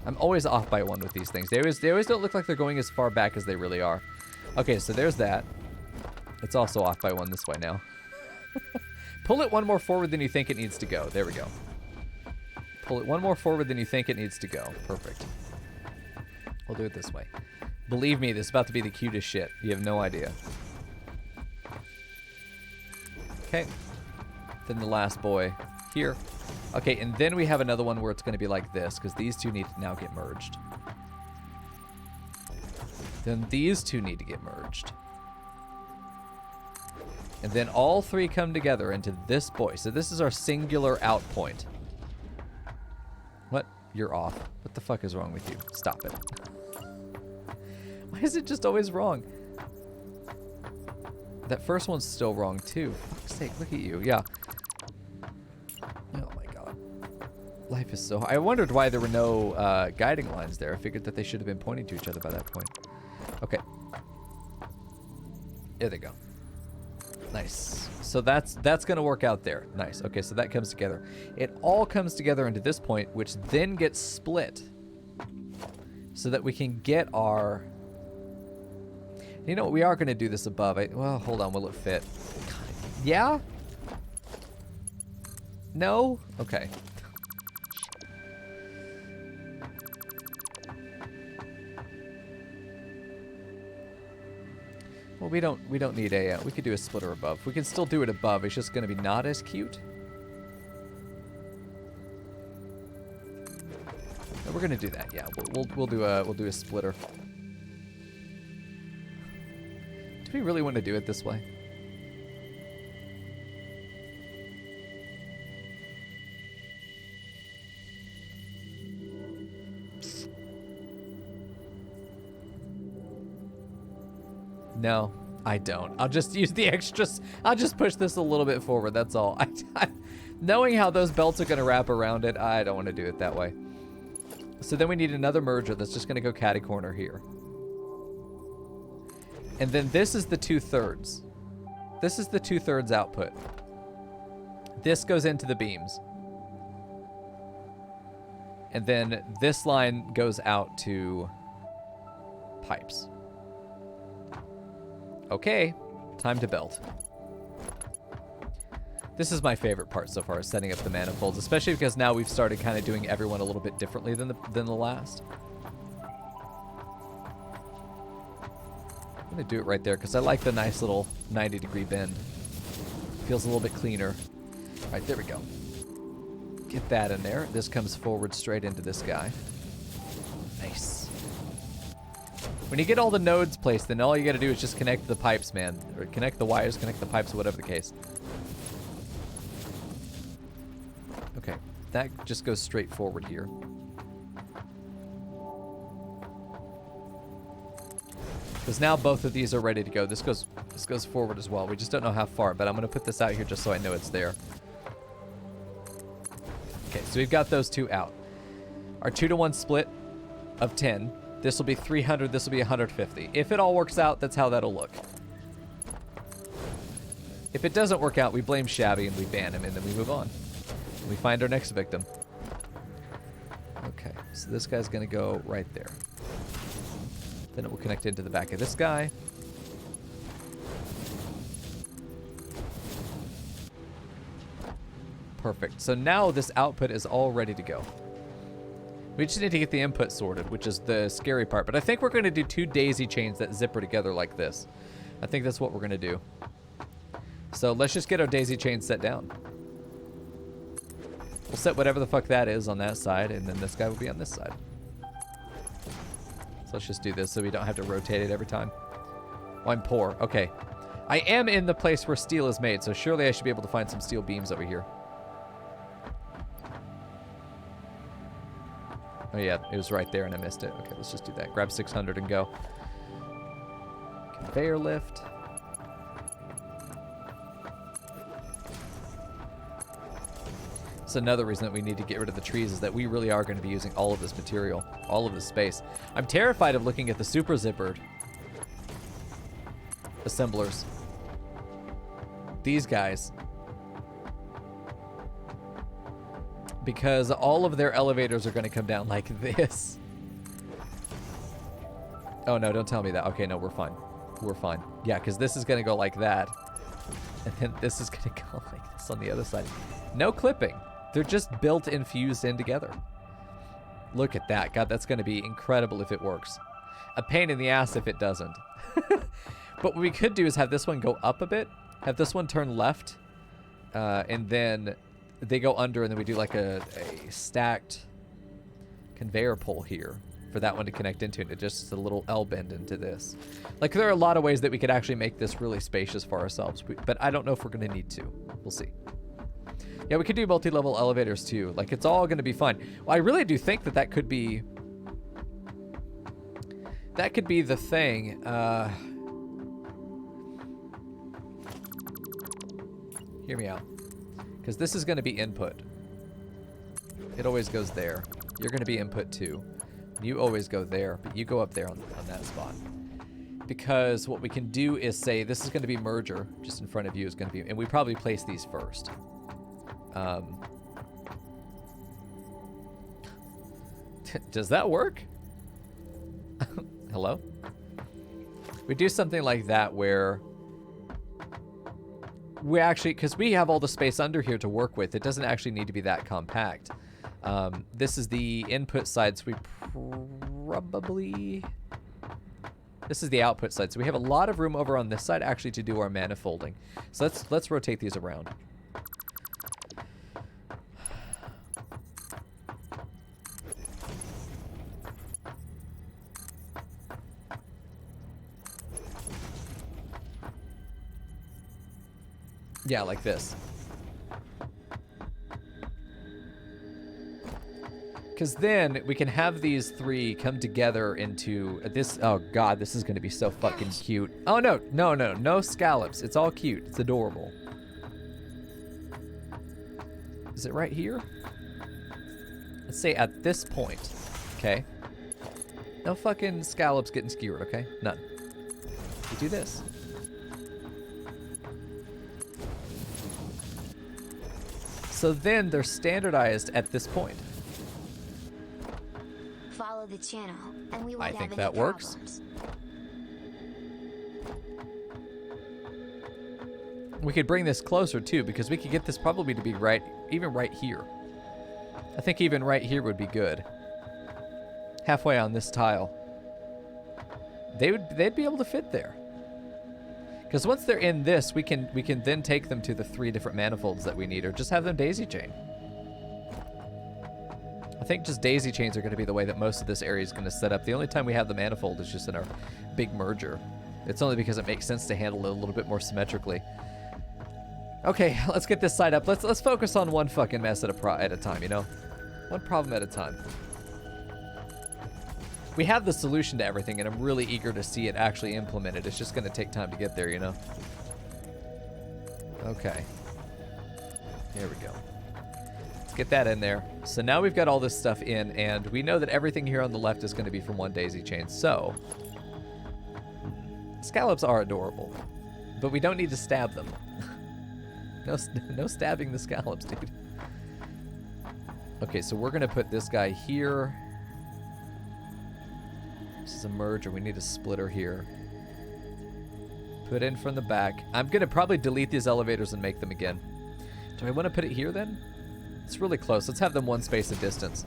I'm always off by 1 with these things. They always don't look like they're going as far back as they really are. Okay, so there's that. It's also off by 1 this way now. Pull it 1 more forward than you think it needs to go. There we go. Pull it 1 more forward than you think it needs to go. Perfect. We'll do it this way. Believe me, this is about to be the cutest shit. You have no idea. Okay. Then the last boy here. Okay, and then we have another one where it's going to be like this, because these 2 need to now get merged. Then these 2 need to get merged. And then all 3 come together into this boy. So this is our singular out point. What? You're off. What the fuck is wrong with you? Stop it. Why is it just always wrong? That first one's still wrong, too. For fuck's sake, look at you. Yeah. Oh, my God. Life is so hard. I wondered why there were no guiding lines there. I figured that they should have been pointing to each other by that point. Okay. There they go. Nice. So that's going to work out there. Nice. Okay, so that comes together. It all comes together into this point, which then gets split so that we can get our... You know what? We are going to do this above. Well, hold on. Will it fit? Yeah? No? Okay. Well, we don't need a... we could do a splitter above. We can still do it above. It's just going to be not as cute. No, we're going to do that. Yeah, we'll do a splitter. Do we really want to do it this way? No, I don't. I'll just use the extras. I'll just push this a little bit forward. That's all. Knowing how those belts are going to wrap around it, I don't want to do it that way. So then we need another merger that's just going to go catty corner here. And then this is the 2/3. This is the 2/3 output. This goes into the beams. And then this line goes out to pipes. Okay, time to belt. This is my favorite part so far, is setting up the manifolds, especially because now we've started kind of doing everyone a little bit differently than the last. I'm going to do it right there because I like the nice little 90-degree bend. Feels a little bit cleaner. All right, there we go. Get that in there. This comes forward straight into this guy. Nice. When you get all the nodes placed, then all you got to do is just connect the pipes, man. Or connect the wires, connect the pipes, whatever the case. Okay, that just goes straight forward here. Because now both of these are ready to go. This goes forward as well. We just don't know how far, but I'm going to put this out here just so I know it's there. Okay, so we've got those two out. Our 2-to-1 split of 10. This will be 300, this will be 150. If it all works out, that's how that'll look. If it doesn't work out, we blame Shabby and we ban him, and then we move on. And we find our next victim. Okay, so this guy's going to go right there. Then it will connect into the back of this guy. Perfect. So now this output is all ready to go. We just need to get the input sorted, which is the scary part. But I think we're going to do 2 daisy chains that zipper together like this. I think that's what we're going to do. So let's just get our daisy chain set down. We'll set whatever the fuck that is on that side, and then this guy will be on this side. So let's just do this so we don't have to rotate it every time. Oh, I'm poor. Okay. I am in the place where steel is made, so surely I should be able to find some steel beams over here. Oh yeah, it was right there and I missed it. Okay, let's just do that. Grab 600 and go. Conveyor lift. That's another reason that we need to get rid of the trees, is that we really are going to be using all of this material, all of this space. I'm terrified of looking at the super zippered assemblers. These guys. Because all of their elevators are going to come down like this. Oh, no, don't tell me that. Okay, no, we're fine. We're fine. Yeah, because this is going to go like that. And then this is going to go like this on the other side. No clipping. They're just built and fused in together. Look at that. God, that's going to be incredible if it works. A pain in the ass if it doesn't. But what we could do is have this one go up a bit. Have this one turn left. And then they go under, and then we do like a stacked conveyor pole here for that one to connect into, and it just a little L bend into this. Like, there are a lot of ways that we could actually make this really spacious for ourselves, but I don't know if we're going to need to. We'll see. Yeah, we could do multi-level elevators too. Like, it's all going to be fun. Well, I really do think that could be the thing. Hear me out. Because this is going to be input. It always goes there. You're going to be input too. You always go there, but you go up there on that spot. Because what we can do is say this is going to be merger. Just in front of you is going to be... And we probably place these first. Does that work? Hello? We do something like that where... we actually, because we have all the space under here to work with, it doesn't actually need to be that compact. This is the input side, so we probably... This is the output side, so we have a lot of room over on this side actually to do our manifolding. So let's rotate these around. Yeah, like this. Because then we can have these three come together into this. Oh God, this is going to be so fucking cute. Oh no, no, no, no scallops. It's all cute. It's adorable. Is it right here? Let's say at this point. Okay. No fucking scallops getting skewered, okay? None. We do this. So then they're standardized at this point. Follow the channel, and we won't I have think any that works. problems. We could bring this closer too, because we could get this probably to be right, even right here. I think even right here would be good. Halfway on this tile. They'd be able to fit there. Because once they're in this, we can then take them to the 3 different manifolds that we need, or just have them daisy chain. I think just daisy chains are going to be the way that most of this area is going to set up. The only time we have the manifold is just in our big merger. It's only because it makes sense to handle it a little bit more symmetrically. Okay, let's get this side up. Let's focus on one fucking mess at a time, you know? One problem at a time. We have the solution to everything, and I'm really eager to see it actually implemented. It's just going to take time to get there, you know? Okay. There we go. Let's get that in there. So now we've got all this stuff in, and we know that everything here on the left is going to be from one daisy chain. So, scallops are adorable, but we don't need to stab them. No stabbing the scallops, dude. Okay, so we're going to put this guy here. This is a merger. We need a splitter here. Put in from the back. I'm going to probably delete these elevators and make them again. Do I want to put it here then? It's really close. Let's have them one space of distance.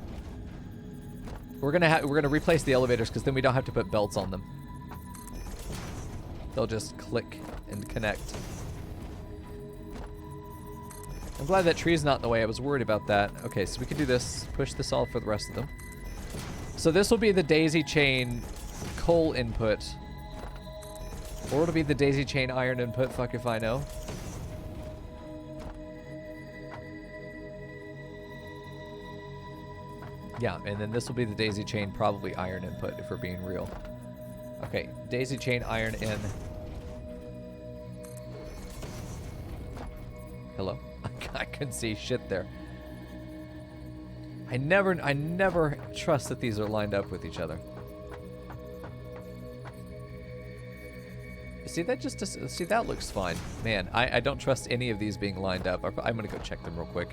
We're gonna replace the elevators because then we don't have to put belts on them. They'll just click and connect. I'm glad that tree's not in the way. I was worried about that. Okay, so we can do this. Push this all for the rest of them. So this will be the daisy chain coal input. Or it'll be the daisy chain iron input. Fuck if I know. Yeah, and then this will be the daisy chain probably iron input if we're being real. Okay, daisy chain iron in. Hello? I couldn't see shit there. I never trust that these are lined up with each other. See, that just see, that looks fine. Man, I don't trust any of these being lined up. I'm gonna go check them real quick.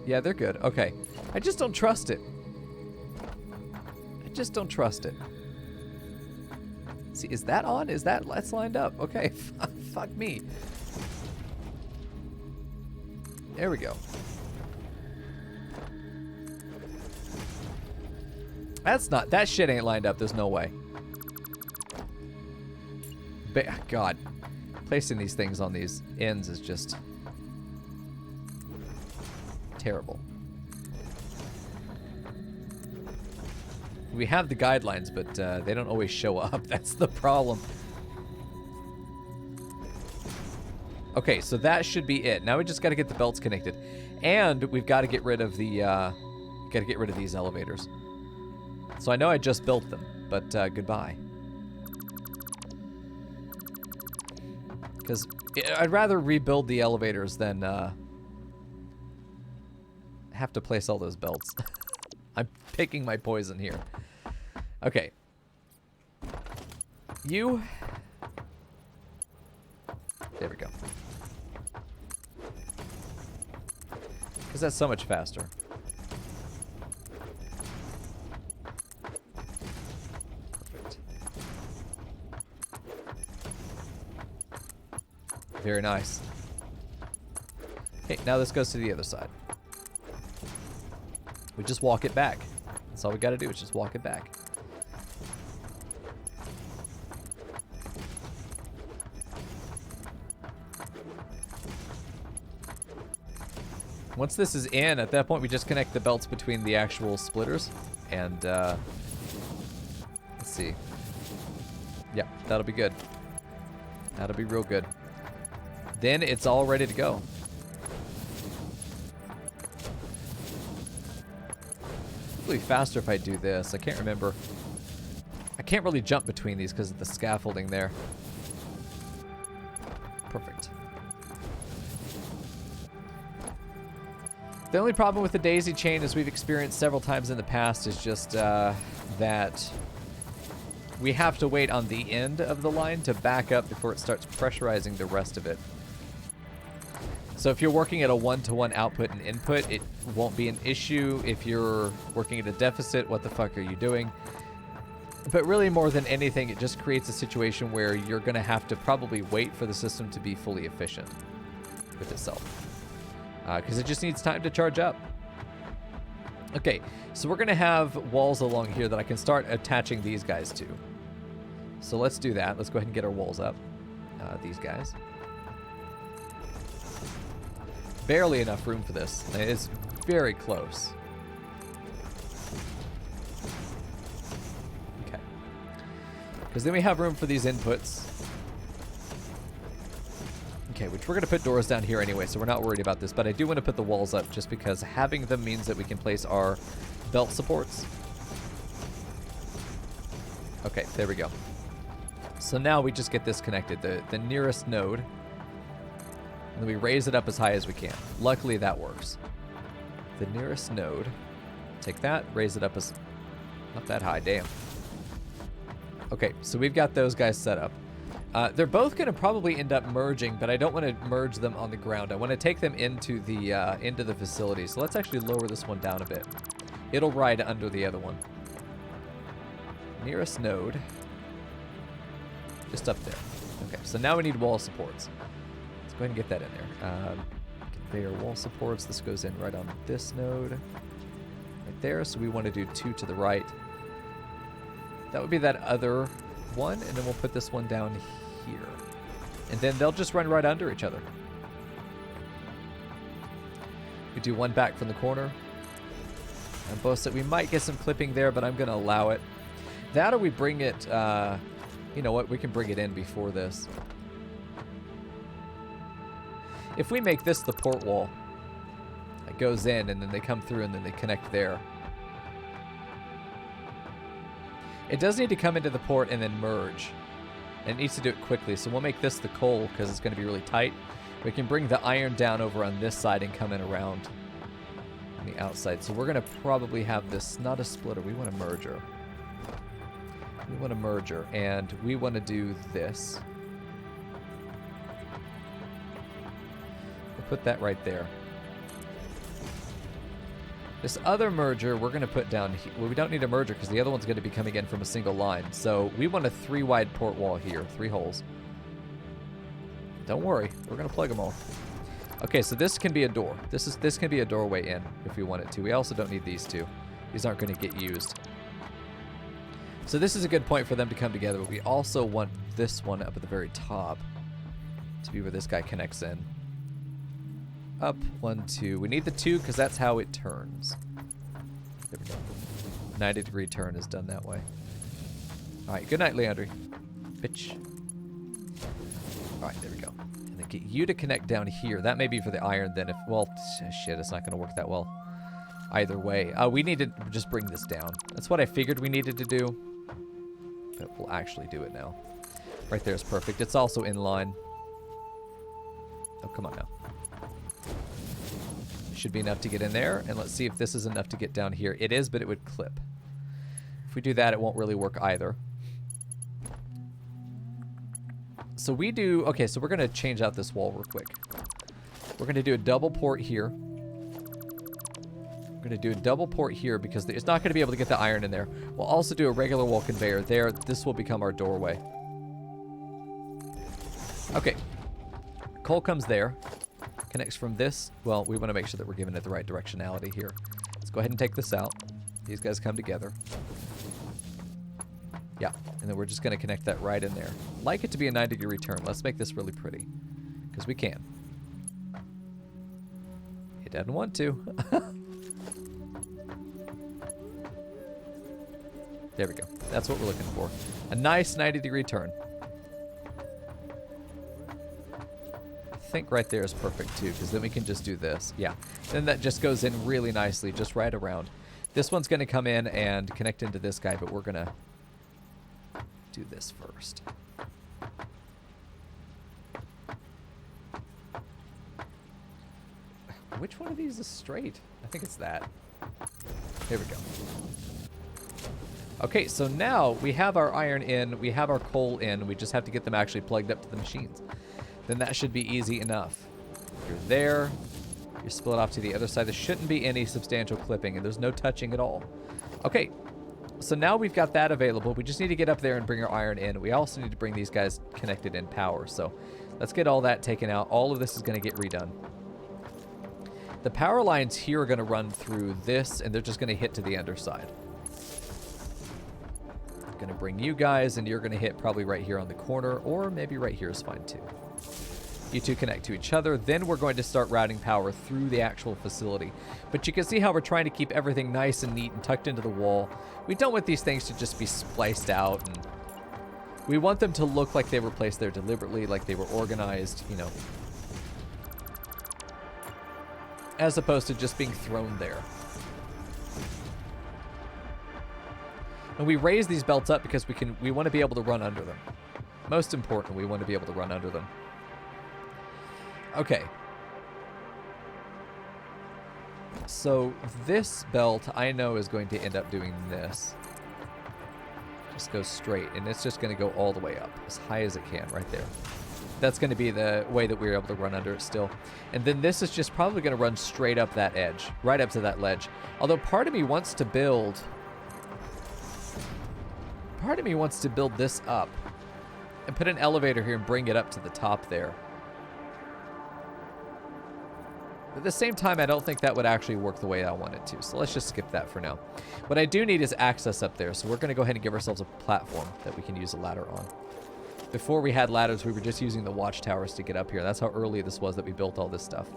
Yeah, they're good. Okay. I just don't trust it. I just don't trust it. See, is that on? That's lined up. Okay. Fuck me. There we go. That shit ain't lined up. There's no way. God. Placing these things on these ends is just terrible. We have the guidelines, but they don't always show up. That's the problem. Okay, so that should be it. Now we just got to get the belts connected, and we've got to get rid of the these elevators. So I know I just built them, but goodbye. Because I'd rather rebuild the elevators than have to place all those belts. I'm picking my poison here. Okay. You. There we go. Because that's so much faster. Perfect. Very nice. Okay, now this goes to the other side. We just walk it back. That's all we got to do is just walk it back. Once this is in, at that point we just connect the belts between the actual splitters. And, let's see. Yeah, that'll be good. That'll be real good. then it's all ready to go. It'll be faster if I do this. I can't remember. I can't really jump between these because of the scaffolding there. Perfect. The only problem with the daisy chain, as we've experienced several times in the past, is just that we have to wait on the end of the line to back up before it starts pressurizing the rest of it. So if you're working at a one-to-one output and input, it won't be an issue. If you're working at a deficit, what the fuck are you doing? But really, more than anything, it just creates a situation where you're going to have to probably wait for the system to be fully efficient with itself. Because it just needs time to charge up. Okay, so we're going to have walls along here that I can start attaching these guys to. So let's do that. Let's go ahead and get our walls up. These guys. Barely enough room for this. It's very close. Okay. Because then we have room for these inputs. Okay, which we're going to put doors down here anyway, so we're not worried about this. But I do want to put the walls up just because having them means that we can place our belt supports. Okay, there we go. So now we just get this connected, the nearest node. And then we raise it up as high as we can. Luckily, that works. The nearest node. Take that, raise it up as... Not that high, damn. Okay, so we've got those guys set up. They're both going to probably end up merging, but I don't want to merge them on the ground. I want to take them into the facility. So let's actually lower this one down a bit. It'll ride under the other one. Nearest node. Just up there. Okay, so now we need wall supports. Let's go ahead and get that in there. Conveyor wall supports. This goes in right on this node. Right there. So we want to do 2 to the right. That would be that other one, and then we'll put this one down here. And then they'll just run right under each other. We do one back from the corner. On both sides. We might get some clipping there, but I'm going to allow it. That or we bring it... you know what? We can bring it in before this. If we make this the port wall, it goes in, and then they come through, and then they connect there. It does need to come into the port and then merge. And it needs to do it quickly, so we'll make this the coal because it's going to be really tight. We can bring the iron down over on this side and come in around on the outside. So we're going to probably have this, not a splitter, we want a merger. We want a merger, and we want to do this. We'll put that right there. This other merger we're going to put down here. Well, we don't need a merger because the other one's going to be coming in from a single line. So we want a 3-wide port wall here, 3 holes. Don't worry, we're going to plug them all. Okay, so this can be a door. This can be a doorway in if we want it to. We also don't need these two. These aren't going to get used. So this is a good point for them to come together, but we also want this one up at the very top to be where this guy connects in. Up, 1, 2. We need the 2 because that's how it turns. There we go. 90-degree turn is done that way. All right, good night, Leandri. Bitch. All right, there we go. And then get you to connect down here. That may be for the iron then if, well, shit, it's not going to work that well. Either way. We need to just bring this down. That's what I figured we needed to do. But we'll actually do it now. Right there is perfect. It's also in line. Oh, come on now. Should be enough to get in there. And let's see if this is enough to get down here. It is, but it would clip. If we do that, it won't really work either. So we do... Okay, so we're going to change out this wall real quick. We're going to do a double port here. We're going to do a double port here because it's not going to be able to get the iron in there. We'll also do a regular wall conveyor there. This will become our doorway. Okay. Coal comes there. Connects from this. Well, we want to make sure that we're giving it the right directionality here. Let's go ahead and take this out. These guys come together. Yeah, and then we're just going to connect that right in there. Like it to be a 90-degree turn. Let's make this really pretty. Because we can. It doesn't want to. There we go. That's what we're looking for. A nice 90-degree turn. think right there is perfect too, because then we can just do this. Yeah. Then that just goes in really nicely, just right around. This one's going to come in and connect into this guy, but we're going to do this first. Which one of these is straight? I think it's that. Here we go. Okay, so now we have our iron in, we have our coal in, we just have to get them actually plugged up to the machines. Then that should be easy enough. You're there, you're split off to the other side. There shouldn't be any substantial clipping, and there's no touching at all. Okay, so now we've got that available. We just need to get up there and bring our iron in. We also need to bring these guys connected in power. So let's get all that taken out. All of this is going to get redone. The power lines here are going to run through this, and they're just going to hit to the underside. I'm going to bring you guys, and you're going to hit probably right here on the corner, or maybe right here is fine too. You two connect to each other. Then we're going to start routing power through the actual facility. But you can see how we're trying to keep everything nice and neat and tucked into the wall. We don't want these things to just be spliced out, and we want them to look like they were placed there deliberately, like they were organized, you know, as opposed to just being thrown there. And we raise these belts up because we want to be able to run under them. Most important, we want to be able to run under them. Okay. So this belt I know is going to end up doing this. Just go straight, and it's just going to go all the way up as high as it can right there. That's going to be the way that we're able to run under it still. And then this is just probably going to run straight up that edge, right up to that ledge. Although part of me wants to build this up and put an elevator here and bring it up to the top there. But at the same time, I don't think that would actually work the way I want it to. So let's just skip that for now. What I do need is access up there. So we're going to go ahead and give ourselves a platform that we can use a ladder on. Before we had ladders, we were just using the watchtowers to get up here. That's how early this was that we built all this stuff.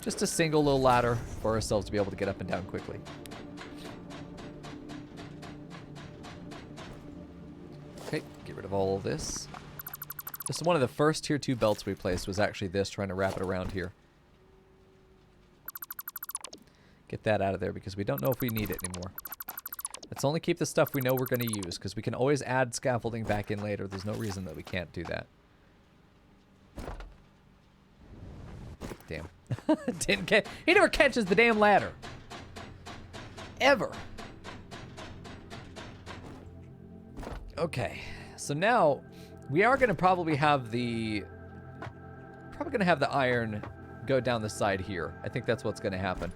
Just a single little ladder for ourselves to be able to get up and down quickly. Okay, get rid of all of this. This is one of the first tier 2 belts we placed, was actually this, trying to wrap it around here. Get that out of there because we don't know if we need it anymore. Let's only keep the stuff we know we're going to use, because we can always add scaffolding back in later. There's no reason that we can't do that. Damn. Didn't catch. He never catches the damn ladder. Ever. Okay. So now we are going to probably have the iron go down the side here. I think that's what's going to happen.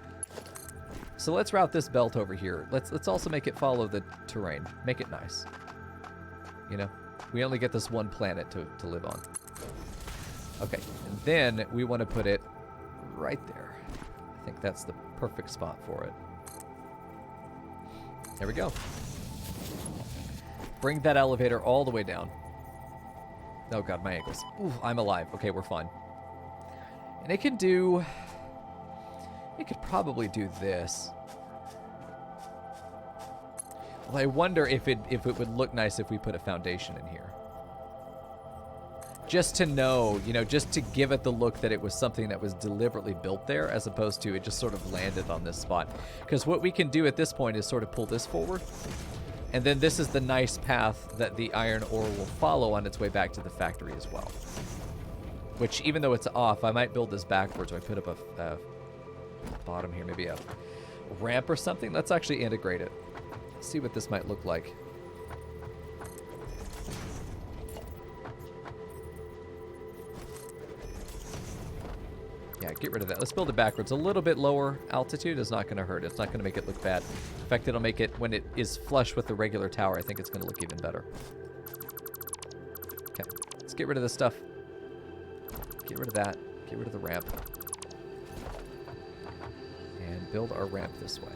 So let's route this belt over here. Let's also make it follow the terrain. Make it nice. You know, we only get this one planet to live on. Okay, and then we want to put it right there. I think that's the perfect spot for it. There we go. Bring that elevator all the way down. Oh god, my ankles. Ooh, I'm alive. Okay, we're fine. And it can do... It could probably do this. Well, I wonder if it would look nice if we put a foundation in here. Just to know, you know, just to give it the look that it was something that was deliberately built there, as opposed to it just sort of landed on this spot. Because what we can do at this point is sort of pull this forward. And then this is the nice path that the iron ore will follow on its way back to the factory as well. Which, even though it's off, I might build this backwards. I put up a bottom here, maybe a ramp or something. Let's actually integrate it. See what this might look like. Yeah, get rid of that. Let's build it backwards. A little bit lower altitude is not going to hurt. It's not going to make it look bad. In fact, it'll make it, when it is flush with the regular tower, I think it's going to look even better. Okay, let's get rid of this stuff. Get rid of that. Get rid of the ramp. And build our ramp this way.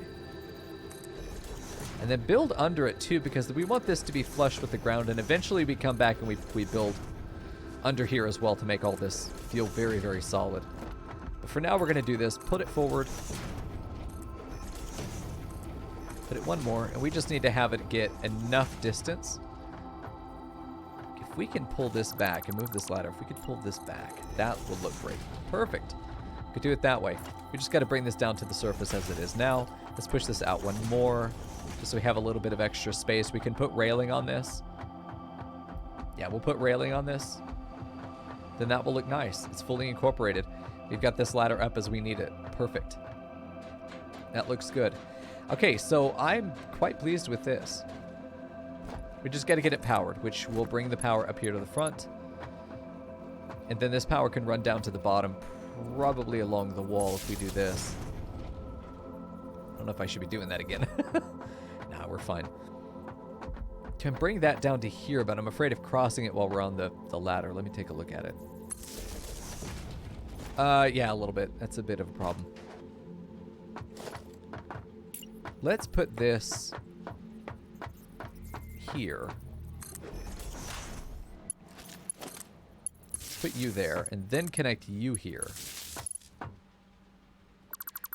And then build under it too, because we want this to be flush with the ground, and eventually we come back and we build under here as well to make all this feel very, very solid. But for now we're going to do this. Put it forward. Put it one more, and we just need to have it get enough distance if we can pull this back and move this ladder, if we could pull this back, that would look great. Perfect. Could do it that way. We just got to bring this down to the surface as it is now. Let's push this out one more, just so we have a little bit of extra space. We can put railing on this. Yeah, we'll put railing on this. Then that will look nice. It's fully incorporated. We've got this ladder up as we need it. Perfect. That looks good. Okay, so I'm quite pleased with this. We just got to get it powered, which will bring the power up here to the front. And then this power can run down to the bottom, probably along the wall if we do this. I don't know if I should be doing that again. Nah, we're fine. Can bring that down to here, but I'm afraid of crossing it while we're on the ladder. Let me take a look at it. Yeah, a little bit. That's a bit of a problem. Let's put this here. Put you there, and then connect you here.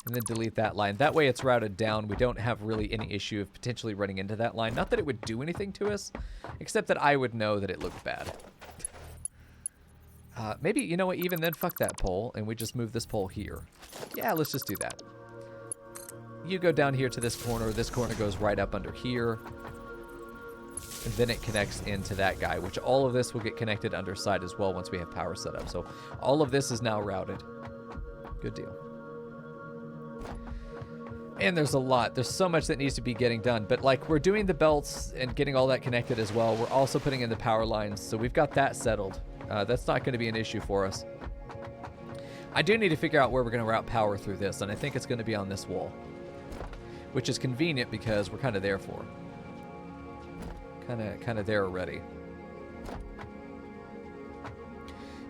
And then delete that line. That way it's routed down. We don't have really any issue of potentially running into that line. Not that it would do anything to us, except that I would know that it looked bad. Maybe, you know what, even then, fuck that pole, and we just move this pole here. Yeah, let's just do that. You go down here to this corner goes right up under here. And then it connects into that guy, which all of this will get connected underside as well once we have power set up. So all of this is now routed. Good deal. And there's a lot. There's so much that needs to be getting done. But like, we're doing the belts and getting all that connected as well. We're also putting in the power lines. So we've got that settled. That's not going to be an issue for us. I do need to figure out where we're going to route power through this. And I think it's going to be on this wall. Which is convenient because we're kind of there for it. Kind of there already.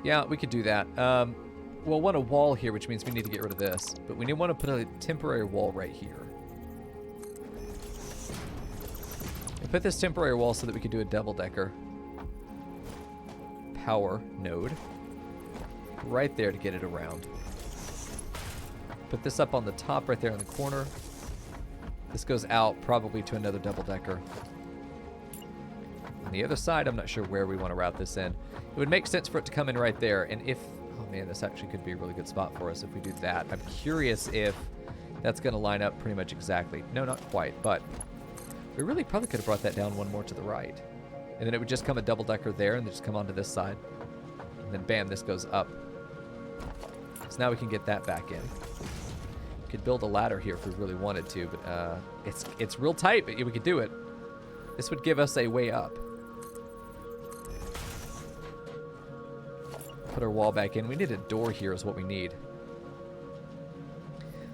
Yeah, we could do that. We'll want a wall here, which means we need to get rid of this. But we want to put a temporary wall right here. And put this temporary wall so that we can do a double-decker power node right there to get it around. Put this up on the top right there in the corner. This goes out probably to another double-decker. On the other side, I'm not sure where we want to route this in. It would make sense for it to come in right there. And if... Oh, man, this actually could be a really good spot for us if we do that. I'm curious if that's going to line up pretty much exactly. No, not quite, but we really probably could have brought that down one more to the right. And then it would just come a double-decker there and then just come onto this side. And then, bam, this goes up. So now we can get that back in. We could build a ladder here if we really wanted to, but it's real tight, but we could do it. This would give us a way up. Put our wall back in. We need a door here is what we need.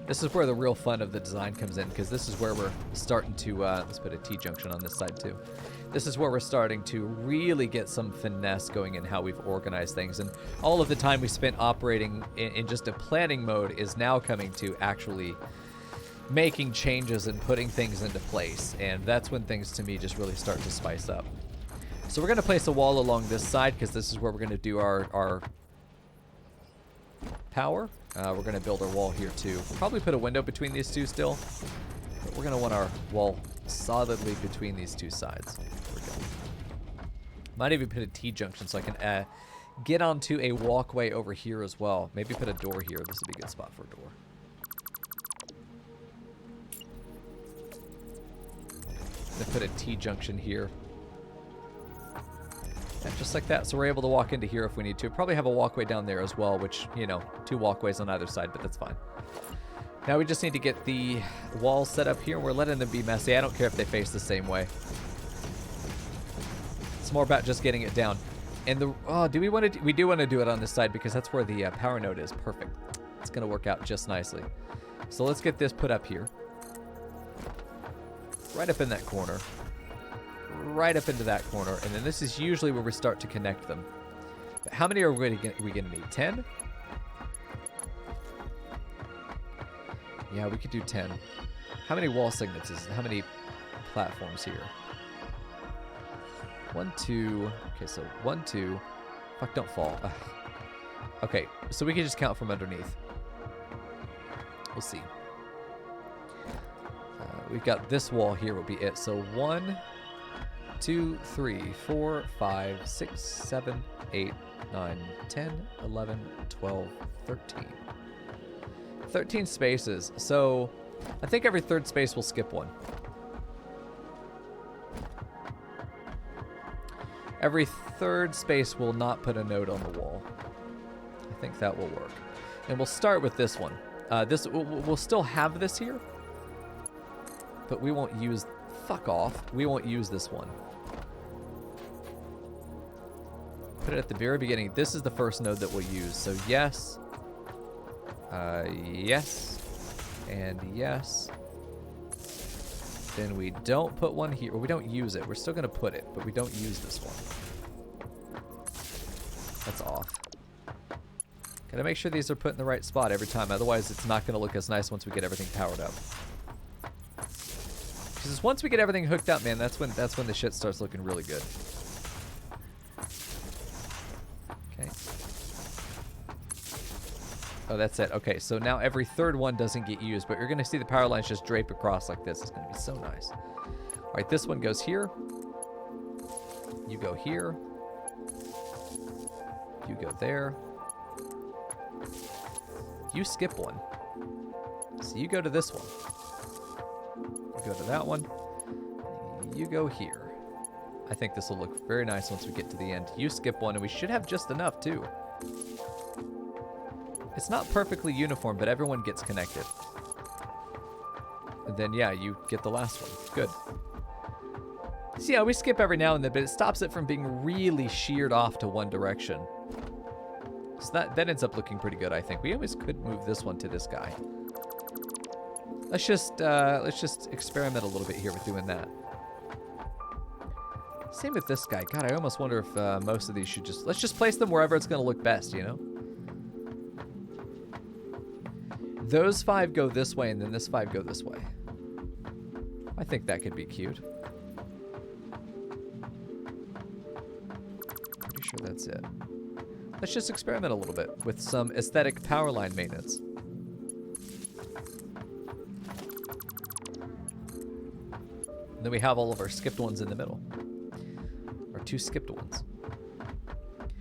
This is where the real fun of the design comes in, because this is where we're starting to, let's put a T-junction on this side too. This is where we're starting to really get some finesse going in how we've organized things. And all of the time we spent operating in just a planning mode is now coming to actually making changes and putting things into place. And that's when things to me just really start to spice up. So we're going to place a wall along this side because this is where we're going to do our power. We're going to build our wall here too. Probably put a window between these two still. But we're going to want our wall solidly between these two sides. There we go. Might even put a T-junction so I can get onto a walkway over here as well. Maybe put a door here. This would be a good spot for a door. Then put a T-junction here. Yeah, just like that. So we're able to walk into here if we need to. Probably have a walkway down there as well, which, you know, 2 walkways on either side, but that's fine. Now we just need to get the walls set up here. We're letting them be messy. I don't care if they face the same way. It's more about just getting it down. And the, do we want to, we do want to do it on this side because that's where the power node is. Perfect. It's going to work out just nicely. So let's get this put up here. Right up in that corner. Right up into that corner, and then this is usually where we start to connect them. But how many are we going to need? 10? Yeah, we could do 10. How many wall segments is it? How many platforms here? 1, 2. Okay, so 1, 2. Fuck, don't fall. Ugh. Okay, so we can just count from underneath. We'll see. We've got this wall here will be it. So 1, 2, 3, 4, 5, 6, 7, 8, 9, 10, 11, 12, 13. 13 spaces. So I think every third space will skip one. Every third space will not put a node on the wall. I think that will work. And we'll start with this one. We'll still have this here, but we won't use... Fuck off. We won't use this one. Put it at the very beginning. This is the first node that we'll use. So yes. Yes. And yes. Then we don't put one here. Or we don't use it. We're still going to put it, but we don't use this one. That's off. Gotta make sure these are put in the right spot every time. Otherwise, it's not going to look as nice once we get everything powered up. Because once we get everything hooked up, man, that's when the shit starts looking really good. Okay. Oh, that's it. Okay, so now every third one doesn't get used, but you're going to see the power lines just drape across like this. It's going to be so nice. All right, this one goes here. You go here. You go there. You skip one. So you go to this one. You go to that one. You go here. I think this will look very nice once we get to the end. You skip one, and we should have just enough, too. It's not perfectly uniform, but everyone gets connected. And then, yeah, you get the last one. Good. So, yeah, we skip every now and then, but it stops it from being really sheared off to one direction. So that ends up looking pretty good, I think. We always could move this one to this guy. Let's just experiment a little bit here with doing that. Same with this guy. God, I almost wonder if most of these should just... Let's just place them wherever it's going to look best, you know? Those 5 go this way, and then this 5 go this way. I think that could be cute. Pretty sure that's it. Let's just experiment a little bit with some aesthetic power line maintenance. And then we have all of our skipped ones in the middle. Our 2 skipped ones.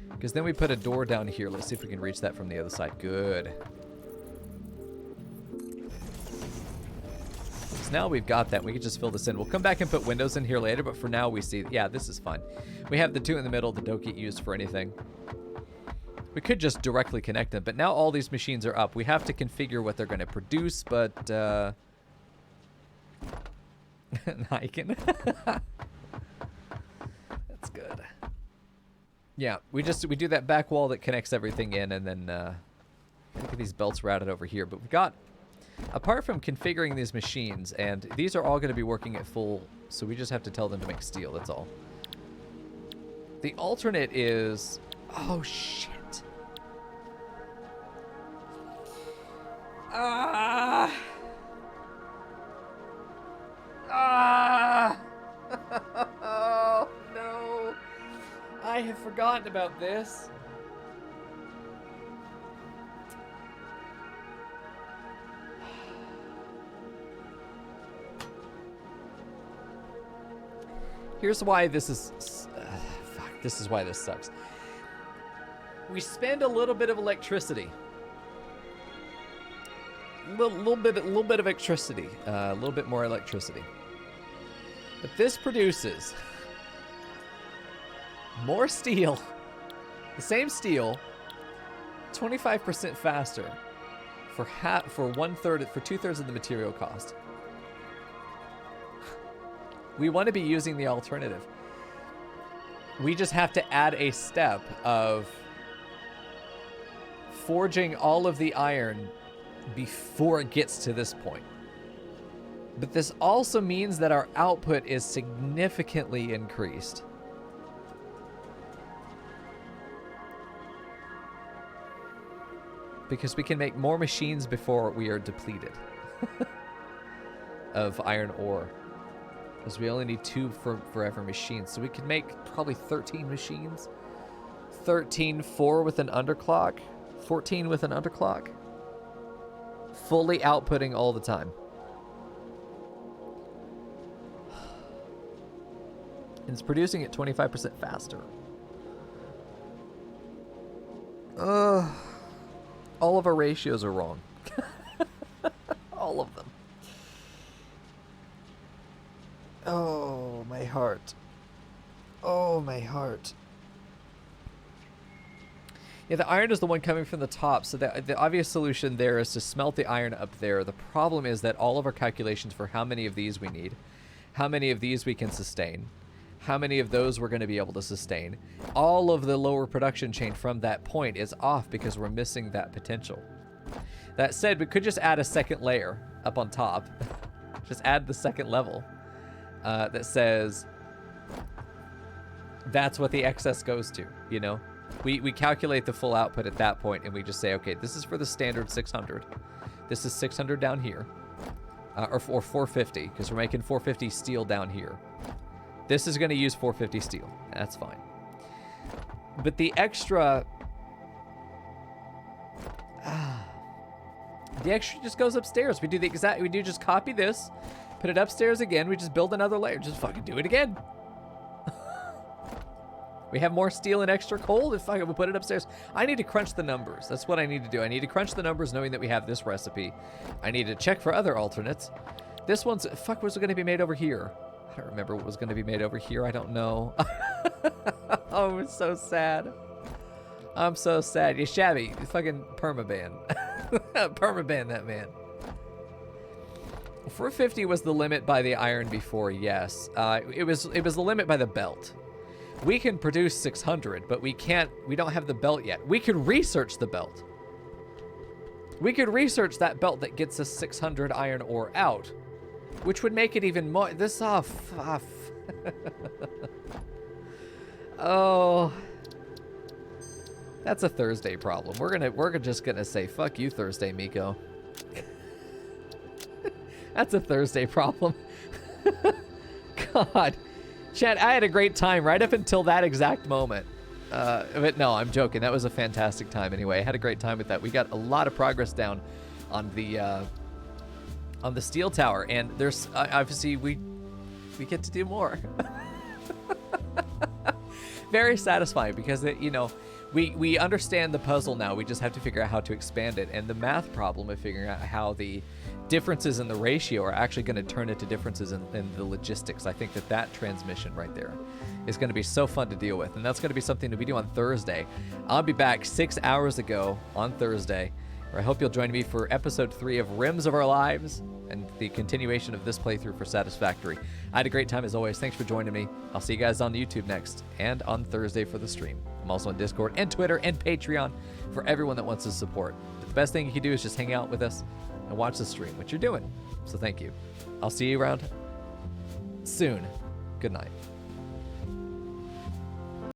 Because then we put a door down here. Let's see if we can reach that from the other side. Good. So now we've got that. We can just fill this in. We'll come back and put windows in here later, but for now we see... Yeah, this is fine. We have the 2 in the middle that don't get used for anything. We could just directly connect them, but now all these machines are up. We have to configure what they're going to produce, but... Niken. That's good. Yeah, we do that back wall that connects everything in, and then look at these belts routed over here. But we've got, apart from configuring these machines, and these are all going to be working at full, so we just have to tell them to make steel, that's all. The alternate is... Oh, shit. Oh, no. I have forgotten about this. Here's why this is... fuck, this is why this sucks. We spend a little bit of electricity. Little bit of electricity. A little bit more electricity. But this produces more steel. The same steel, 25% faster for 2/3 of the material cost. We want to be using the alternative. We just have to add a step of forging all of the iron before it gets to this point. But this also means that our output is significantly increased. Because we can make more machines before we are depleted of iron ore. Because we only need 2 for every machine. So we can make probably 13 machines. 13, 4 with an underclock. 14 with an underclock. Fully outputting all the time. And it's producing it 25% faster. All of our ratios are wrong. All of them. Oh, my heart. Oh, my heart. Yeah, the iron is the one coming from the top, so the obvious solution there is to smelt the iron up there. The problem is that all of our calculations for how many of these we need, how many of these we can sustain, how many of those we're going to be able to sustain, all of the lower production chain from that point is off because we're missing that potential. That said, we could just add a second layer up on top. Just add the second level that says that's what the excess goes to, you know? We calculate the full output at that point, and we just say, okay, this is for the standard 600. This is 600 down here, or 450, because we're making 450 steel down here. This is going to use 450 steel. That's fine. But the extra... the extra just goes upstairs. We do the exact... We do just copy this, put it upstairs again. We just build another layer. Just fucking do it again. We have more steel and extra coal. If we put it upstairs. I need to crunch the numbers. That's what I need to do. I need to crunch the numbers knowing that we have this recipe. I need to check for other alternates. This one's... Fuck, was going to be made over here? I don't remember what was going to be made over here. I don't know. Oh, I'm so sad. I'm so sad. You shabby. You fucking permaban. Permaban that man. 450 was the limit by the iron before, yes. It was the limit by the belt. We can produce 600, but we don't have the belt yet. We could research the belt. We could research that belt that gets us 600 iron ore out, which would make it even more, this off. Oh, that's a Thursday problem. We're just gonna say, fuck you, Thursday, Mico. That's a Thursday problem. God. Chad, I had a great time right up until that exact moment. But no, I'm joking. That was a fantastic time anyway. I had a great time with that. We got a lot of progress down on the steel tower, and there's obviously we get to do more. Very satisfying because we understand the puzzle now. We just have to figure out how to expand it, and the math problem of figuring out how the differences in the ratio are actually going to turn into differences in the logistics. I think that transmission right there is going to be so fun to deal with, and that's going to be something that we do on Thursday. I'll be back 6 hours ago on Thursday, where I hope you'll join me for episode 3 of Rims of Our Lives and the continuation of this playthrough for Satisfactory. I had a great time as always. Thanks for joining me. I'll see you guys on YouTube next and on Thursday for the stream. I'm also on Discord and Twitter and Patreon for everyone that wants to support. But the best thing you can do is just hang out with us and watch the stream, which you're doing. So thank you. I'll see you around soon. Good night.